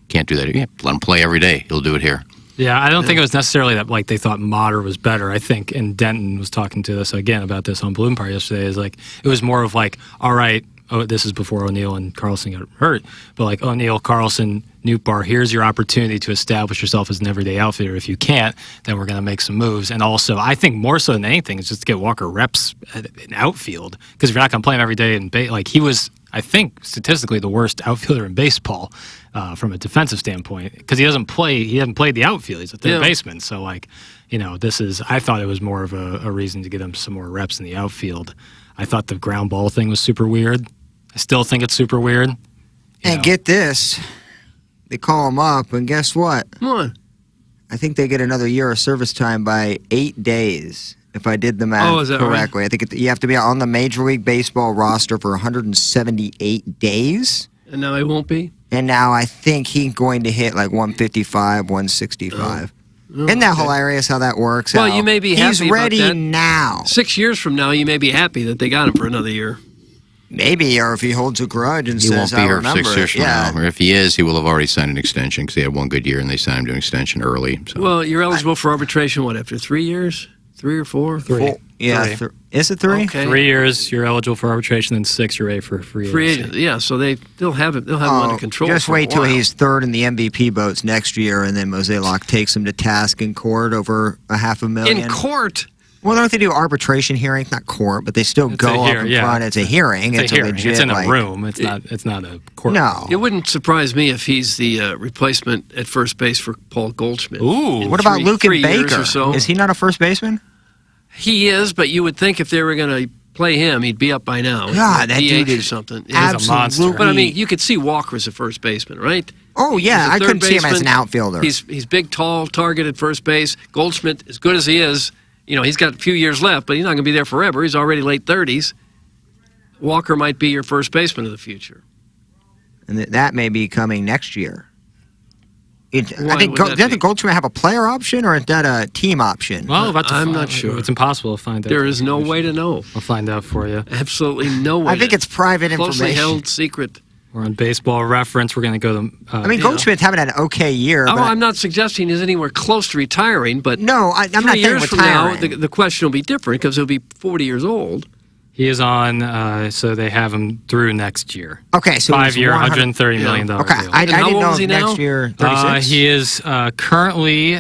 Can't do that. Yeah, let him play every day. He'll do it here. Yeah, I don't think it was necessarily that like they thought Motter was better. I think, and Denton was talking to us again about this on Bloom Party yesterday, is like it was more of like, all right, this is before O'Neill and Carlson got hurt, but like O'Neill, Carlson, Newt Barr, here's your opportunity to establish yourself as an everyday outfielder. If you can't, then we're going to make some moves. And also, I think more so than anything is just to get Walker reps in outfield, because if you're not going to play him every day, like he was, I think, statistically the worst outfielder in baseball from a defensive standpoint because he hasn't played the outfield. He's a third baseman. So, like, I thought it was more of a reason to get him some more reps in the outfield. I thought the ground ball thing was super weird. I still think it's super weird. And get this. They call him up, and guess what? What? I think they get another year of service time by 8 days, if I did the math correctly. Right? I think you have to be on the Major League Baseball roster for 178 days. And now he won't be? And now I think he's going to hit like 155, 165. Isn't that hilarious how that works? Well, you may be happy He's ready about that. now. 6 years from now, you may be happy that they got him for another year. Maybe, or if he holds a grudge and He says, won't be I here remember 6 years it. from now. Or if he is, he will have already signed an extension because he had one good year and they signed him to an extension early. So. Well, you're eligible for arbitration, after 3 years? 3 or 4? 3. Yeah. Is it 3? Okay. 3 years, you're eligible for arbitration, then 6, you're ready for free agent. Yeah, so they'll have him under control. Just for a wait till while. he's third in the MVP votes next year, and then Mozeliak takes him to task in court over $500,000. In court? Well, don't they do arbitration hearings? Not court, but they still go up in front. It's a hearing. It's a hearing. legit. It's in a room. It's not a court. No. It wouldn't surprise me if he's the replacement at first base for Paul Goldschmidt. Ooh. What about Luke and years Baker? or so. Is he not a first baseman? He is, but you would think if they were going to play him, he'd be up by now. God, that DH dude or is something. He's a monster. But I mean, you could see Walker as a first baseman, right? Oh yeah, He's a I third couldn't see him as an baseman. outfielder. He's big, tall, target at first base. Goldschmidt, as good as he is, he's got a few years left, but he's not going to be there forever. He's already late 30s. Walker might be your first baseman of the future. And that may be coming next year. I Why think would that doesn't be? Goldschmidt have a player option, or is that a team option? Well, I'm not sure. It's impossible to find out. There is no way to know. I'll find out for you. Absolutely no way. I think it's private closely information. held secret. We're on Baseball Reference. We're going to go to. I mean, Goldschmidt's having an okay year. Oh, but I'm not suggesting he's anywhere close to retiring, but no, I'm not 3 saying years from now, retiring. the question will be different because he'll be 40 years old. He is on, so they have him through next year. Okay, so 5-year, $130 $130 million Okay, deal. I didn't know is he if now? next year 36. He is currently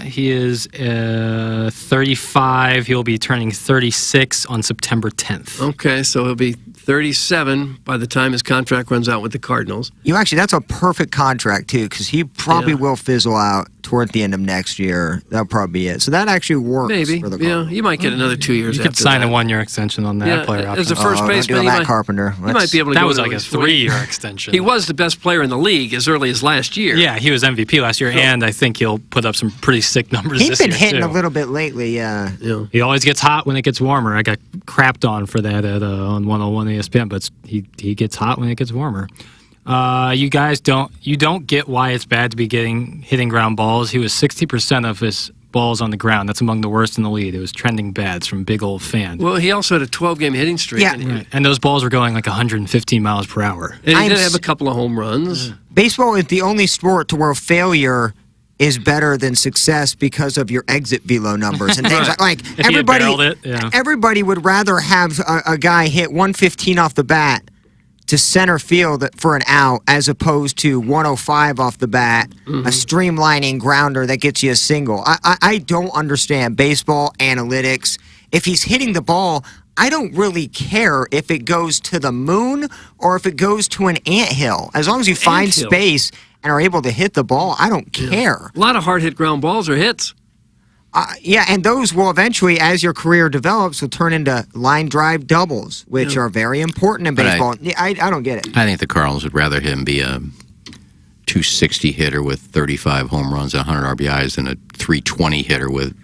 35. He'll be turning 36 on September 10th. Okay, so he'll be 37 by the time his contract runs out with the Cardinals. That's a perfect contract too, because he probably will fizzle out toward the end of next year. That'll probably be it. So that actually works Maybe, for the yeah. You might get another 2 years You after could sign that. a 1-year extension on that player option. As a first don't baseman, do he that, might, Carpenter. he might be able to That go was to like a at least 40. 3-year extension. He was the best player in the league as early as last year. Yeah, he was MVP last year, and I think he'll put up some pretty sick numbers He's this been year, hitting too. a little bit lately. Yeah. He always gets hot when it gets warmer. I got crapped on for that on 101 ESPN, but he gets hot when it gets warmer. You guys don't get why it's bad to be hitting ground balls. He was 60% of his balls on the ground. That's among the worst in the league. It was trending bads from Big Old Fan. Well, he also had a 12-game hitting streak. Yeah. And And those balls were going like 115 miles per hour. he did have a couple of home runs. Baseball is the only sport to where failure is better than success because of your exit velo numbers and things like If he had barreled it, yeah. everybody would rather have a guy hit 115 off the bat to center field for an out as opposed to 105 off the bat, a streamlining grounder that gets you a single. I don't understand baseball analytics. If he's hitting the ball, I don't really care if it goes to the moon or if it goes to an anthill. As long as you find Anthill. space and are able to hit the ball, I don't care. A lot of hard-hit ground balls are hits. And those will eventually, as your career develops, will turn into line drive doubles, which are very important in But baseball. I don't get it. I think the Cardinals would rather him be a 260 hitter with 35 home runs and 100 RBIs than a 320 hitter with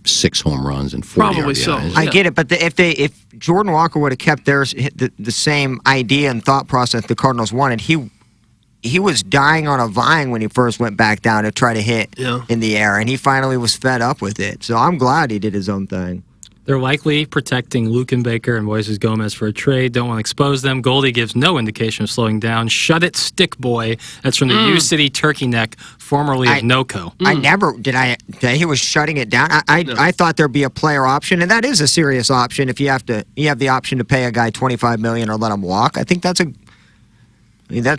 6 home runs and 40 Probably RBIs. so. I get it, but if Jordan Walker would have kept the same idea and thought process the Cardinals wanted, he was dying on a vine when he first went back down to try to hit in the air, and he finally was fed up with it. So I'm glad he did his own thing. They're likely protecting Luke and Baker and Moises Gomez for a trade. Don't want to expose them. Goldie gives no indication of slowing down. Shut it, stick boy. That's from the U City Turkey Neck, formerly of NOCO. I never did. He was shutting it down. I thought there'd be a player option, and that is a serious option. If you have the option to pay a guy $25 million or let him walk. I think that's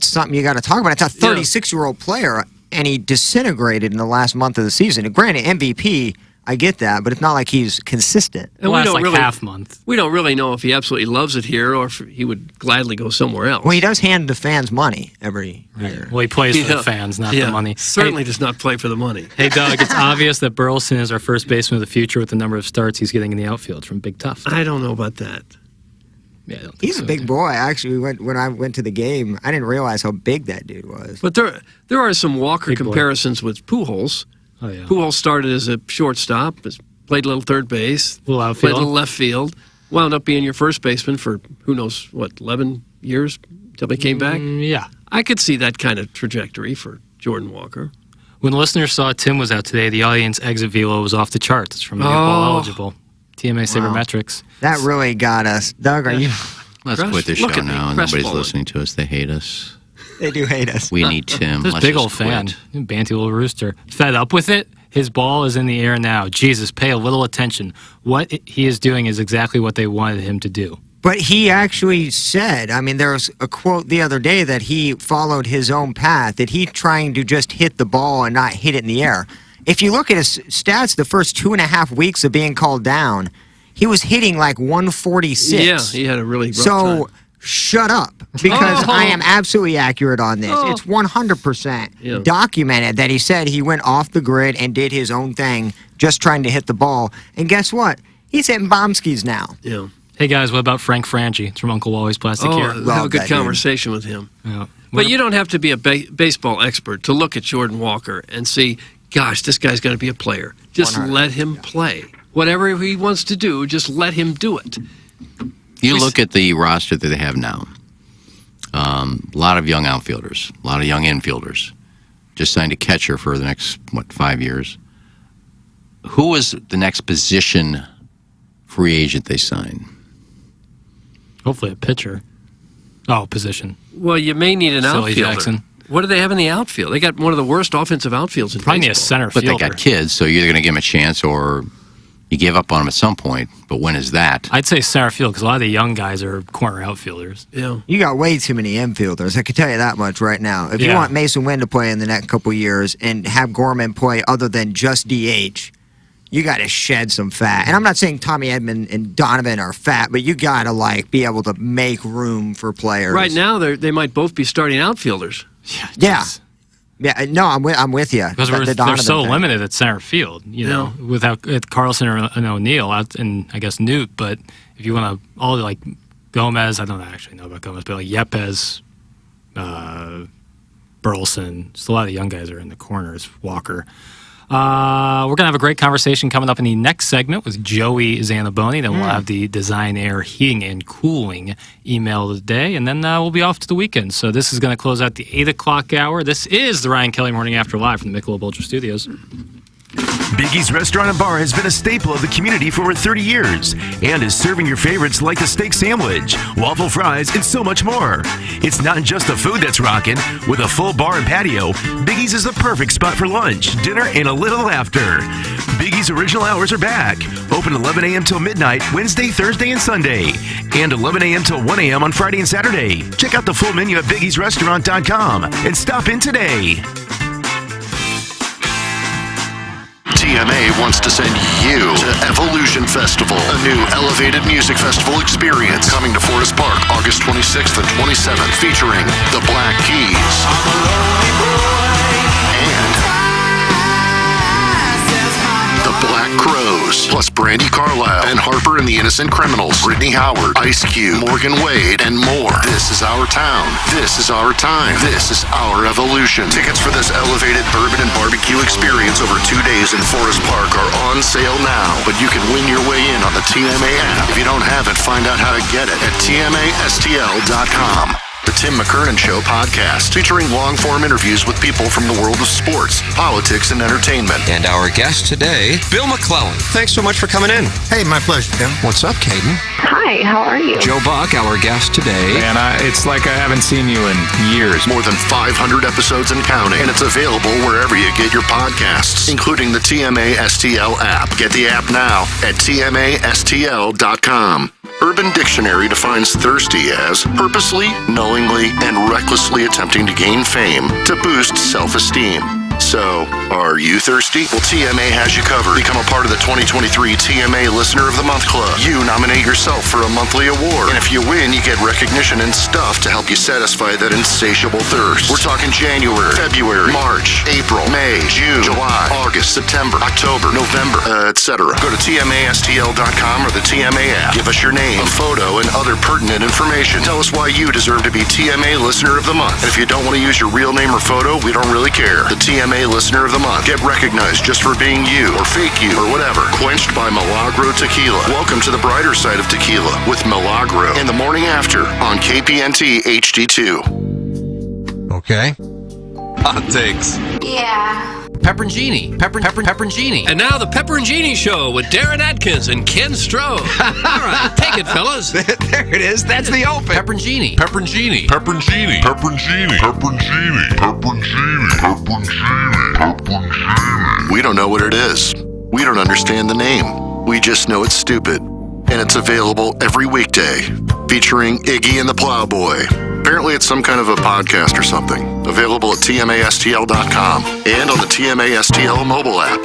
something you got to talk about. It's a 36-year-old player, and he disintegrated in the last month of the season. And granted, MVP. I get that, but it's not like he's consistent. And Well, we that's don't like really, half month. We don't really know if he absolutely loves it here or if he would gladly go somewhere else. Well, he does hand the fans money every year. Well, he plays for the fans, not the money. Certainly does not play for the money. Hey, Doug, it's obvious that Burleson is our first baseman of the future with the number of starts he's getting in the outfield from Big Tough. I don't know about that. Yeah, I don't think He's so a big either. boy. Actually, when I went to the game, I didn't realize how big that dude was. But there are some Walker Big boy. comparisons with Pujols. Oh, yeah. Pujols started as a shortstop, played a little third base, Little played outfield. a little left field, wound up being your first baseman for who knows what, 11 years until he came back. Yeah. I could see that kind of trajectory for Jordan Walker. When listeners saw Tim was out today, the audience exit velo was off the charts. It's from Oh. all eligible. TMA Sabermetrics. That really got us. Doug, are you? Let's quit this Look show at me, now. Nobody's crestfallen. listening to us. They hate us. They do hate us. We need Tim. This Let's big just old fan. quit. Banty little rooster. Fed up with it? His ball is in the air now. Jesus, pay a little attention. What he is doing is exactly what they wanted him to do. But he actually said, I mean, there was a quote the other day that he followed his own path, that he trying to just hit the ball and not hit it in the air. If you look at his stats the first 2.5 weeks of being called down, he was hitting like 146. Yeah, he had a really rough So time. shut up, because Oh. I am absolutely accurate on this. Oh. It's 100% Yeah. documented that he said he went off the grid and did his own thing, just trying to hit the ball. And guess what? He's hitting bomb skis now. Yeah. Hey, guys, what about Frank Frangie? It's from Uncle Wally's Plastic Oh, here. have a Love good that dude. conversation with him. Yeah. But you don't have to be a baseball expert to look at Jordan Walker and see, gosh, this guy's going to be a player. Just 100. let him play. Whatever he wants to do, just let him do it. You look at the roster that they have now. A lot of young outfielders, a lot of young infielders. Just signed a catcher for the next, 5 years. Who is the next position free agent they sign? Hopefully a pitcher. Oh, position. Well, you may need an Silly outfielder. Jackson. What do they have in the outfield? They got one of the worst offensive outfields in Probably need a baseball. center But fielder. they got kids, so you're either going to give them a chance or you give up on them at some point. But when is that? I'd say center field because a lot of the young guys are corner outfielders. Yeah. You got way too many infielders. I can tell you that much right now. If you Yeah. want Mason Wynn to play in the next couple years and have Gorman play other than just DH, you got to shed some fat. And I'm not saying Tommy Edman and Donovan are fat, but you got to be able to make room for players. Right now, they might both be starting outfielders. Yeah. Yeah, no, I'm with you. Because But the they're Donovan so thing. limited at center field, you know, without Carlson or an O'Neill out, and I guess Newt. But if you want to, all like Gomez, I don't actually know about Gomez, but like Yepes, Burleson, just a lot of the young guys are in the corners. Walker. We're going to have a great conversation coming up in the next segment with Joey Zanaboni. Then we'll have the Design Air Heating and Cooling email of the day. And then we'll be off to the weekend. So this is going to close out the 8 o'clock hour. This is the Ryan Kelly Morning After Live from the Michelob Ultra Studios. Biggie's Restaurant and Bar has been a staple of the community for over 30 years and is serving your favorites like the steak sandwich, waffle fries, and so much more. It's not just the food that's rocking. With a full bar and patio, Biggie's is the perfect spot for lunch, dinner, and a little laughter. Biggie's original hours are back. Open 11 a.m. till midnight, Wednesday, Thursday, and Sunday. And 11 a.m. till 1 a.m. on Friday and Saturday. Check out the full menu at biggiesrestaurant.com and stop in today. TMA wants to send you to Evolution Festival, a new elevated music festival experience coming to Forest Park August 26th and 27th, featuring the Black Keys and the Black Crows, plus Brandy Carlisle and Harper and the Innocent Criminals, Brittany Howard, Ice Cube, Morgan Wade, and more. This is our town. This is our time. This is our evolution. Tickets for this elevated bourbon and barbecue experience over 2 days in Forest Park are on sale now, but you can win your way in on the TMA app. If you don't have it, find out how to get it at tmastl.com. The Tim McKernan Show podcast, featuring long-form interviews with people from the world of sports, politics, and entertainment. And our guest today, Bill McClellan. Thanks so much for coming in. Hey, my pleasure, Tim. What's up, Caden? Hi, how are you? Joe Buck, our guest today. Man, it's like I haven't seen you in years. More than 500 episodes and counting, and it's available wherever you get your podcasts, including the TMA STL app. Get the app now at tmastl.com. Urban Dictionary defines thirsty as purposely, knowingly, and recklessly attempting to gain fame to boost self-esteem. So, are you thirsty? Well, TMA has you covered. Become a part of the 2023 TMA Listener of the Month Club. You nominate yourself for a monthly award. And if you win, you get recognition and stuff to help you satisfy that insatiable thirst. We're talking January, February, March, April, May, June, July, August, September, October, November, etc. Go to TMASTL.com or the TMA app. Give us your name, a photo, and other pertinent information. Tell us why you deserve to be TMA Listener of the Month. And if you don't want to use your real name or photo, we don't really care. The TMA Listener of the Month. Get recognized just for being you, or fake you, or whatever. Quenched by Milagro Tequila. Welcome to the brighter side of tequila with Milagro in the morning after on KPNT HD2. Okay. Hot takes. Yeah. Pepperoncini. Pepperoncini. And now the Pepperoncini Show with Darren Atkins and Ken Stroh. All right, take it, fellas. There it is. That's the open. Pepperoncini. Pepperoncini. Pepperoncini. Pepperoncini. Pepperoncini. Pepperoncini. Pepperoncini. Pepperoncini. We don't know what it is. We don't understand the name. We just know it's stupid. And it's available every weekday, featuring Iggy and the Plowboy. Apparently it's some kind of a podcast or something. Available at TMASTL.com and on the TMASTL mobile app.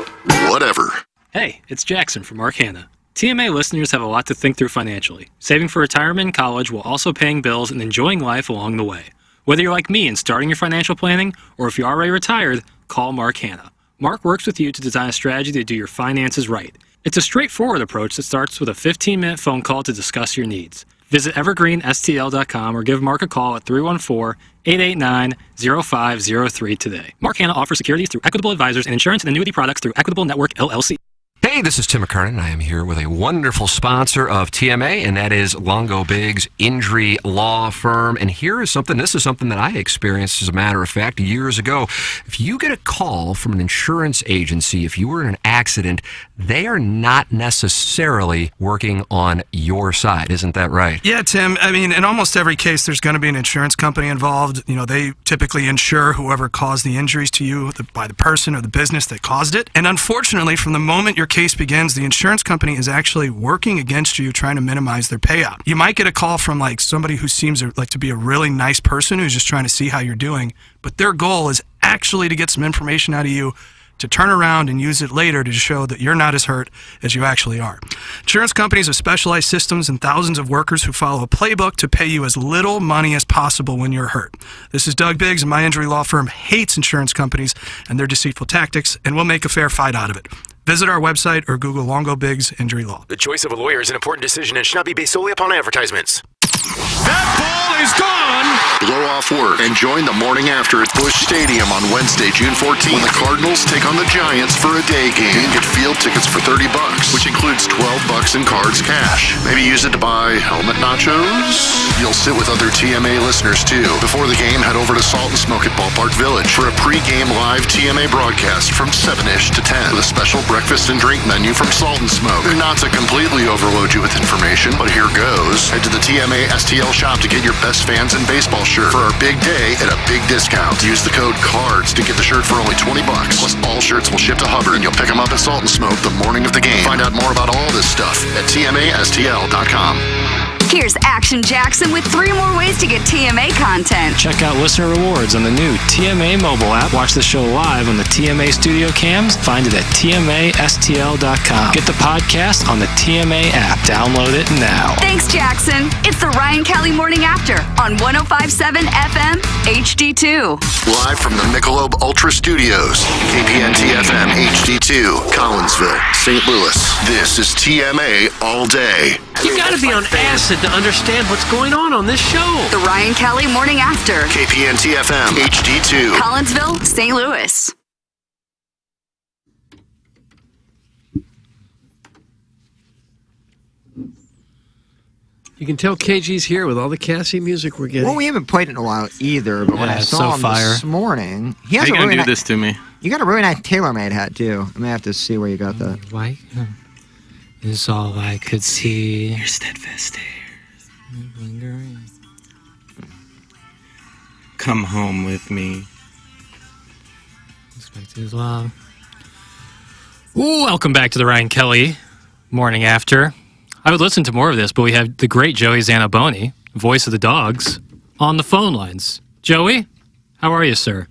Whatever. Hey, it's Jackson from Mark Hanna. TMA listeners have a lot to think through financially. Saving for retirement and college while also paying bills and enjoying life along the way. Whether you're like me and starting your financial planning, or if you're already retired, call Mark Hanna. Mark works with you to design a strategy to do your finances right. It's a straightforward approach that starts with a 15-minute phone call to discuss your needs. Visit evergreenstl.com or give Mark a call at 314-889-0503 today. Mark Hanna offers securities through Equitable Advisors and insurance and annuity products through Equitable Network, LLC. Hey, this is Tim McKernan. I am here with a wonderful sponsor of TMA, and that is Longo Biggs Injury Law Firm. And this is something that I experienced, as a matter of fact, years ago. If you get a call from an insurance agency, if you were in an accident, they are not necessarily working on your side. Isn't that right? Yeah, Tim. I mean, in almost every case, there's going to be an insurance company involved. You know, they typically insure whoever caused the injuries to you by the person or the business that caused it. And unfortunately, from the moment your case begins, the insurance company is actually working against you, trying to minimize their payout. You might get a call from like somebody who seems like to be a really nice person who's just trying to see how you're doing, but their goal is actually to get some information out of you to turn around and use it later to show that you're not as hurt as you actually are. Insurance companies have specialized systems and thousands of workers who follow a playbook to pay you as little money as possible when you're hurt. This is Doug Biggs, and my injury law firm hates insurance companies and their deceitful tactics, and we'll make a fair fight out of it. Visit our website or Google Longo Biggs Injury Law. The choice of a lawyer is an important decision and should not be based solely upon advertisements. That ball is gone. Blow off work and join the morning after at Busch Stadium on Wednesday, June 14th, when the Cardinals take on the Giants for a day game. Get field tickets for $30, which includes $12 in cards cash. Maybe use it to buy helmet nachos. You'll sit with other TMA listeners too. Before the game, head over to Salt and Smoke at Ballpark Village for a pre-game live TMA broadcast from 7-ish to 10 with a special breakfast and drink menu from Salt and Smoke. Not to completely overload you with information, but here goes. Head to the TMA STL shop to get your best fans and baseball shirt for our big day at a big discount. Use the code CARDS to get the shirt for only $20. Plus, all shirts will ship to Hubbard, and you'll pick them up at Salt and Smoke the morning of the game. Find out more about all this stuff at TMASTL.com. Here's Action Jackson with 3 more ways to get TMA content. Check out listener rewards on the new TMA mobile app. Watch the show live on the TMA studio cams. Find it at TMASTL.com. Get the podcast on the TMA app. Download it now. Thanks, Jackson. It's the Ryan Kelly Morning After on 105.7 FM HD2. Live from the Michelob Ultra Studios, KPNT FM HD2, Collinsville, St. Louis. This is TMA All Day. You got to be on acid to understand what's going on this show. The Ryan Kelly Morning After. KPNT FM HD2. Collinsville, St. Louis. You can tell KG's here with all the Cassie music we're getting. Well, we haven't played it in a while either, but when I saw him this morning, he has How you a gonna really do this to me? You got a really nice tailor-made hat too. I may have to see where you got that. White is all I could see. Your steadfast stare. Come home with me. Expect his love. Welcome back to the Ryan Kelly Morning After. I would listen to more of this, but we have the great Joey Zanaboni, voice of the Dogs, on the phone lines. Joey, how are you, sir?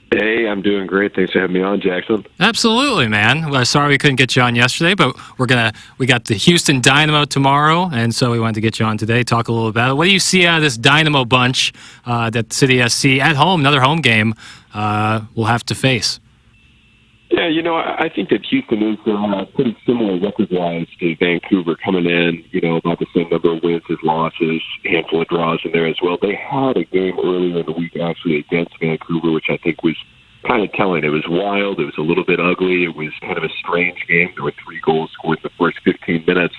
Hey, I'm doing great. Thanks for having me on, Jackson. Absolutely, man. Well, sorry we couldn't get you on yesterday, but we got the Houston Dynamo tomorrow, and so we wanted to get you on today, talk a little about it. What do you see out of this Dynamo bunch that City SC at home, another home game, will have to face? Yeah, I think that Houston is pretty similar record-wise to Vancouver, coming in, about the same number of wins as losses, handful of draws in there as well. They had a game earlier in the week actually against Vancouver, which I think was kind of telling. It was wild. It was a little bit ugly. It was kind of a strange game. There were 3 goals scored in the first 15 minutes.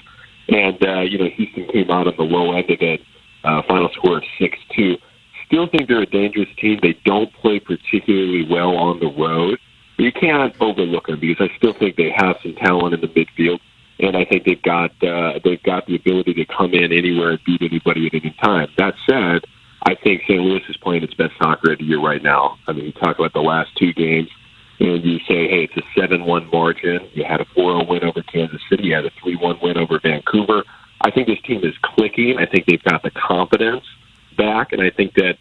And, Houston came out on the low end of it, final score of 6-2. Still think they're a dangerous team. They don't play particularly well on the road. You can't overlook them because I still think they have some talent in the midfield, and I think they've got the ability to come in anywhere and beat anybody at any time. That said, I think St. Louis is playing its best soccer of the year right now. I mean, you talk about the last 2 games, and you say, hey, it's a 7-1 margin. You had a 4-0 win over Kansas City. You had a 3-1 win over Vancouver. I think this team is clicking. I think they've got the confidence back, and I think that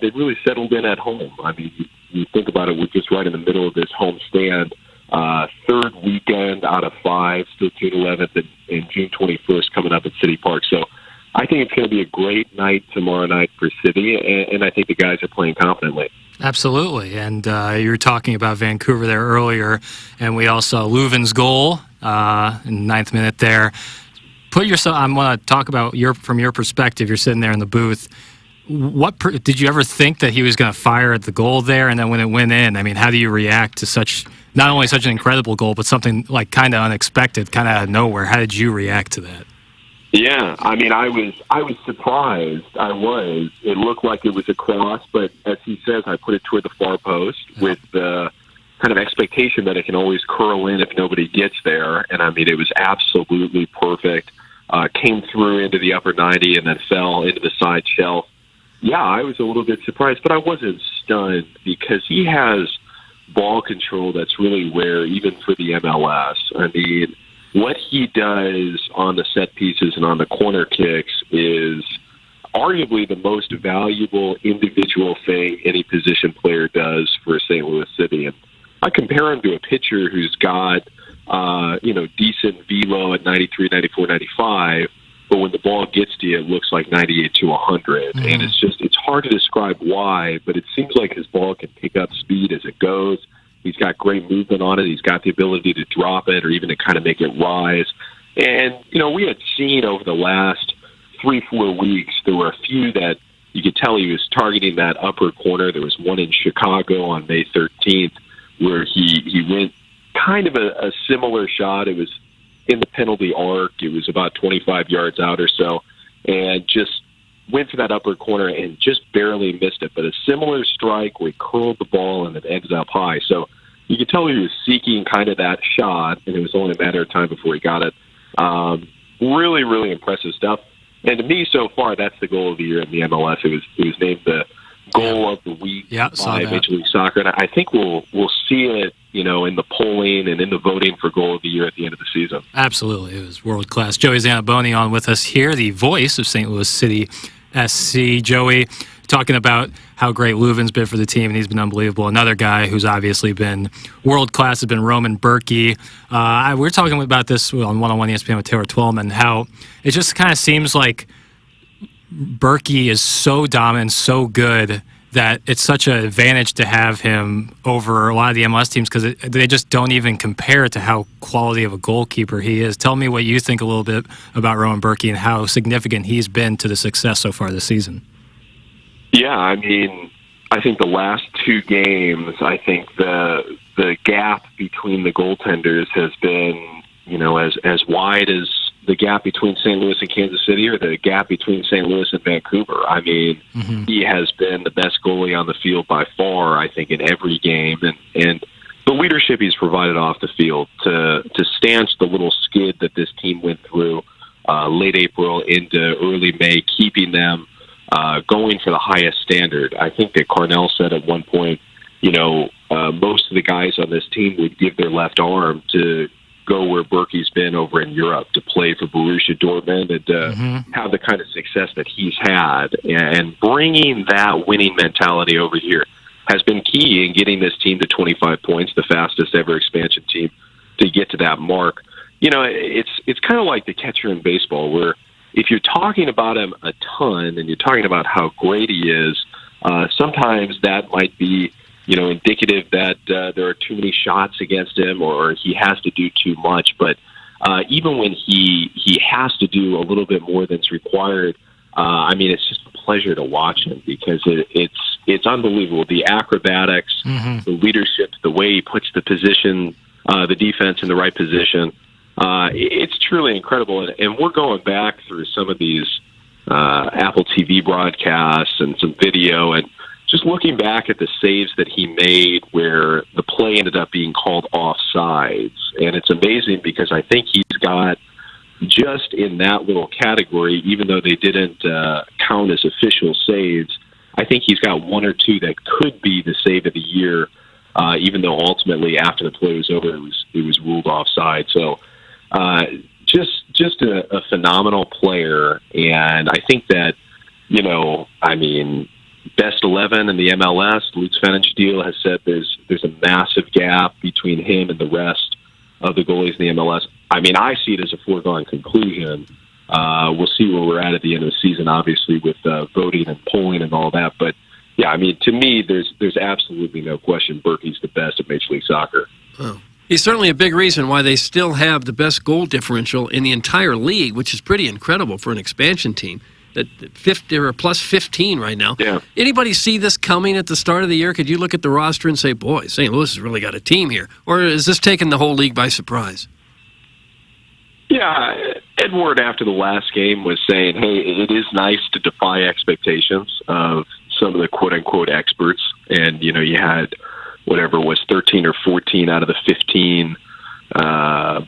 they've really settled in at home. I mean, you think about it, we're just right in the middle of this home stand. 3rd weekend out of 5, still June 11th and June 21st coming up at City Park. So I think it's going to be a great night tomorrow night for City, and I think the guys are playing confidently. Absolutely. And you were talking about Vancouver there earlier, and we all saw Leuven's goal in the 9th minute there. I want to talk about from your perspective. You're sitting there in the booth. Did you ever think that he was going to fire at the goal there? And then when it went in, I mean, how do you react to not only such an incredible goal, but something like kind of unexpected, kind of out of nowhere? How did you react to that? Yeah, I mean, I was surprised. It looked like it was a cross, but as he says, I put it toward the far post with the kind of expectation that it can always curl in if nobody gets there. And I mean, it was absolutely perfect. Came through into the upper 90 and then fell into the side shelf. Yeah, I was a little bit surprised, but I wasn't stunned because he has ball control that's really rare, even for the MLS. I mean, what he does on the set pieces and on the corner kicks is arguably the most valuable individual thing any position player does for St. Louis City. And I compare him to a pitcher who's got, decent velo at 93, 94, 95, but when the ball gets to you, it looks like 98 to 100. Mm-hmm. And it's hard to describe why, but it seems like his ball can pick up speed as it goes. He's got great movement on it. He's got the ability to drop it or even to kind of make it rise. And, we had seen over the last 3-4 weeks, there were a few that you could tell he was targeting that upper corner. There was one in Chicago on May 13th where he went kind of a similar shot. It was in the penalty arc. It was about 25 yards out or so, and just went for that upper corner and just barely missed it. But a similar strike where he curled the ball and it ended up high. So you could tell he was seeking kind of that shot, and it was only a matter of time before he got it. Really, really impressive stuff. And to me, so far, that's the goal of the year in the MLS. It was named the goal of the week by Major League Soccer, and I think we'll see it, in the polling and in the voting for goal of the year at the end of the season. Absolutely, it was world class. Joey Zanaboni on with us here, the voice of St. Louis City SC. Joey, talking about how great Leuven's been for the team, and he's been unbelievable. Another guy who's obviously been world class has been Roman Berkey. We're talking about this on 101 ESPN with Taylor Twellman, how it just kind of seems like Berkey is so dominant, so good, that it's such an advantage to have him over a lot of the MLS teams because they just don't even compare to how quality of a goalkeeper he is. Tell me what you think a little bit about Roman Berkey and how significant he's been to the success so far this season. Yeah, I mean, I think the last 2 games, I think the gap between the goaltenders has been, as wide as the gap between St. Louis and Kansas City or the gap between St. Louis and Vancouver. I mean, He has been the best goalie on the field by far, I think, in every game. And the leadership he's provided off the field to stanch the little skid that this team went through late April into early May, keeping them going for the highest standard. I think that Carnell said at one point, most of the guys on this team would give their left arm to go where Berkey's been over in Europe, to play for Borussia Dortmund and to have the kind of success that he's had, and bringing that winning mentality over here. has been key in getting this team to 25 points, the fastest ever expansion team to get to that mark. You know, it's kind of like the catcher in baseball, where if you're talking about him a ton and you're talking about how great he is, sometimes that might be, you know, indicative that there are too many shots against him or he has to do too much. But even when he has to do a little bit more than's required, I mean, it's just a pleasure to watch him because it's unbelievable. The acrobatics, the leadership, the way he puts the position, the defense in the right position. It's truly incredible. And we're going back through some of these Apple TV broadcasts and some video and just looking back at the saves that he made where the play ended up being called offsides. And it's amazing because I think he's got just in that little category, even though they didn't count as official saves, I think he's got one or two that could be the save of the year, even though ultimately after the play was over, it was ruled offside. So just a phenomenal player. And I think that, you know, I mean, best 11 in the MLS, Lutz Pfannenstiel has said there's a massive gap between him and the rest of the goalies in the MLS. I mean, I see it as a foregone conclusion. We'll see where we're at the end of the season, obviously, with voting and polling and all that. But, yeah, I mean, to me, there's absolutely no question Berkey's the best at Major League Soccer. Oh. He's certainly a big reason why they still have the best goal differential in the entire league, which is pretty incredible for an expansion team. They're a plus 15 right now. Yeah. Anybody see this coming at the start of the year? Could you look at the roster and say, boy, St. Louis has really got a team here? Or is this taking the whole league by surprise? Yeah, Edward after the last game was saying, hey, it is nice to defy expectations of some of the quote-unquote experts. And, you know, you had whatever it was 13 or 14 out of the 15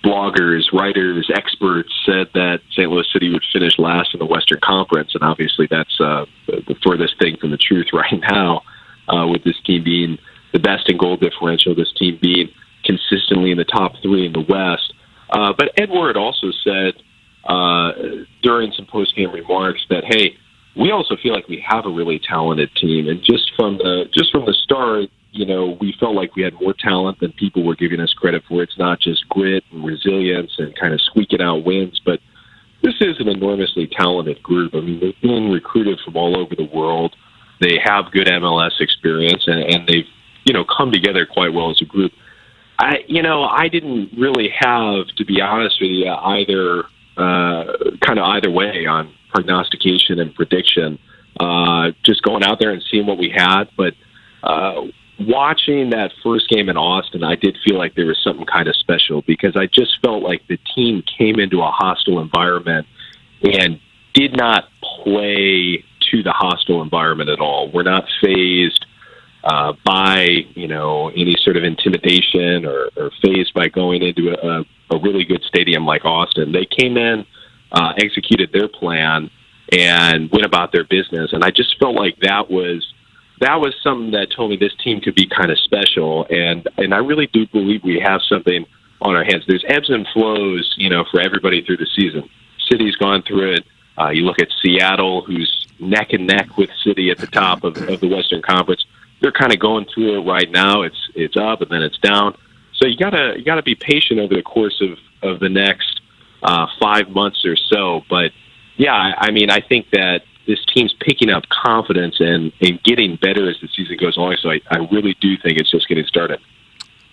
bloggers, writers, experts said that St. Louis City would finish last in the Western Conference, and obviously that's the furthest thing from the truth right now, with this team being the best in goal differential, this team being consistently in the top three in the West. But Edward also said during some post-game remarks that, hey, we also feel like we have a really talented team, and just from the start, you know, we felt like we had more talent than people were giving us credit for. It's not just grit and resilience and kind of squeaking out wins, but this is an enormously talented group. I mean, they've been recruited from all over the world. They have good MLS experience, and they've, you know, come together quite well as a group. I didn't really have, to be honest with you, either way on prognostication and prediction. Just going out there and seeing what we had, but watching that first game in Austin, I did feel like there was something kind of special because I just felt like the team came into a hostile environment and did not play to the hostile environment at all. We're not fazed by, you know, any sort of intimidation or fazed by going into a really good stadium like Austin. They came in, executed their plan, and went about their business. And I just felt like that was something that told me this team could be kind of special. And I really do believe we have something on our hands. There's ebbs and flows, you know, for everybody through the season. City's gone through it. You look at Seattle, who's neck and neck with City at the top of the Western Conference. They're kind of going through it right now. It's up and then it's down. So you gotta be patient over the course of the next 5 months or so. But yeah, I mean, I think that this team's picking up confidence and getting better as the season goes on. So I really do think it's just getting started.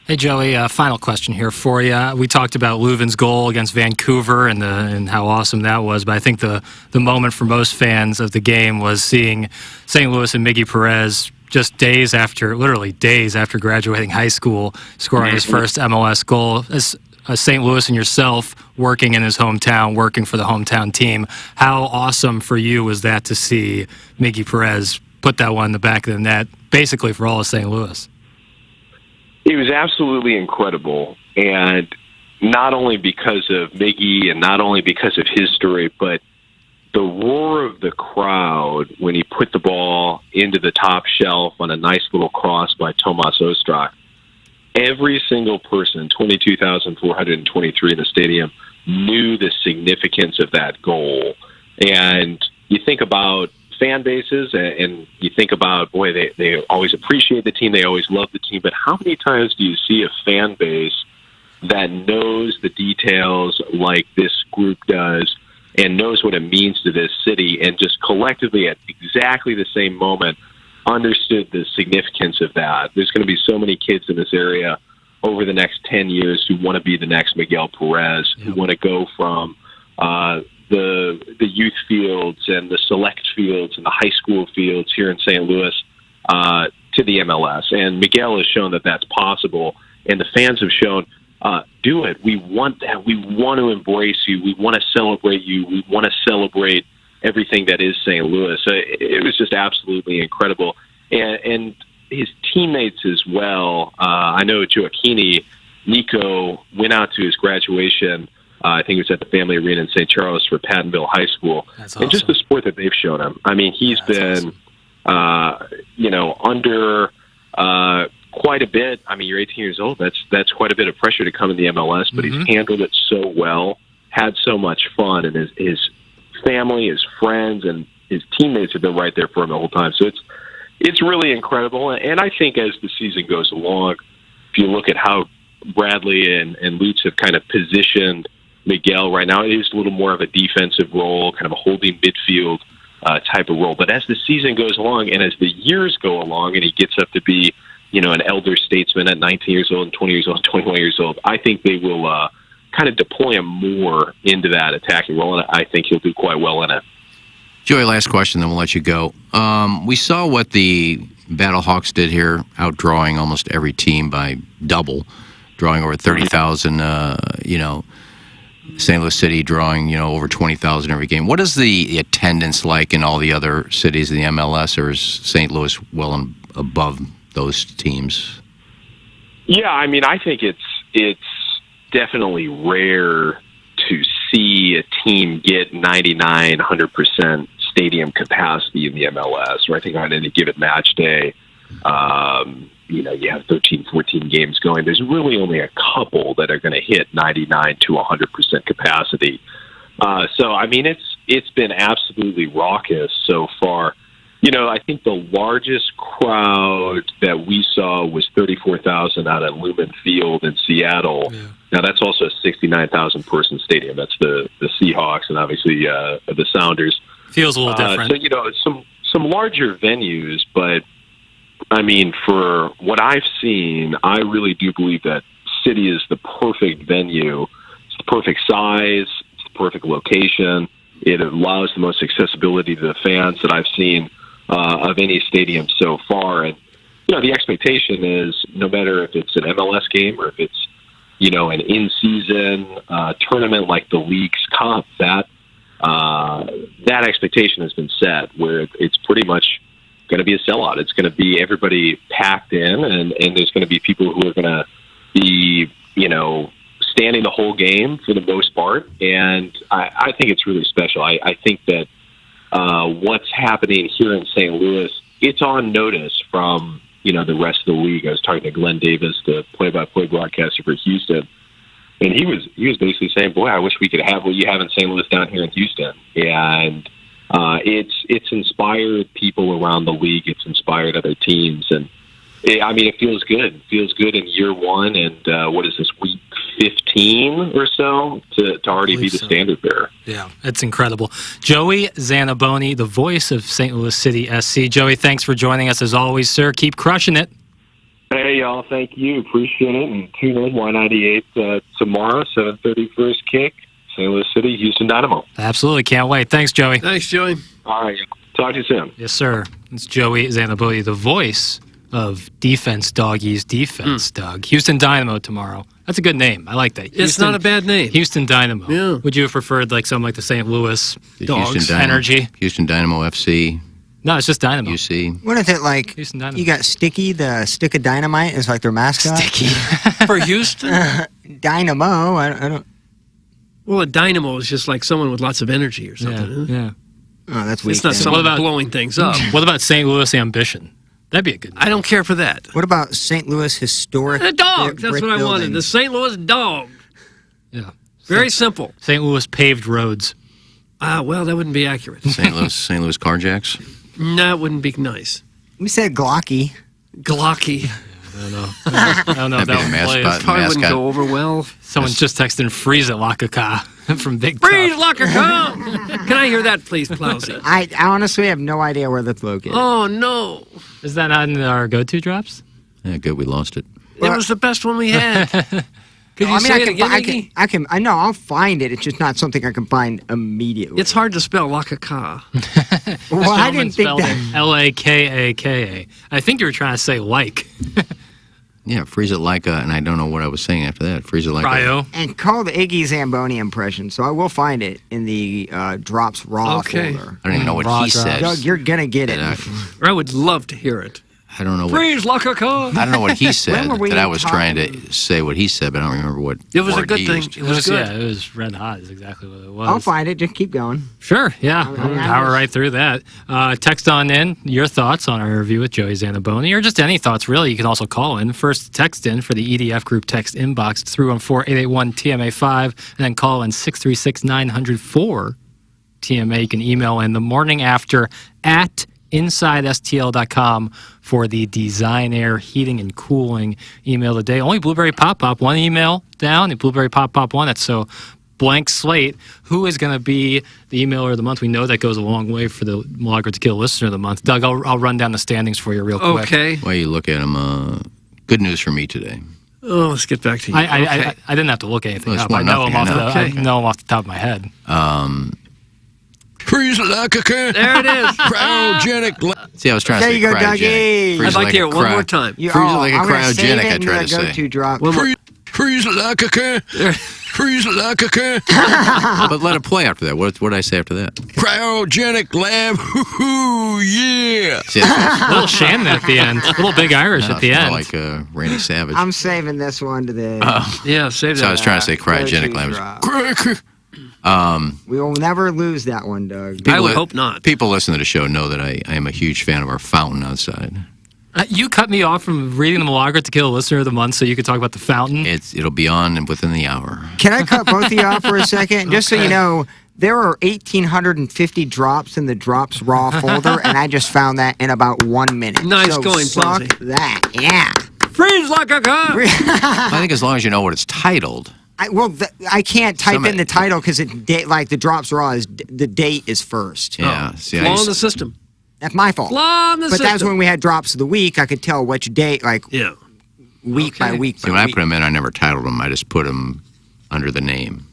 Hey, Joey, final question here for you. We talked about Leuven's goal against Vancouver and how awesome that was, but I think the moment for most fans of the game was seeing St. Louis and Miggy Perez just literally days after graduating high school, scoring his first MLS goal. As St. Louis and yourself working in his hometown, working for the hometown team, how awesome for you was that to see Miggy Perez put that one in the back of the net, basically for all of St. Louis? It was absolutely incredible, and not only because of Miggy and not only because of his story, but the roar of the crowd when he put the ball into the top shelf on a nice little cross by Tomas Ostrak. Every single person, 22,423 in the stadium, knew the significance of that goal. And you think about fan bases, and you think about, boy, they always appreciate the team, they always love the team, but how many times do you see a fan base that knows the details like this group does and knows what it means to this city, and just collectively at exactly the same moment understood the significance of that? There's going to be so many kids in this area over the next 10 years who want to be the next Miguel Perez, who want to go from the youth fields and the select fields and the high school fields here in St. Louis to the MLS. And Miguel has shown that that's possible, and the fans have shown, do it. We want that. We want to embrace you. We want to celebrate you. We want to celebrate everything that is St. Louis. It was just absolutely incredible. And his teammates as well. I know Gioacchini, Nico, went out to his graduation. I think it was at the Family Arena in St. Charles for Pattonville High School. That's awesome. And just the support that they've shown him. I mean, he's been, under quite a bit. I mean, you're 18 years old. That's quite a bit of pressure to come in the MLS, but he's handled it so well, had so much fun, and his family, his friends, and his teammates have been right there for him the whole time. So it's really incredible. And I think as the season goes along, if you look at how Bradley and Lutz have kind of positioned Miguel right now, it is a little more of a defensive role, kind of a holding midfield type of role. But as the season goes along and as the years go along and he gets up to be, an elder statesman at 19 years old and 20 years old and 21 years old, I think they will kind of deploy him more into that attacking role, and I think he'll do quite well in it. Joey, last question, then we'll let you go. We saw what the Battlehawks did here, outdrawing almost every team by double, drawing over 30,000, St. Louis City drawing, over 20,000 every game. What is the attendance like in all the other cities in the MLS, or is St. Louis well above those teams? Yeah, I mean, I think it's definitely rare to see a team get 99, 100% stadium capacity in the MLS. Or I think on any given match day, you have 13, 14 games going. There's really only a couple that are going to hit 99 to 100% capacity. So, I mean, it's been absolutely raucous so far. I think the largest crowd that we saw was 34,000 out at Lumen Field in Seattle. Yeah. Now, that's also a 69,000 person stadium. That's the Seahawks and obviously the Sounders. Feels a little different. So, some larger venues, but I mean, for what I've seen, I really do believe that City is the perfect venue. It's the perfect size. It's the perfect location. It allows the most accessibility to the fans that I've seen of any stadium so far. And, the expectation is no matter if it's an MLS game or if it's, an in-season tournament like the League's Cup, that expectation has been set where it's pretty much going to be a sellout. It's going to be everybody packed in, and there's going to be people who are going to be, standing the whole game for the most part. And I think it's really special. I think that what's happening here in St. Louis, it's on notice from, the rest of the league. I was talking to Glenn Davis, the play-by-play broadcaster for Houston, and he was basically saying, boy, I wish we could have what you have in St. Louis down here in Houston. And it's inspired people around the league. It's inspired other teams. And, it feels good. It feels good in year one. And what is this, week 15 or so to already be the standard bearer. Yeah, it's incredible. Joey Zanaboni, the voice of St. Louis City SC. Joey, thanks for joining us as always, sir. Keep crushing it. Hey, y'all. Thank you. Appreciate it. And tune in Y98 tomorrow, 7:30 first kick. St. Louis City, Houston Dynamo. Absolutely. Can't wait. Thanks, Joey. Thanks, Joey. All right. Talk to you soon. Yes, sir. It's Joey Zanaboni, the voice of Defense Doggies Defense, Doug. Houston Dynamo tomorrow. That's a good name. I like that. It's not a bad name. Houston Dynamo. Yeah. Would you have preferred something like the St. Louis Dogs? Houston Dynamo, Energy? Houston Dynamo FC. No, it's just Dynamo. UC. What is it like? Houston Dynamo. You got Sticky, the stick of dynamite is like their mascot. Sticky. For Houston? Dynamo. I don't. Well, a dynamo is just like someone with lots of energy or something. Yeah. Oh, that's weak. It's not then. someone blowing things up. What about St. Louis Ambition? That'd be a good name. I don't care for that. What about St. Louis Historic? The dog. That's brick what I wanted. building? The St. Louis dog. Yeah. Very simple. St. Louis Paved Roads. Well, that wouldn't be accurate. St. Louis Carjacks. That wouldn't be nice. We said Glocky. Glocky. I don't know. I don't know if That'd that be the one plays. mascot. Probably wouldn't go over well. Someone's just texting freeze at Lakaka from Big Freeze, Tough. Lakaka! Can I hear that, please, Plowsy? I honestly have no idea where that's located. Oh, no. Is that not in our go-to drops? Yeah, good. We lost it. It was the best one we had. Could you say it again, Iggy? I know, I'll find it. It's just not something I can find immediately. It's hard to spell Lakaka. Well, I didn't think that. Lakaka. I think you were trying to say like. Yeah, freeze it like a, and I don't know what I was saying after that. Freeze it like Cryo. And called Iggy Zamboni impression, so I will find it in the Drops Raw folder. I don't even know what he said. Doug, you're going to get it. I would love to hear it. I don't know what. Freeze, Lakaka! I don't know what he said. When were we That I was trying talking? to say what he said, but I don't remember what. It was a word good he thing. used. It was good. Yeah, it was red hot is exactly what it was. I'll find it. Just keep going. Sure, yeah. I We'll power right through that. Text on in your thoughts on our interview with Joey Zanaboni, or just any thoughts, really. You can also call in. First, text in for the EDF group text inbox through on 4881-TMA5, and then call in 636-904 TMA. You can email in the morning after at InsideSTL.com for the Design Air Heating and Cooling email today. Only Blueberry Pop-Pop, one email down, the Blueberry Pop-Pop one. That's so blank slate. Who is going to be the emailer of the month? We know that goes a long way for the Malaga Tequila Listener of the Month. Doug, I'll run down the standings for you real quick. Okay. Well, you look at him. Good news for me today. Oh, let's get back to you. I didn't have to look anything Well, up. it's I know, nothing, I know him off the top of my head. Freeze like a cat. There it is. Cryogenic. See, I was trying to There say you go, cryogenic. Dougie. Freeze I'd like to hear it one cryo- more time. Freeze it like a I'm gonna save cryogenic, it I into tried the to say. go-to drop. Freeze like a cat. Freeze like a cat. But let it play after that. What did I say after that? Cryogenic lab. Yeah. See, A little Shannon at the end. A little Big Irish at the end. Like Randy Savage. I'm saving this one to the Yeah, save that. So I was trying to say cryogenic go-to lab. drop. We will never lose that one, Doug. I would hope not. People listening to the show know that I am a huge fan of our fountain outside. You cut me off from reading the Malaga Tequila Listener of the Month so you could talk about the fountain. It'll be on within the hour. Can I cut both of you off for a second? Just so you know, there are 1,850 drops in the Drops Raw folder, and I just found that in about 1 minute. Nice so going, suck Plumsy. that. Yeah. Freeze like a cat. I think as long as you know what it's titled. I can't type in the title because like the Drops Raw is the date is first. Yeah. See, Flaw in the system. That's my fault. Flaw in the But system. that's when we had drops of the week. I could tell which date, like week by week. See, when I put them in, I never titled them. I just put them under the name.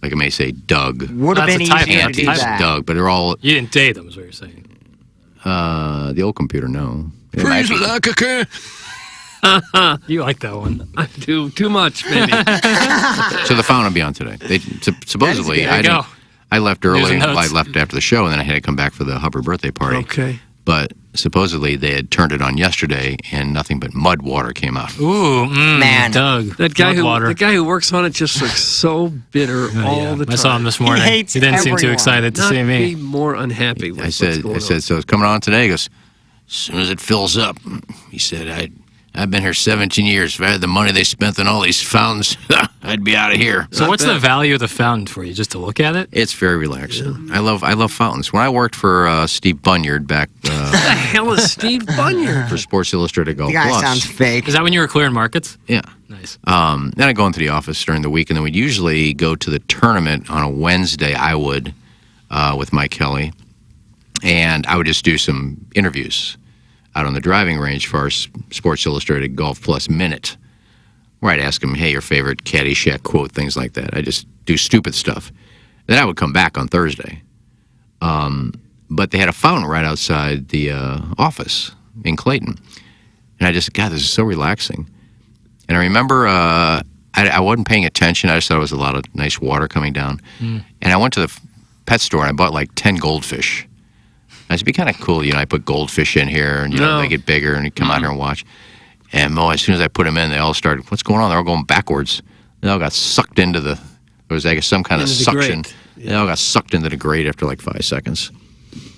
Like it may say Doug. Would have been easier to do that. Doug, but they're all. You didn't date them, is what you're saying. The old computer, no. Freeze like a cat. You like that one. I do too much, maybe. So the fountain will be on today. Supposedly, I left early. I left after the show, and then I had to come back for the Hubbard birthday party. Okay. But supposedly they had turned it on yesterday, and nothing but mud water came out. Ooh, man, Doug. The guy who works on it just looks so bitter all the time. I saw him this morning. He didn't seem too excited to see me. Be more unhappy. With I said, so it's coming on today. He goes, as soon as it fills up. He said, I've been here 17 years. If I had the money they spent on all these fountains, I'd be out of here. So what's the value of the fountain for you? Just to look at it? It's very relaxing. Yeah. I love fountains. When I worked for Steve Bunyard back... What the hell is Steve Bunyard? For Sports Illustrated Golf The guy Plus. sounds fake. Is that when you were clearing markets? Yeah. Nice. Then I'd go into the office during the week, and then we'd usually go to the tournament on a Wednesday, with Mike Kelly, and I would just do some interviews out on the driving range for our Sports Illustrated Golf Plus Minute, where I'd ask him, hey, your favorite Caddyshack quote, things like that. I just do stupid stuff. Then I would come back on Thursday. But they had a fountain right outside the office in Clayton. And I just, God, this is so relaxing. And I remember I wasn't paying attention. I just thought it was a lot of nice water coming down. And I went to the pet store and I bought like 10 goldfish. I said, it'd be kind of cool, I put goldfish in here, and, they get bigger, and you come out here and watch. And, as soon as I put them in, they all started, what's going on? They're all going backwards. They all got sucked into there was, I guess, some kind of suction. Yeah. They all got sucked into the grate after like 5 seconds.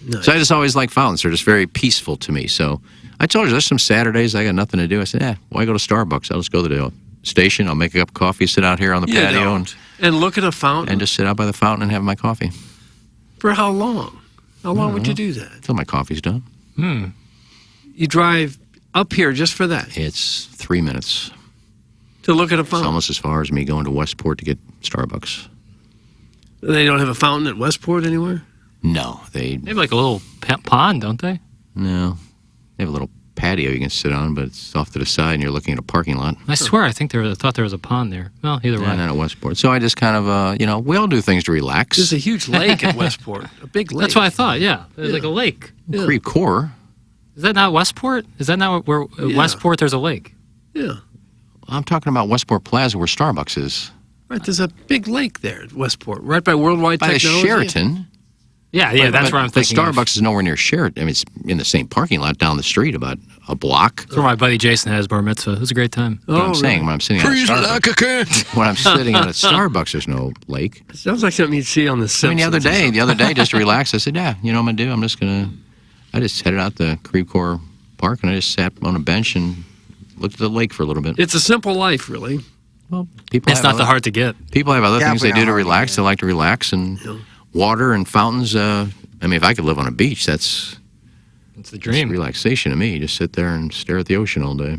Nice. So I just always like fountains. They're just very peaceful to me. So I told you, there's some Saturdays I got nothing to do. I said, why go to Starbucks? I'll just go to the station. I'll make a cup of coffee, sit out here on the patio. And look at a fountain. And just sit out by the fountain and have my coffee. For how long? How long would you do that? Until my coffee's done. You drive up here just for that? It's 3 minutes. To look at a It's fountain? almost as far as me going to Westport to get Starbucks. They don't have a fountain at Westport anywhere? No, they have like a little pond, don't they? No. They have a little patio you can sit on, but it's off to the side and you're looking at a parking lot. I swear, I thought there was a pond there. Well, either way. Not at Westport. So I just kind of, we all do things to relax. There's a huge lake at Westport. A big lake. That's what I thought, yeah. There's like a lake. Creve Coeur. Is that not Westport? Is that not where Westport there's a lake? Yeah. I'm talking about Westport Plaza where Starbucks is. Right, there's a big lake there at Westport, right by Worldwide By the Technology. Sheraton. Yeah, that's where I'm thinking The Starbucks is nowhere near Sheraton. I mean, it's in the same parking lot down the street, about a block. That's where my buddy Jason had his bar mitzvah. It was a great time. What I'm saying, when I'm sitting at a Starbucks, when I'm sitting at a Starbucks, there's no lake. It sounds like something you'd see on the Simpsons. I mean, the other day, just to relax, I said, yeah, you know what I'm going to do? I just headed out to Creve Coeur Park, and I just sat on a bench and looked at the lake for a little bit. It's a simple life, really. Well, people It's not that hard to get. People have other things they do to Definitely relax. They like to relax, and water and fountains. I mean, if I could live on a beach, that's the dream. Relaxation to me. Just sit there and stare at the ocean all day.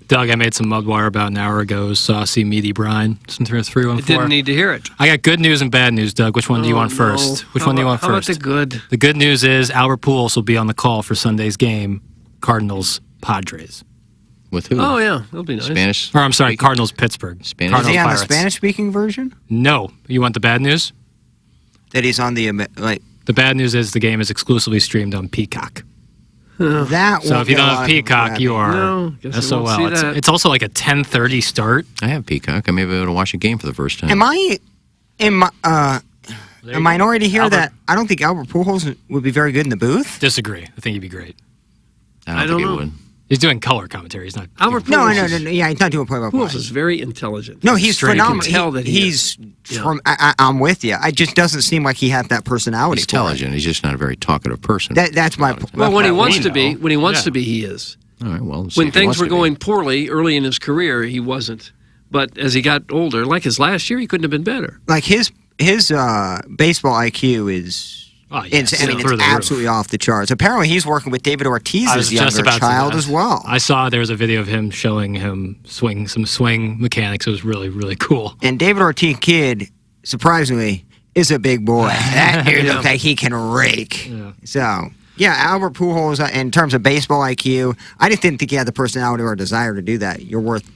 Doug, I made some mud wire about an hour ago. Saucy, meaty brine. Some 314. I didn't need to hear it. I got good news and bad news, Doug. Which one do you want first? Which one do you want How about first? the good? The good news is Albert Pujols will be on the call for Sunday's game. Cardinals, Padres. With who? Oh, yeah. That'll be nice. Spanish? Or I'm sorry, Cardinals, Pittsburgh. Spanish? Is Cardinals, he on the Pirates. Spanish-speaking version? No. You want the bad news? That he's on the The bad news is the game is exclusively streamed on Peacock. that. So if you don't have Peacock, Peacock, you are No, guess I won't SOL. see It's, that. it's also like a 10:30 start. I have Peacock. I may be able to watch a game for the first time. Am I in my a minority here Albert- that I don't think Albert Pujols would be very good in the booth? Disagree. I think he'd be great. I don't think it would. He's doing color commentary. He's not. Albert No, Pujols no. Yeah, he's not doing play-by-play. Pujols is very intelligent. No, he's Straight. phenomenal. You can tell that he's is. from. I'm with you. It just doesn't seem like he had that personality. He's for it. intelligent. He's just not a very talkative person. That's my. Well, when he we wants to know. be, Yeah. he is. All right, well, see When if he things wants were to be. going poorly early in his career, he wasn't. But as he got older, like his last year, he couldn't have been better. Like his baseball IQ is. Oh, yeah, It's, I mean, through it's the roof. absolutely off the charts. Apparently, he's working with David I Ortiz's was just younger about to child ask. as well. I saw there was a video of him showing him some swing mechanics. It was really, really cool. And David Ortiz kid, surprisingly, is a big boy. That dude looks like he can rake. Yeah. So, yeah, Albert Pujols, in terms of baseball IQ, I just didn't think he had the personality or desire to do that. You're worth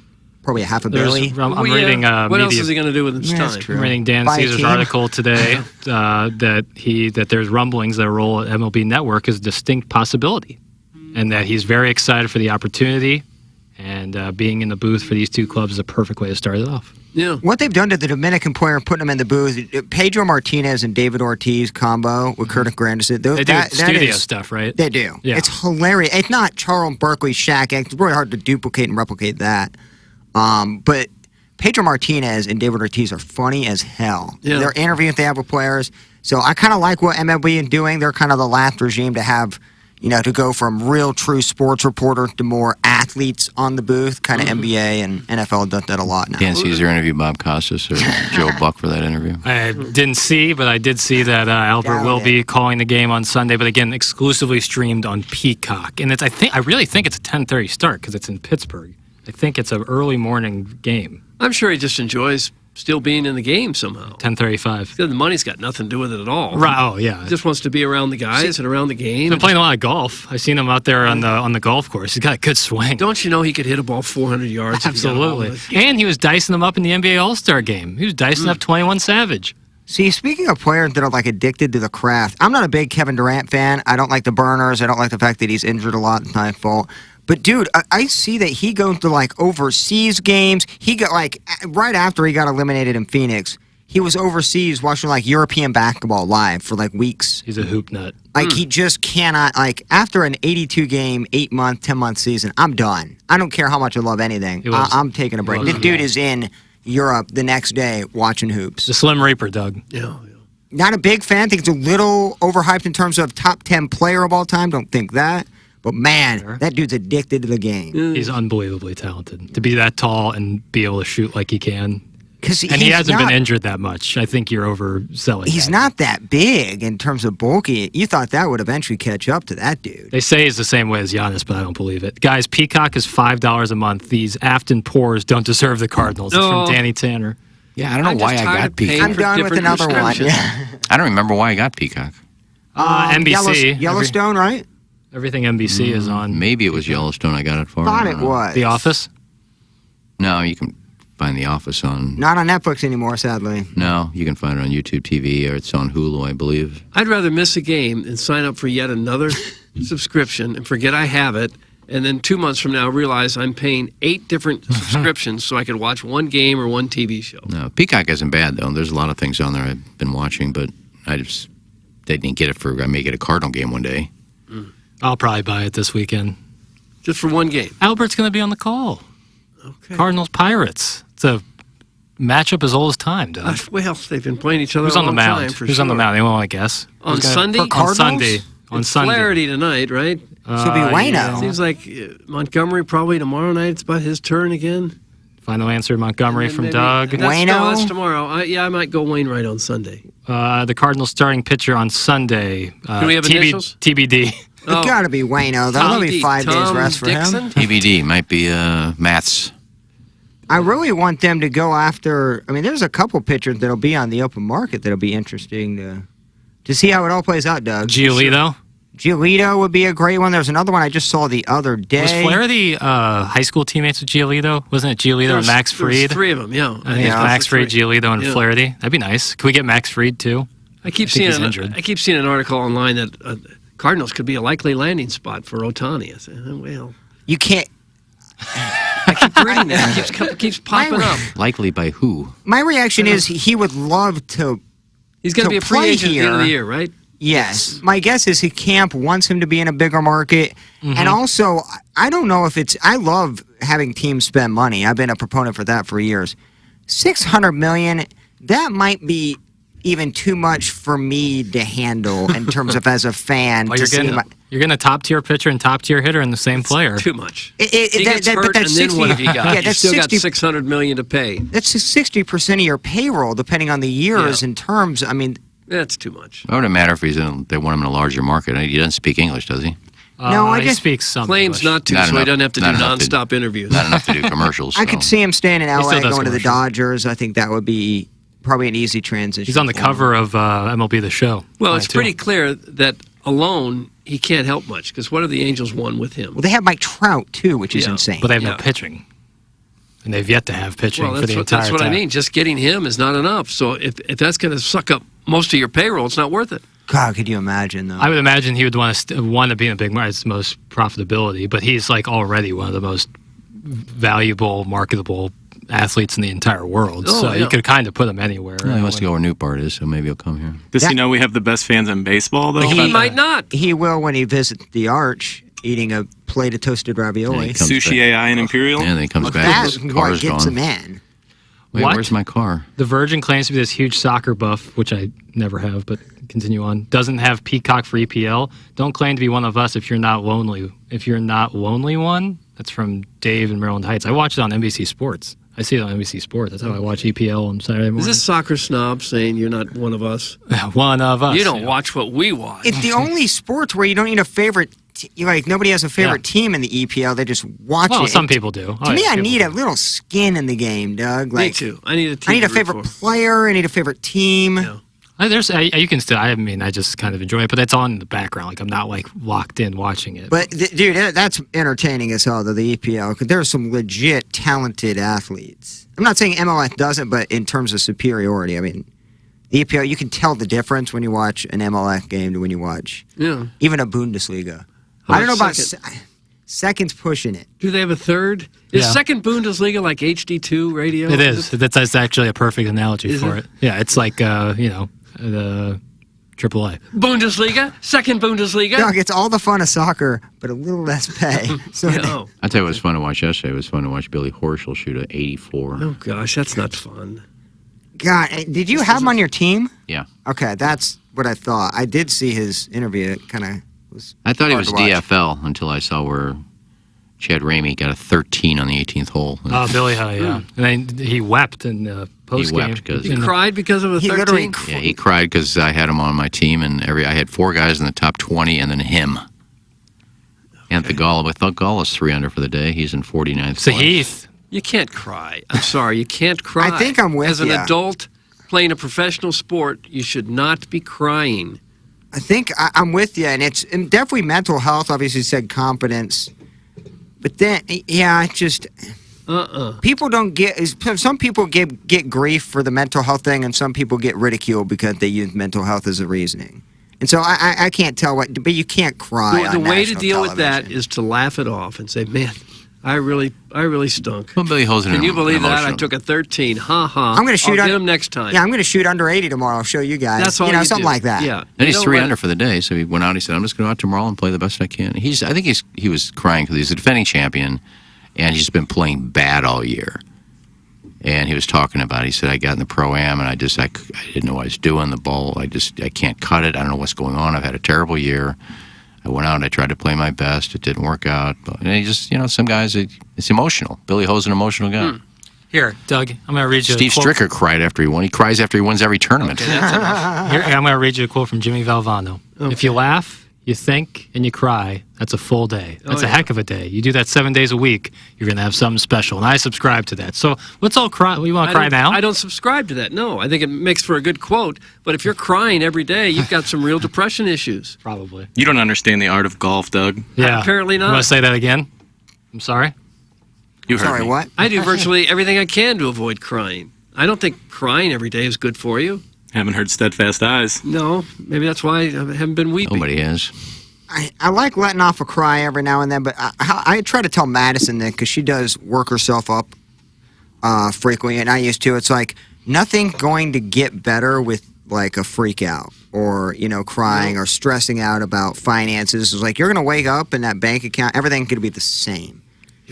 probably half a billion. I'm reading what else media. is he going to do with his Yeah, that's time? true. I'm reading Dan Buy a Caesar's team. article today that there's rumblings that a role at MLB Network is a distinct possibility, and that he's very excited for the opportunity, and being in the booth for these two clubs is a perfect way to start it off. Yeah. What they've done to the Dominican player, putting him in the booth, Pedro Martinez and David Ortiz combo with Curtis Granderson. They do studio stuff, right? They do. Yeah. It's hilarious. It's not Charles Barkley, Shaq. It's really hard to duplicate and replicate that. But Pedro Martinez and David Ortiz are funny as hell. Yeah. They're interviewing the other players. So I kind of like what MLB is doing. They're kind of the last regime to have, to go from real true sports reporter to more athletes on the booth. Kind of NBA and NFL does that a lot now. Dan Caesar interviewed Bob Costas or Joe Buck for that interview. I didn't see, but I did see that Albert will be calling the game on Sunday, but again, exclusively streamed on Peacock. And I really think it's a 10:30 start because it's in Pittsburgh. I think it's an early morning game. I'm sure he just enjoys still being in the game somehow. 10:35. The money's got nothing to do with it at all. Right. Oh, yeah. He just wants to be around the guys and around the game. He's been playing a lot of golf. I've seen him out there on the golf course. He's got a good swing. Don't you know he could hit a ball 400 yards? if he got Absolutely. all of it? And he was dicing them up in the NBA All-Star game. He was dicing up 21 Savage. See, speaking of players that are like addicted to the craft, I'm not a big Kevin Durant fan. I don't like the burners. I don't like the fact that he's injured a lot. It's not his fault. But dude, I see that he goes to like overseas games. He got like right after he got eliminated in Phoenix, he was overseas watching like European basketball live for like weeks. He's a hoop nut. Like he just cannot like after an 82 game, 8-month, 10-month season, I'm done. I don't care how much I love anything. I'm taking a break. This dude is in Europe the next day watching hoops. The Slim Reaper, Doug. Yeah. Not a big fan. Think it's a little overhyped in terms of top 10 player of all time. Don't think that. But man, that dude's addicted to the game. He's unbelievably talented. To be that tall and be able to shoot like he can Because And he hasn't been injured that much. I think you're overselling. He's not that big in terms of bulky. You thought that would eventually catch up to that dude. They say he's the same way as Giannis, but I don't believe it. Guys, Peacock is $5 a month. These Afton poors don't deserve the Cardinals. It's from Danny Tanner. Yeah, I don't know why I got Peacock. I'm done with another one. Yeah. I don't remember why I got Peacock. NBC. Yellowstone, right? Everything NBC is on. Maybe it was Yellowstone I got it for. Thought it was. The Office? No, you can find The Office on... Not on Netflix anymore, sadly. No, you can find it on YouTube TV, or it's on Hulu, I believe. I'd rather miss a game than sign up for yet another subscription and forget I have it, and then 2 months from now realize I'm paying 8 different subscriptions so I could watch one game or one TV show. No, Peacock isn't bad, though. There's a lot of things on there I've been watching, but I didn't get it for... I may get a Cardinal game one day. I'll probably buy it this weekend. Just for one game? Albert's going to be on the call. Okay. Cardinals-Pirates. It's a matchup as old as time, Doug. Well, they've been playing each other Who's a on the long mound? time, for Who's sure. on the mound? Anyone want to guess? On Sunday? On Sunday. On It's Sunday. Flaherty tonight, right? Should be Waino. Seems like Montgomery probably tomorrow night. It's about his turn again. Final answer, Montgomery from Maybe- Doug. That's tomorrow. I might go Wainwright on Sunday. The Cardinals starting pitcher on Sunday. Do we have initials? TBD. It's got to be Waino. That'll be 5 days rest for him. TBD might be Maths. I really want them to go after. I mean, there's a couple pitchers that'll be on the open market that'll be interesting to see how it all plays out, Doug. Giolito? Giolito would be a great one. There's another one I just saw the other day. Was Flaherty high school teammates with Giolito? Wasn't it Giolito and Max There was Fried? 3 of them, yeah. I think it's Max Fried, Giolito, and Yeah. Flaherty. That'd be nice. Could we get Max Fried, too? I keep think seeing he's an article online that Cardinals could be a likely landing spot for Ohtani. I say, well, you can't. I keep reading that. It keeps popping up. Likely by who? My reaction is he would love to. He's going to be a free play agent at the end of the here. year, right? Yes. My guess is his camp wants him to be in a bigger market. And also, I don't know if it's. I love having teams spend money. I've been a proponent for that for years. $600 million, that might be even too much for me to handle in terms of as a fan. Well, to you're see getting, you're getting a top-tier pitcher and top-tier hitter in the same player. Too much. He gets hurt, and then what have you got? Yeah, you that's still 60, got $600 million to pay. That's 60% of your payroll, depending on the years and terms. I mean, that's too much. It wouldn't matter if they want him in a larger market. He doesn't speak English, does he? No, I he just speaks some claims English. not to, Not so enough- he doesn't have to do not enough to- nonstop interviews. Not enough to do commercials. I could see him staying in He LA, still does going to the commercials. Dodgers. I think that would be probably an easy transition. He's on the for him. cover of MLB The Show. Well, it's too. pretty clear that alone he can't help much because what have the Angels won with him? Well, they have Mike Trout too, which is insane. But they have no pitching. And they've yet to have pitching Well, for the entire that's what I time. mean. Just getting him is not enough. So if that's going to suck up most of your payroll, it's not worth it. God, could you imagine though? I would imagine he would want to be in a big market. It's the most profitability, but he's like already one of the most valuable, marketable athletes in the entire world. Oh, so yeah. you could kind of put him anywhere. Well, he wants to go where Newport is, so maybe he'll come here. Does he know we have the best fans in baseball, though? He might not. He will when he visits the Arch, eating a plate of toasted ravioli. Sushi AI and Imperial? Yeah, then he comes back. That's His what car's gets gone. him in. Wait, What? where's my car? The Virgin claims to be this huge soccer buff, which I never have, but continue on. Doesn't have Peacock for EPL. Don't claim to be one of us if you're not lonely. If you're not lonely one. That's from Dave in Maryland Heights. I watch it on NBC Sports. I see it on NBC Sports. That's how I watch EPL on Saturday morning. Is this soccer snob saying you're not one of us? One of us. You don't watch what we watch. It's the only sports where you don't need a favorite. Like nobody has a favorite team in the EPL. They just watch Well, it. some people do. To me, I need a little skin in the game, Doug. Like, Me too. I need a team. I need a to root favorite for. player. I need a favorite team. You can still. I mean, I just kind of enjoy it, but that's on in the background. Like I'm not like locked in watching it. But dude, that's entertaining as hell. The EPL, because there are some legit talented athletes. I'm not saying MLS doesn't, but in terms of superiority, I mean, the EPL, you can tell the difference when you watch an MLS game to when you watch even a Bundesliga. I don't know about seconds pushing it. Do they have a third? Is Yeah. second Bundesliga like HD2 radio? It is. That's actually a perfect analogy Is for it? it. Yeah, it's like the AAA. Bundesliga, second Bundesliga. Doug, it's all the fun of soccer, but a little less pay. So I tell you what was fun to watch yesterday. It was fun to watch Billy Horschel shoot an 84. Oh gosh, that's not fun. God, did you have him on your team? Yeah. Okay, that's what I thought. I did see his interview. It kind of was. I thought he hard was to watch. DFL until I saw where Chad Ramey got a 13 on the 18th hole. Oh, Billy High, yeah. And then he wept in the post game. He cried because of a 13? Yeah, he cried because I had him on my team, and I had 4 guys in the top 20, and then him. Anthony Gall. I thought Gall was 3 under for the day. He's in 49th. So Heath. You can't cry. I'm sorry, you can't cry. I think I'm with As an ya. adult playing a professional sport, you should not be crying. I think I'm with you, and it's definitely mental health. Obviously, said confidence, but then it's just people don't get. Some people get grief for the mental health thing, and some people get ridiculed because they use mental health as a reasoning. And so I can't tell what, but you can't cry. The on way to national deal with television. that is to laugh it off and say, "Man, I really stunk." Well, Billy Hosen. Can you believe that? I took a 13. Ha ha. I'm going to shoot. I'll get him next time. Yeah, I'm going to shoot under 80 tomorrow. I'll show you guys. That's all something do. like that. Yeah. And he's 3 under for the day, so he went out. He said, "I'm just going to go out tomorrow and play the best I can." I think he was crying because he's a defending champion, and he's been playing bad all year. And he was talking about it. He said, "I got in the pro-am, and I didn't know what I was doing. The ball, I can't cut it. I don't know what's going on. I've had a terrible year. I went out and I tried to play my best. It didn't work out." And he just, some guys, it's emotional. Billy Ho's an emotional guy. Here, Doug, I'm going to read you Steve a quote. Stricker cried after he won. He cries after he wins every tournament. Here, I'm going to read you a quote from Jimmy Valvano. Okay. If you laugh, you think, and you cry, that's a full day. That's a heck of a day. You do that 7 days a week, you're going to have something special. And I subscribe to that. So let's all cry. We want to cry now? I don't subscribe to that. No, I think it makes for a good quote. But if you're crying every day, you've got some real depression issues. Probably. You don't understand the art of golf, Doug. Yeah. Apparently not. You want to say that again? I'm sorry? You heard me. What? I do virtually everything I can to avoid crying. I don't think crying every day is good for you. Haven't heard steadfast eyes. No, maybe that's why I haven't been weeping. Nobody has. I like letting off a cry every now and then, but I try to tell Madison that because she does work herself up frequently, and I used to. It's like nothing going to get better with like a freak out or crying or stressing out about finances. It's like you're going to wake up and that bank account, everything's going to be the same.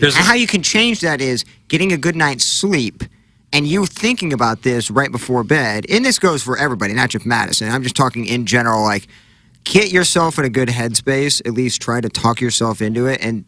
And how you can change that is getting a good night's sleep and you thinking about this right before bed. And this goes for everybody, not just Madison. I'm just talking in general, like. Get yourself in a good headspace. At least try to talk yourself into it, and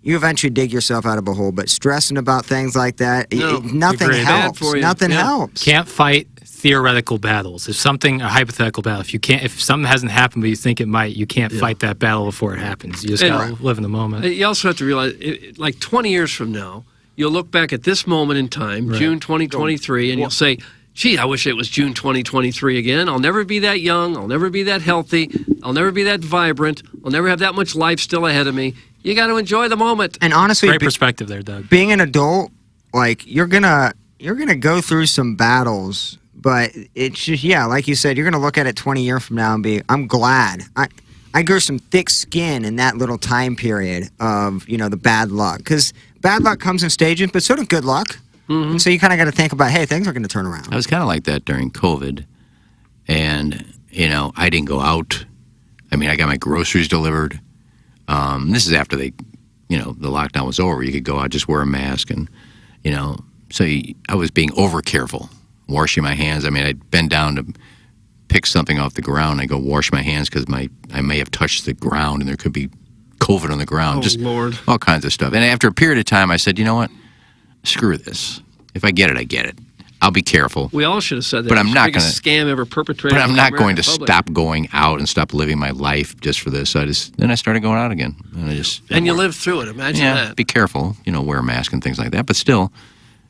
you eventually dig yourself out of a hole. But stressing about things like that, nothing Agreed. helps. Nothing helps. Can't fight theoretical battles. If something, a hypothetical battle, if something hasn't happened but you think it might, you can't fight that battle before it happens. You just gotta live in the moment. You also have to realize, like 20 years from now, you'll look back at this moment in time, June 2023, and you'll say, "Gee, I wish it was June 2023 again. I'll never be that young. I'll never be that healthy. I'll never be that vibrant. I'll never have that much life still ahead of me." You got to enjoy the moment. And honestly, Great perspective there, Doug. Being an adult, like you're gonna go through some battles, but it's just like you said, you're gonna look at it 20 years from now and be, "I'm glad I grew some thick skin in that little time period of the bad luck, because bad luck comes in stages, but so does good luck." And so you kind of got to think about, hey, things are going to turn around. I was kind of like that during COVID, and I didn't go out. I mean, I got my groceries delivered. This is after the lockdown was over. You could go out, just wear a mask, and so I was being over careful, washing my hands. I mean, I'd bend down to pick something off the ground. I go wash my hands because I may have touched the ground, and there could be COVID on the ground. Oh, just Lord. all kinds of stuff. And after a period of time, I said, you know what? Screw this. If I get it, I get it. I'll be careful. We all should have said that. But I'm It's not the biggest scam ever perpetrated. But I'm in not the going to American public. stop going out and stop living my life just for this. Then I started going out again, and And you lived through it. Imagine that. Be careful, wear a mask and things like that. But still,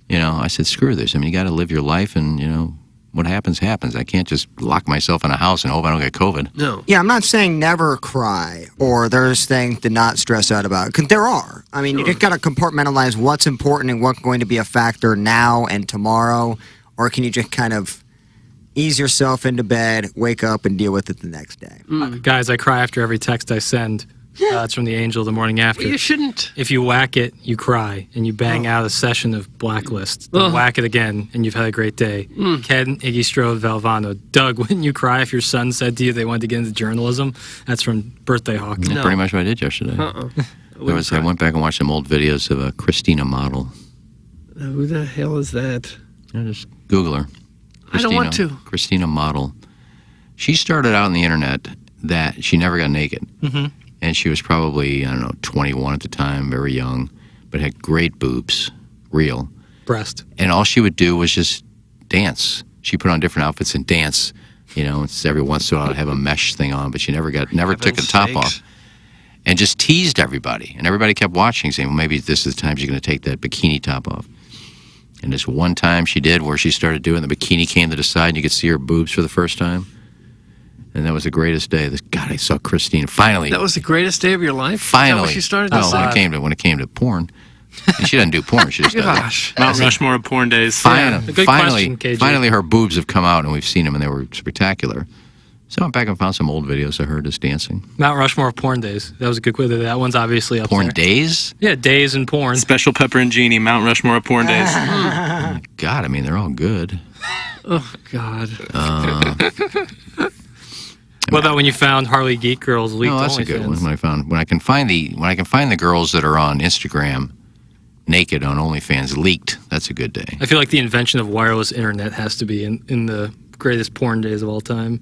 I said, screw this. I mean, you got to live your life, and what happens happens. I can't just lock myself in a house and hope I don't get COVID. No. Yeah, I'm not saying never cry or there's things to not stress out about, because there are. I mean, you just got to compartmentalize what's important and what's going to be a factor now and tomorrow, or can you just kind of ease yourself into bed, wake up, and deal with it the next day? Guys, I cry after every text I send. It's from the Angel the morning after. Well, you shouldn't. If you whack it, you cry, and you bang out a session of Blacklist. Then whack it again, and you've had a great day. Ken, Iggy Strode, Valvano. Doug, wouldn't you cry if your son said to you they wanted to get into journalism? That's from Birthday Hawk. That's pretty much what I did yesterday. I went back and watched some old videos of a Christina model. Who the hell is that? Just Google her. I don't want to. Christina model. She started out on the internet that she never got naked. and she was probably, I don't know, 21 at the time, very young, but had great boobs, real. Breast. And all she would do was just dance. She put on different outfits and dance. You know, it's every once in a while I'd have a mesh thing on, but she never took the top off. And just teased everybody. And everybody kept watching, saying, well, maybe this is the time she's going to take that bikini top off. And this one time she did, where she started doing, the bikini came to the side and you could see her boobs for the first time. And that was the greatest day. God, I saw Christine finally. That was the greatest day of your life? Finally. Is that when she started to decide? When it came to porn. And she doesn't do porn. She just does Gosh. Mount Rushmore of porn days. Finally, her boobs have come out, and we've seen them, and they were spectacular. So I went back and found some old videos of her just dancing. Mount Rushmore of porn days. That was a good quiz. That one's obviously up Porn there. days? Yeah, days and porn. Special Pepper and Genie, Mount Rushmore of porn days. God, I mean, they're all good. Oh, God. What about when you found Harley Geek Girls leaked? Oh, that's a good one. When I can find the girls that are on Instagram naked on OnlyFans leaked. That's a good day. I feel like the invention of wireless internet has to be in the greatest porn days of all time.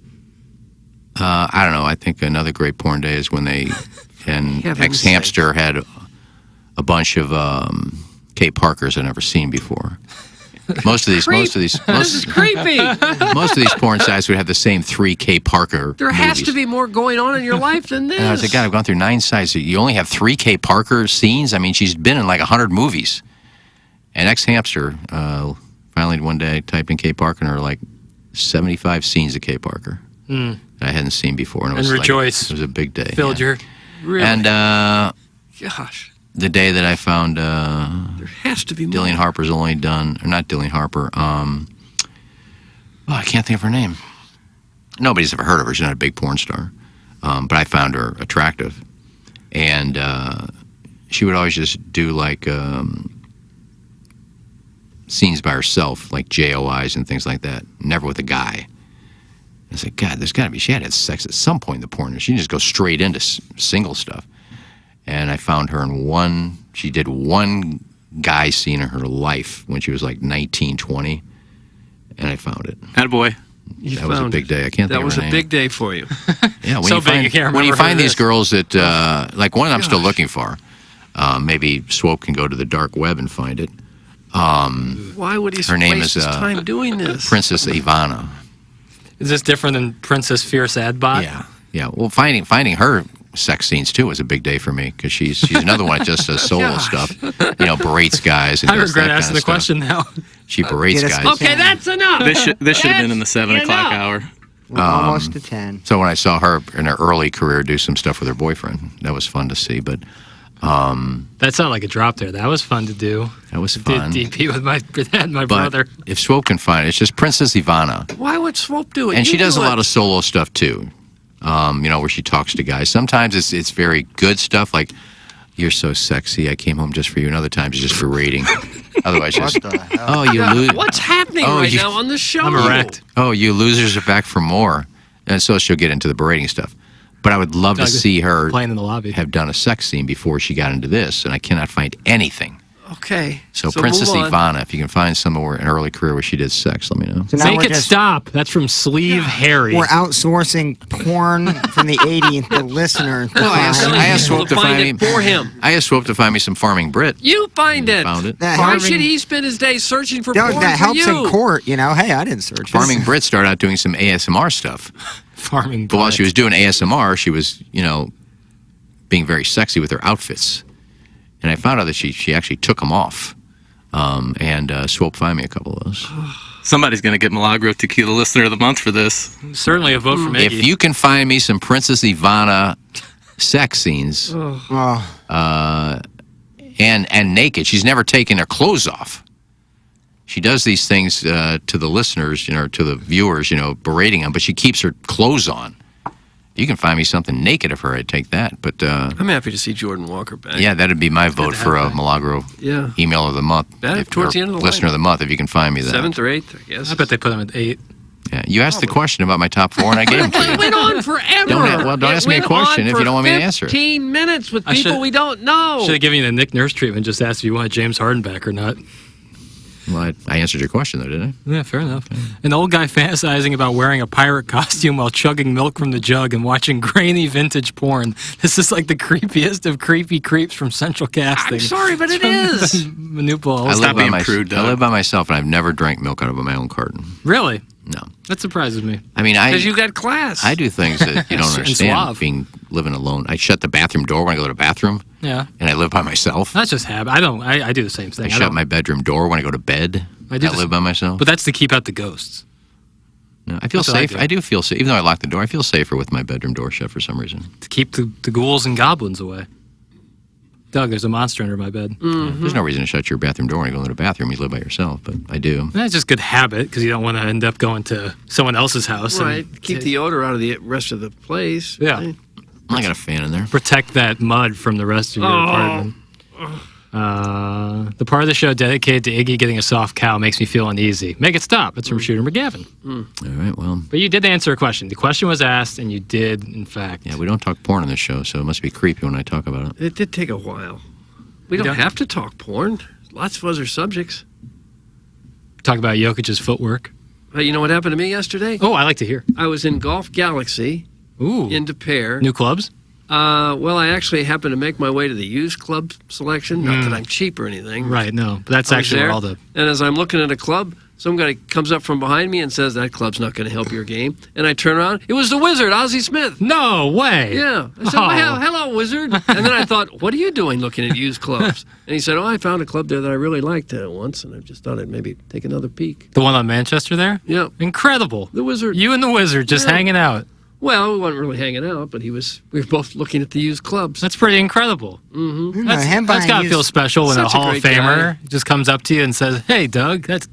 I don't know. I think another great porn day is when they and Heaven's Ex-Hamster had a bunch of Kay Parkers I've never seen before. Most of these This is creepy. most of these porn sites would have the same 3 Kay Parker There has movies. to be more going on in your life than this. And I was like, God, I've gone through 9 sites. You only have 3 Kay Parker scenes? I mean, she's been in like 100 movies. And Ex-Hamster, finally one day, typed in Kay Parker, and there were like 75 scenes of Kay Parker that I hadn't seen before. And, it was Rejoice. It was a big day. Filled your... Really? And Gosh. the day that I found There has to be more. Dillian Harper's only done, or not Dillian Harper, I can't think of her name. Nobody's ever heard of her. She's not a big porn star. But I found her attractive. And she would always just do like scenes by herself, like JOIs and things like that. Never with a guy. I was like, God, there's got to be, she had sex at some point in the porn. She didn't just go straight into single stuff. And I found her in she did one guy scene in her life when she was like 19, 20. And I found it. Attaboy. That was a big day. I can't think of her That was a name. big day for you. Yeah, when So you big find, you can't when you remember find who it these is. girls that, like one I'm still looking for, maybe Swope can go to the dark web and find it. Why would he Her name waste is his time doing this? Princess Ivana. Is this different than Princess Fierce Adbot? Yeah. Well, finding her sex scenes too was a big day for me because she's another one that just does solo Gosh. stuff. You know, berates guys. And I does regret that asking kind the of stuff. question now. She berates Get us- guys. Okay, that's enough. This should have been in the 7 o'clock hour. We're almost to 10. So when I saw her in her early career do some stuff with her boyfriend, that was fun to see. But That sounded like a drop there. That was fun to do. that was Did fun. DP with my dad, my But brother. if Swope can find it, it's just Princess Ivana. Why would Swope do it? And You she does do a it. lot of solo stuff too. You know, where she talks to guys. Sometimes it's very good stuff, like "You're so sexy, I came home just for you," and other times it's just berating. Otherwise, just "Oh, you Yeah, lose." what's happening right now on the show? I'm erect. "Oh, you losers are back for more," and so she'll get into the berating stuff. But I would love to Doug, see her playing in the lobby. have done a sex scene before she got into this, and I cannot find anything. Okay. So Princess move on. Ivana, if you can find somewhere in her early career where she did sex, let me know. So now Make we're it just- stop. That's from Sleeve Harry. We're outsourcing porn from the 80s to listener. Well, I asked people Swope to to find find it me. for him. I asked Swope to find me some Farming Brit. You find it. Found it. That Why Farming- should he spend his day searching for Doug, porn that for helps you? in court, you know. Hey, I didn't search. Farming Brit started out doing some ASMR stuff. Farming But while Brit. she was doing ASMR, she was, you know, being very sexy with her outfits. And I found out that she actually took them off. And Swope find me a couple of those. Somebody's going to get Milagro Tequila Listener of the Month for this. Certainly a vote from Iggy. If you can find me some Princess Ivana sex scenes, and naked, she's never taken her clothes off. She does these things to the listeners, you know, to the viewers, you know, berating them, but she keeps her clothes on. You can find me something naked of her, I'd take that. But I'm happy to see Jordan Walker back. yeah, that'd be my vote for a Milagro Yeah. email of the month. That, towards the end of the listener line. of the month, if you can find me that. 7th or 8th, I guess. I bet they put him at 8. Yeah, you asked the question about my top 4, and I gave them to It you. went on forever. Don't ask me a question if you don't want me to answer it. 15 minutes with I people should- we don't know. Should have given you the Nick Nurse treatment. Just asked if you wanted James Harden back or not. Well, I answered your question, though, didn't I? Yeah, fair enough. An old guy fantasizing about wearing a pirate costume while chugging milk from the jug and watching grainy vintage porn. This is like the creepiest of creepy creeps from Central Casting. I'm sorry, but it is. Manupul. I live by myself, and I've never drank milk out of my own carton. Really? No. That surprises me. I mean, Because you got class. I do things that you don't And understand. suave. Living alone, I shut the bathroom door when I go to the bathroom, Yeah. and I live by myself. That's just habit. I do the same thing. I shut my bedroom door when I go to bed. I do the live by myself. But that's to keep out the ghosts. No, I feel That's what I safe. do. I do feel safe. Even though I lock the door, I feel safer with my bedroom door shut for some reason. To keep the ghouls and goblins away. Doug, there's a monster under my bed. There's no reason to shut your bathroom door when you go into the bathroom. You live by yourself, but I do. That's just good habit because you don't want to end up going to someone else's house. Right. And Keep the odor out of the rest of the place. Yeah. Right? I got a fan in there. Protect that mud from the rest of your apartment. The part of the show dedicated to Iggy getting a soft cow makes me feel uneasy. Make it stop. It's from Shooter McGavin. All right, well. But you did answer a question. The question was asked, and you did, in fact. Yeah, we don't talk porn on this show, so it must be creepy when I talk about it. It did take a while. We don't have to talk porn. Lots of other subjects. Talk about Jokic's footwork. You know what happened to me yesterday? Oh, I like to hear. I was in Golf Galaxy. Ooh. In De Pere. New clubs? Well, I actually happened to make my way to the used club selection. Not that I'm cheap or anything. Right, no. But that's I was actually there, where all the... And as I'm looking at a club, some guy comes up from behind me and says, that club's not going to help your game. And I turn around. It was the Wizard, Ozzie Smith. No way. Yeah. I said, well, hello, Wizard. And then I thought, what are you doing looking at used clubs? And he said, I found a club there that I really liked once, and I just thought I'd maybe take another peek. The one on Manchester there? Yeah. Incredible. The Wizard. You and the Wizard just hanging out. Well, we weren't really hanging out, but we were both looking at the used clubs. That's pretty incredible. Mm-hmm. That's got to feel special when a Such a Hall of great guy. Famer just comes up to you and says, hey, Doug, that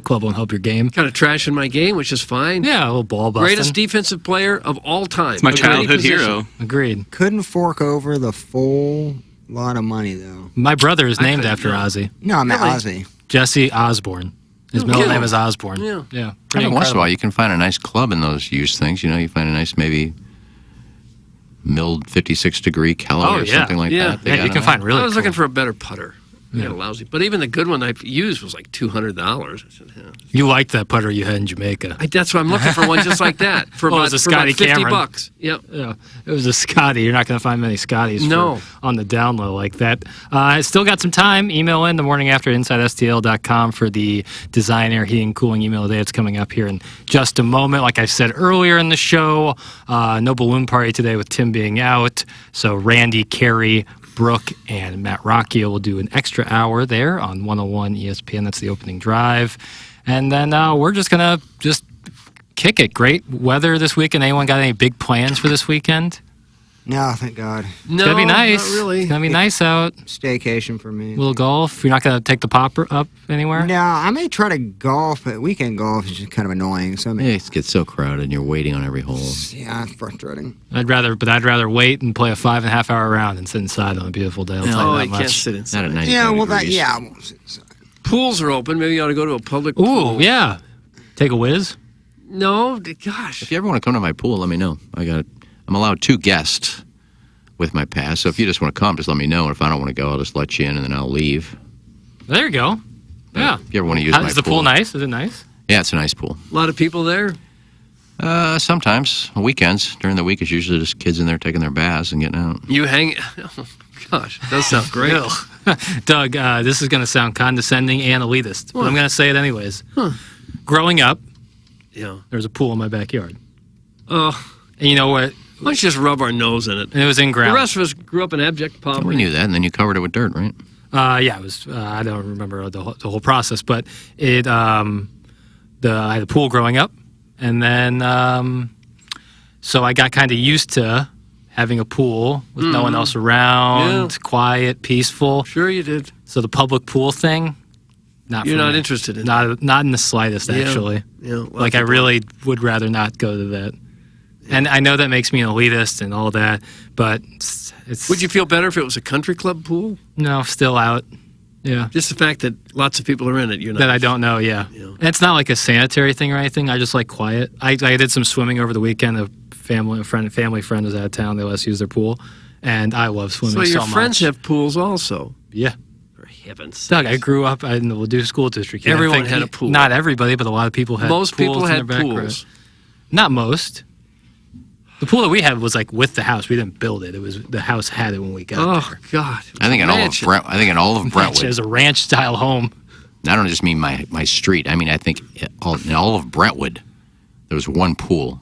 club won't help your game. Kind of trashing my game, which is fine. Yeah, a little ball busting. Greatest defensive player of all time. It's my Of any childhood position. hero. Agreed. Couldn't fork over the full lot of money, though. My brother is named couldn't after know. Ozzy. No, I meant Really? Ozzy. Jesse Osborne. His middle name is Osborne. Yeah. Yeah. Every once in a while, you can find a nice club in those used things. You know, you find a nice, maybe milled 56-degree Kelly or something like that. They Yeah, got you in can there. find really I was cool. looking for a better putter. I got a lousy. But even the good one I used was like $200. I said, yeah. You liked that putter you had in Jamaica. That's why I'm looking for one just like that for Well, it about, was a for about Scotty 50 Cameron. bucks. Yep. Yeah, it was a Scotty. You're not going to find many Scotties No. on the down low like that. I still got some time. Email in the morning after InsideSTL.com for the Design, Air, Heating, Cooling email day. It's coming up here in just a moment. Like I said earlier in the show, no balloon party today with Tim being out. So Randy, Carey, Brooke, and Matt Rocchio will do an extra hour there on 101 ESPN. That's the opening drive. And then we're just going to just kick it. Great weather this weekend. Anyone got any big plans for this weekend? No, thank God. No, It's going to be nice. not really. It's going to be nice out. Staycation for me. Little golf. You're not going to take the popper up anywhere? No, I may try to golf, but weekend golf is just kind of annoying. So I mean, It gets so crowded and you're waiting on every hole. yeah, it's frustrating. I'd rather wait and play a 5.5 hour round than sit inside on a beautiful day. I'll tell Oh, you you that can't much. sit inside. Not at 95 Yeah, well, degrees. I won't sit inside. Pools are open. Maybe you ought to go to a public Ooh, pool. yeah. Take a whiz. No, gosh. If you ever want to come to my pool, let me know. I'm allowed 2 guests with my pass. So if you just want to come, just let me know. And if I don't want to go, I'll just let you in and then I'll leave. There you go. Yeah. If you ever want to use my Is the pool nice? Is it nice? Yeah, it's a nice pool. A lot of people there. Sometimes. Weekends. During the week, it's usually just kids in there taking their baths and getting out. You hang. Oh, gosh, that sounds great. Doug, this is going to sound condescending and elitist, but I'm going to say it anyways. Growing up, Yeah. there was a pool in my backyard. Oh. And you know what? Why don't you just rub our nose in it? And it was in ground. The rest of us grew up in abject poverty. We knew that, and then you covered it with dirt, right? Yeah, it was. I don't remember the whole process, but it. I had a pool growing up, and then so I got kind of used to having a pool with no one else around, quiet, peaceful. Sure, you did. So the public pool thing, You're for not me. interested in not in the slightest, Yeah. actually. Yeah, Like I really would rather not go to that. And I know that makes me an elitist and all that, but it's. Would you feel better if it was a country club pool? No, still out. Yeah. Just the fact that lots of people are in it, you're not. That I don't know, yeah. And it's not like a sanitary thing or anything. I just like quiet. I did some swimming over the weekend. A family friend was out of town. They let us use their pool, and I love swimming So so your much. friends have pools also. Yeah. heaven's sakes. Doug, I grew up in the Ladue School District. I Everyone think had a pool. Not everybody, but a lot of people had Most pools people in had their backyard. pools. Not most. The pool that we had was like with the house. We didn't build it. It was the house had it when we got there. Oh, God. I think in all of Brentwood. It was a ranch-style home. I don't just mean my street. I mean, I think in all of Brentwood, there was one pool,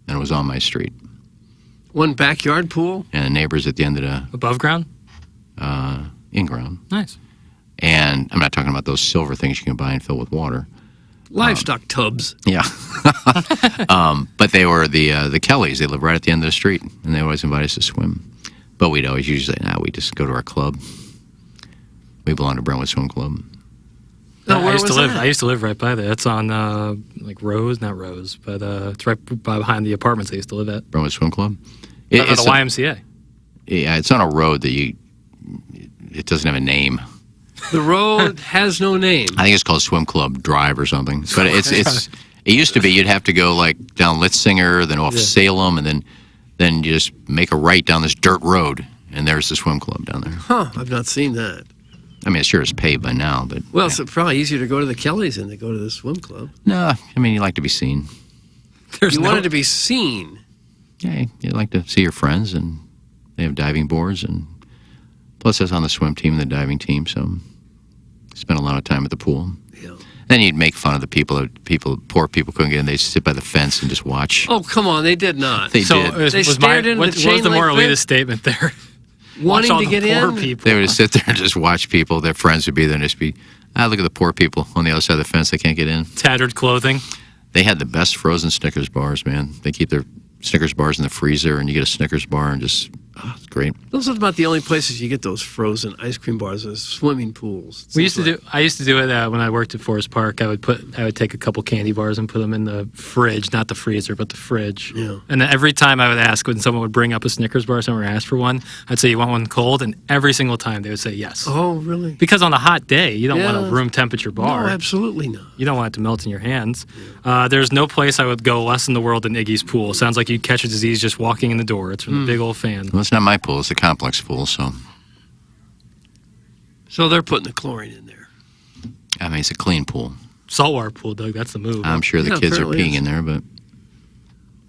and it was on my street. One backyard pool? And the neighbors at the end of the... Above ground? In ground. Nice. And I'm not talking about those silver things you can buy and fill with water. Livestock tubs. Yeah. But they were the Kellys. They lived right at the end of the street, and they always invite us to swim. But we'd always usually say, we just go to our club. We belong to Brentwood Swim Club. I used to live right by there. That's on like Rose, not Rose, but it's right behind the apartments I used to live at. Brentwood Swim Club. It's the YMCA. Yeah, it's on a road that it doesn't have a name. The road has no name. I think it's called Swim Club Drive or something. But it used to be you'd have to go like down Litzinger, then off Salem, and then you just make a right down this dirt road, and there's the swim club down there. Huh, I've not seen that. I mean, it sure is paved by now, but... Well, it's probably easier to go to the Kellys than to go to the swim club. No, I mean, you like to be seen. You wanted to be seen. Yeah, you like to see your friends, and they have diving boards, and plus I was on the swim team and the diving team, so spent a lot of time at the pool. Yeah. Then you'd make fun of the poor people couldn't get in. They'd sit by the fence and just watch. Oh, come on, they did not. They did. They stared into the chain What's the link Moralita fence? statement there? Wanting Watch all to the get poor in? people. They would just sit there and just watch people. Their friends would be there and just be, look at the poor people on the other side of the fence. They can't get in. Tattered clothing. They had the best frozen Snickers bars, man. They keep their Snickers bars in the freezer, and you get a Snickers bar and just, it's great. Those are about the only places you get those frozen ice cream bars, is swimming pools. I used to do it when I worked at Forest Park. I would take a couple candy bars and put them in the fridge, not the freezer, but the fridge. Yeah. And then every time I would ask when someone would bring up a Snickers bar, someone would ask for one, I'd say, "You want one cold?" And every single time they would say yes. Oh, really? Because on a hot day, you don't want a room temperature bar. No, absolutely not. You don't want it to melt in your hands. There's no place I would go less in the world than Iggy's pool. Sounds like you'd catch a disease just walking in the door. It's from the big old fan. Well, it's not my pool. It's the complex pool, so. So they're putting the chlorine in there. I mean, it's a clean pool. Saltwater pool, Doug. That's the move. I'm sure the kids are peeing in there, but.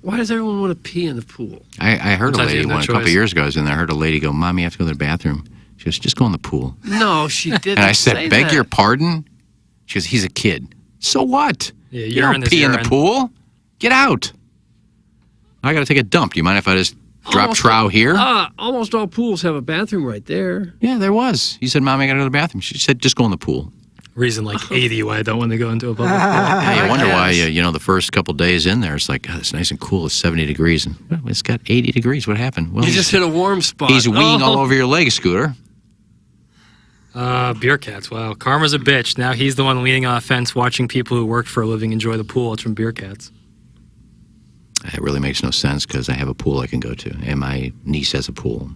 Why does everyone want to pee in the pool? I heard Sometimes a lady you have no a couple choice. years ago. I was in there. I heard a lady go, "Mom, you have to go to the bathroom." She goes, "Just go in the pool." No, she didn't. And I said, say "Beg that. your pardon?" She goes, "He's a kid." So what? Yeah, You urine don't is pee in the urine. pool. Get out. I got to take a dump. Do you mind if I just drop trow here? Almost all pools have a bathroom right there. Yeah, there was. He said, "Mom, I got to go to the bathroom." She said, "Just go in the pool." Reason like 80 why I don't want to go into a public pool. Yeah, you wonder why, the first couple days in there, it's like, God, it's nice and cool. It's 70 degrees. And well, it's got 80 degrees. What happened? Well, You just hit a warm spot. He's weeing all over your leg, Scooter. Beer Cats. Wow. Karma's a bitch. Now he's the one leaning on a fence watching people who work for a living enjoy the pool. It's from Beer Cats. It really makes no sense because I have a pool I can go to, and my niece has a pool.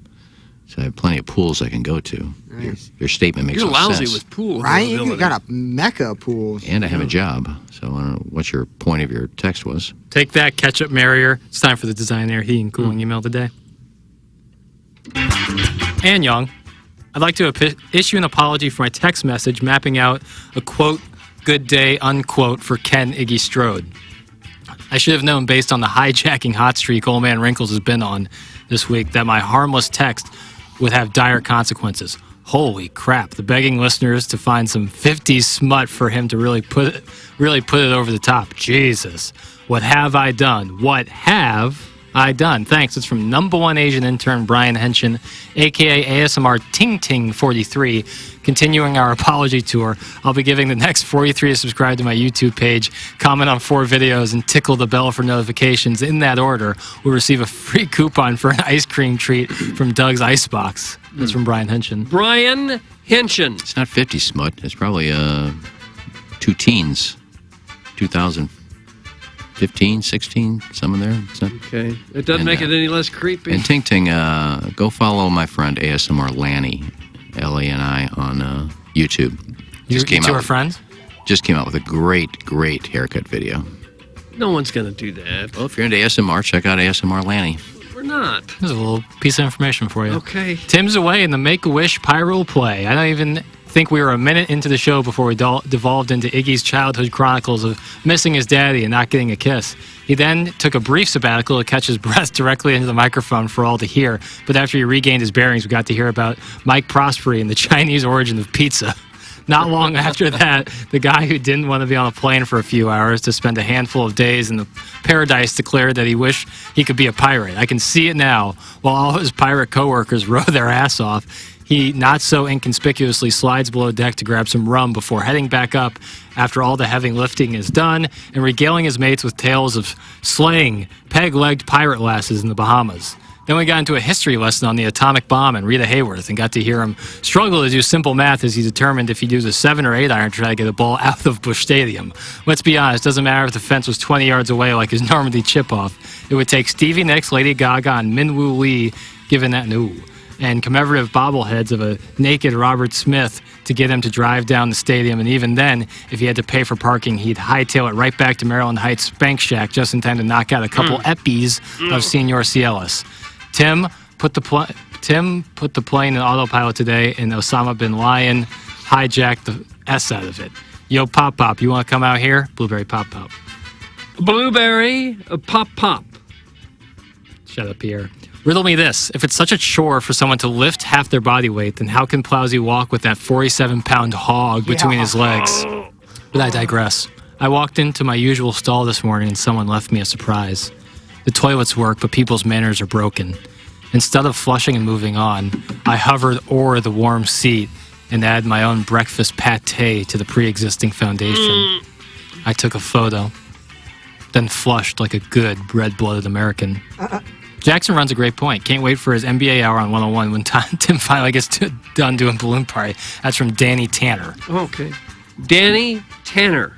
So I have plenty of pools I can go to. Nice. Your statement makes You're no lousy sense. with pool Right? You availability. got a mecca of pools. And I have a job. So I don't know what your point of your text was. Take that, Ketchup Marrier. It's time for the Design Air Heating Cooling email today. And Young, I'd like to issue an apology for my text message mapping out a quote, good day, unquote, for Ken Iggy Strode. I should have known based on the hijacking hot streak Old Man Wrinkles has been on this week that my harmless text would have dire consequences. Holy crap, the begging listeners to find some 50s smut for him to really put it over the top. Jesus, what have I done? What have I done? Thanks. It's from #1 Asian intern Brian Henshin, a.k.a. ASMR Ting Ting 43. Continuing our apology tour, I'll be giving the next 43 to subscribe to my YouTube page, comment on 4 videos, and tickle the bell for notifications. In that order, we'll receive a free coupon for an ice cream treat from Doug's Icebox. That's from Brian Henshin. Brian Henshin. It's not 50 smut. It's probably 2 teens. 2015, 16, some in there. It's not, Okay. It doesn't make it any less creepy. And Ting Ting, go follow my friend ASMR Lanny, L-A-N-I, on YouTube. You two are friends? Just came out with a great haircut video. No one's going to do that. Well, if you're into ASMR, check out ASMR Lanny. We're not. There's a little piece of information for you. Okay. Tim's away in the Make-A-Wish Pyro play. I don't even think we were a minute into the show before we devolved into Iggy's childhood chronicles of missing his daddy and not getting a kiss. He then took a brief sabbatical to catch his breath directly into the microphone for all to hear, but after he regained his bearings, we got to hear about Mike Prosperi and the Chinese origin of pizza. Not long after that, the guy who didn't want to be on a plane for a few hours to spend a handful of days in the paradise declared that he wished he could be a pirate. I can see it now. While all his pirate coworkers row their ass off, he not so inconspicuously slides below deck to grab some rum before heading back up after all the heavy lifting is done and regaling his mates with tales of slaying peg-legged pirate lasses in the Bahamas. Then we got into a history lesson on the atomic bomb and Rita Hayworth and got to hear him struggle to do simple math as he determined if he'd use a 7 or 8 iron to try to get a ball out of Busch Stadium. Let's be honest, doesn't matter if the fence was 20 yards away like his Normandy chip-off. It would take Stevie Nicks, Lady Gaga, and Min Woo Lee giving that and commemorative bobbleheads of a naked Robert Smith to get him to drive down the stadium, and even then, if he had to pay for parking, he'd hightail it right back to Maryland Heights Spank Shack just in time to knock out a couple eppies of Senor Cielos. Tim put the plane in autopilot today, and Osama bin Laden hijacked the S out of it. Yo, Pop Pop, you want to come out here? Blueberry Pop Pop. Blueberry Pop Pop. Shut up, Pierre. Riddle me this. If it's such a chore for someone to lift half their body weight, then how can Plowsy walk with that 47-pound hog between his legs? But I digress. I walked into my usual stall this morning, and someone left me a surprise. The toilets work, but people's manners are broken. Instead of flushing and moving on, I hovered o'er the warm seat and added my own breakfast pate to the pre-existing foundation. I took a photo, then flushed like a good red-blooded American. Jackson runs a great point. Can't wait for his NBA hour on 101 when Tim finally gets done doing Balloon Party. That's from Danny Tanner. Okay. Danny Tanner.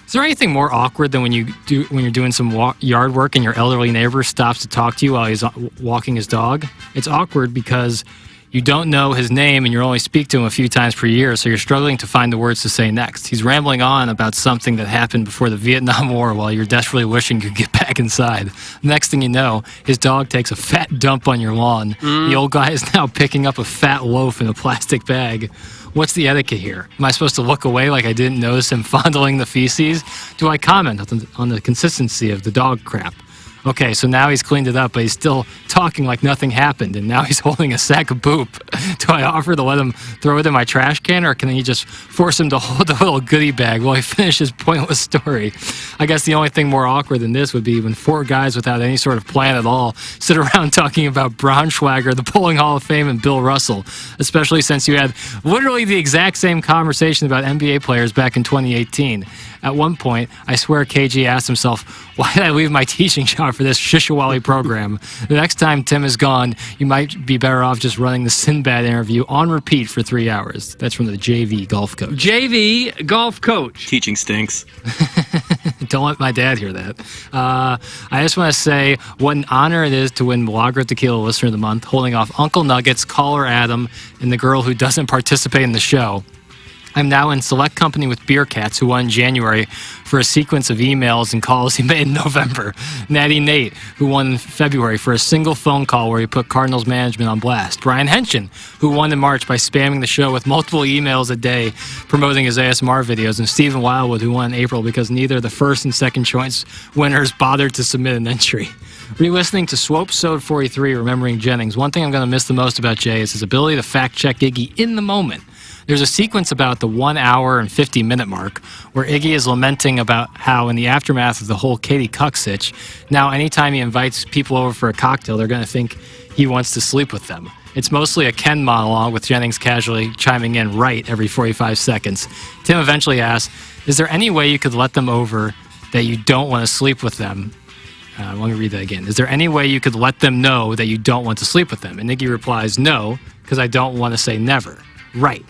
Is there anything more awkward than when you're doing some yard work and your elderly neighbor stops to talk to you while he's walking his dog? It's awkward because you don't know his name and you only speak to him a few times per year, so you're struggling to find the words to say next. He's rambling on about something that happened before the Vietnam War while you're desperately wishing you could get back inside. Next thing you know, his dog takes a fat dump on your lawn. The old guy is now picking up a fat loaf in a plastic bag. What's the etiquette here? Am I supposed to look away like I didn't notice him fondling the feces? Do I comment on the consistency of the dog crap? Okay, so now he's cleaned it up, but he's still talking like nothing happened, and now he's holding a sack of poop. Do I offer to let him throw it in my trash can, or can he just force him to hold the little goodie bag while he finishes his pointless story? I guess the only thing more awkward than this would be when 4 guys without any sort of plan at all sit around talking about Braunschweiger, the Bowling Hall of Fame, and Bill Russell, especially since you had literally the exact same conversation about NBA players back in 2018. At one point, I swear KG asked himself, why did I leave my teaching job for this Shishawali program? The next time Tim is gone, you might be better off just running the Sinbad interview on repeat for 3 hours. That's from the JV golf coach. JV golf coach. Teaching stinks. Don't let my dad hear that. I just want to say what an honor it is to win Milagro Tequila Listener of the Month, holding off Uncle Nuggets, Caller Adam, and the girl who doesn't participate in the show. I'm now in select company with Beer Cats, who won in January for a sequence of emails and calls he made in November. Natty Nate, who won in February for a single phone call where he put Cardinals management on blast. Brian Henshin, who won in March by spamming the show with multiple emails a day promoting his ASMR videos. And Stephen Wildwood, who won in April because neither the first and second choice winners bothered to submit an entry. Re-listening to Swope Sode 43, Remembering Jennings, one thing I'm going to miss the most about Jay is his ability to fact-check Iggy in the moment. There's a sequence about the 1 hour and 50-minute mark where Iggy is lamenting about how in the aftermath of the whole Katie Cuck sitch, now anytime he invites people over for a cocktail, they're going to think he wants to sleep with them. It's mostly a Ken monologue with Jennings casually chiming in right every 45 seconds. Tim eventually asks, is there any way you could let them over that you don't want to sleep with them? Let me read that again. Is there any way you could let them know that you don't want to sleep with them? And Iggy replies, no, because I don't want to say never. Right.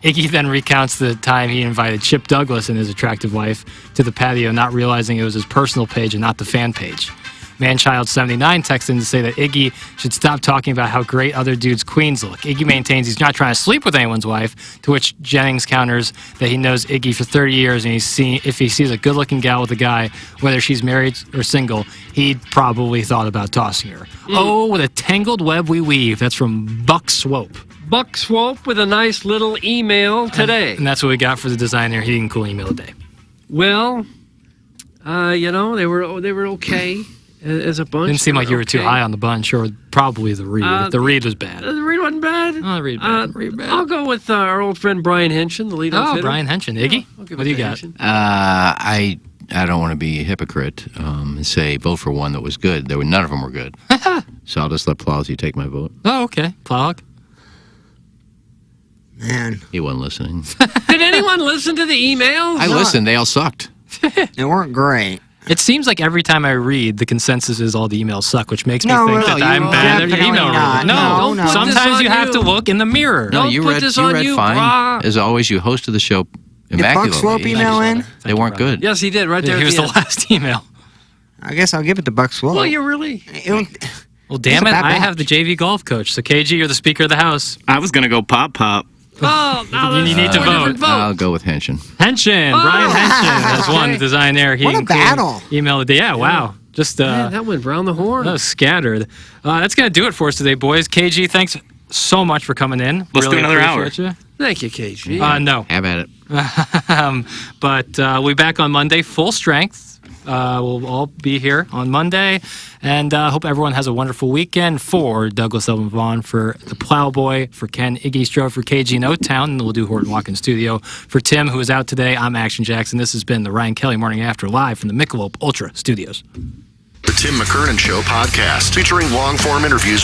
Iggy then recounts the time he invited Chip Douglas and his attractive wife to the patio, not realizing it was his personal page and not the fan page. Manchild79 texted in to say that Iggy should stop talking about how great other dudes' queens look. Iggy maintains he's not trying to sleep with anyone's wife, to which Jennings counters that he knows Iggy for 30 years, and if he sees a good-looking gal with a guy, whether she's married or single, he'd probably thought about tossing her. Oh, what a tangled web we weave. That's from Buck Swope. Buck Swope with a nice little email today. And that's what we got for the Designer Heating and Cooling email today. Well, they were okay as a bunch. Didn't seem like you were too high on the bunch, or probably the read. The read was bad. The read wasn't bad. Oh, the read bad. I'll go with our old friend Brian Henson, the lead-off hitter. Brian Henson. Iggy, I'll give what it do you to got? Henson. I don't want to be a hypocrite and say vote for one that was good. None of them were good. So I'll just let Plowsy take my vote. Oh, okay. Plowhawk. Man. He wasn't listening. Did anyone listen to the emails? I listened. They all sucked. They weren't great. It seems like every time I read, the consensus is all the emails suck, which makes me No, think no, that I'm bad at definitely email not. reading. No, don't put Sometimes this you on have you. to look in the mirror. No, Don't you put read. this You on read you, fine. brah. As always, you hosted the show Did Buck immaculately. Swope email in? They weren't good. Yes, he did, right there. He at was the the end. last email. I guess I'll give it to Buck Swope. Well, you really. Well, damn a it, bad I batch. have the JV golf coach. So, KG, you're the Speaker of the House. I was going to go pop. Oh, now You need to vote. I'll go with Henshin. Henson, Brian Henson has won the Designer Heating and Cooling battle. email of the day. Yeah, wow. Just Man, that went round the horn. that was scattered. That's going to do it for us today, boys. KG, thanks so much for coming in. Let's do another hour. appreciate you. Thank you, KG. No. Have at it. But we'll be back on Monday, full strength. We'll all be here on Monday. And hope everyone has a wonderful weekend. For Douglas Elvin Vaughn, for the Plowboy, for Ken Iggy Strode, for KG in O-Town, and we'll do Horton Watkins Studio. For Tim, who is out today, I'm Action Jackson. This has been the Ryan Kelly Morning After, live from the Michelob Ultra Studios. The Tim McKernan Show podcast, featuring long-form interviews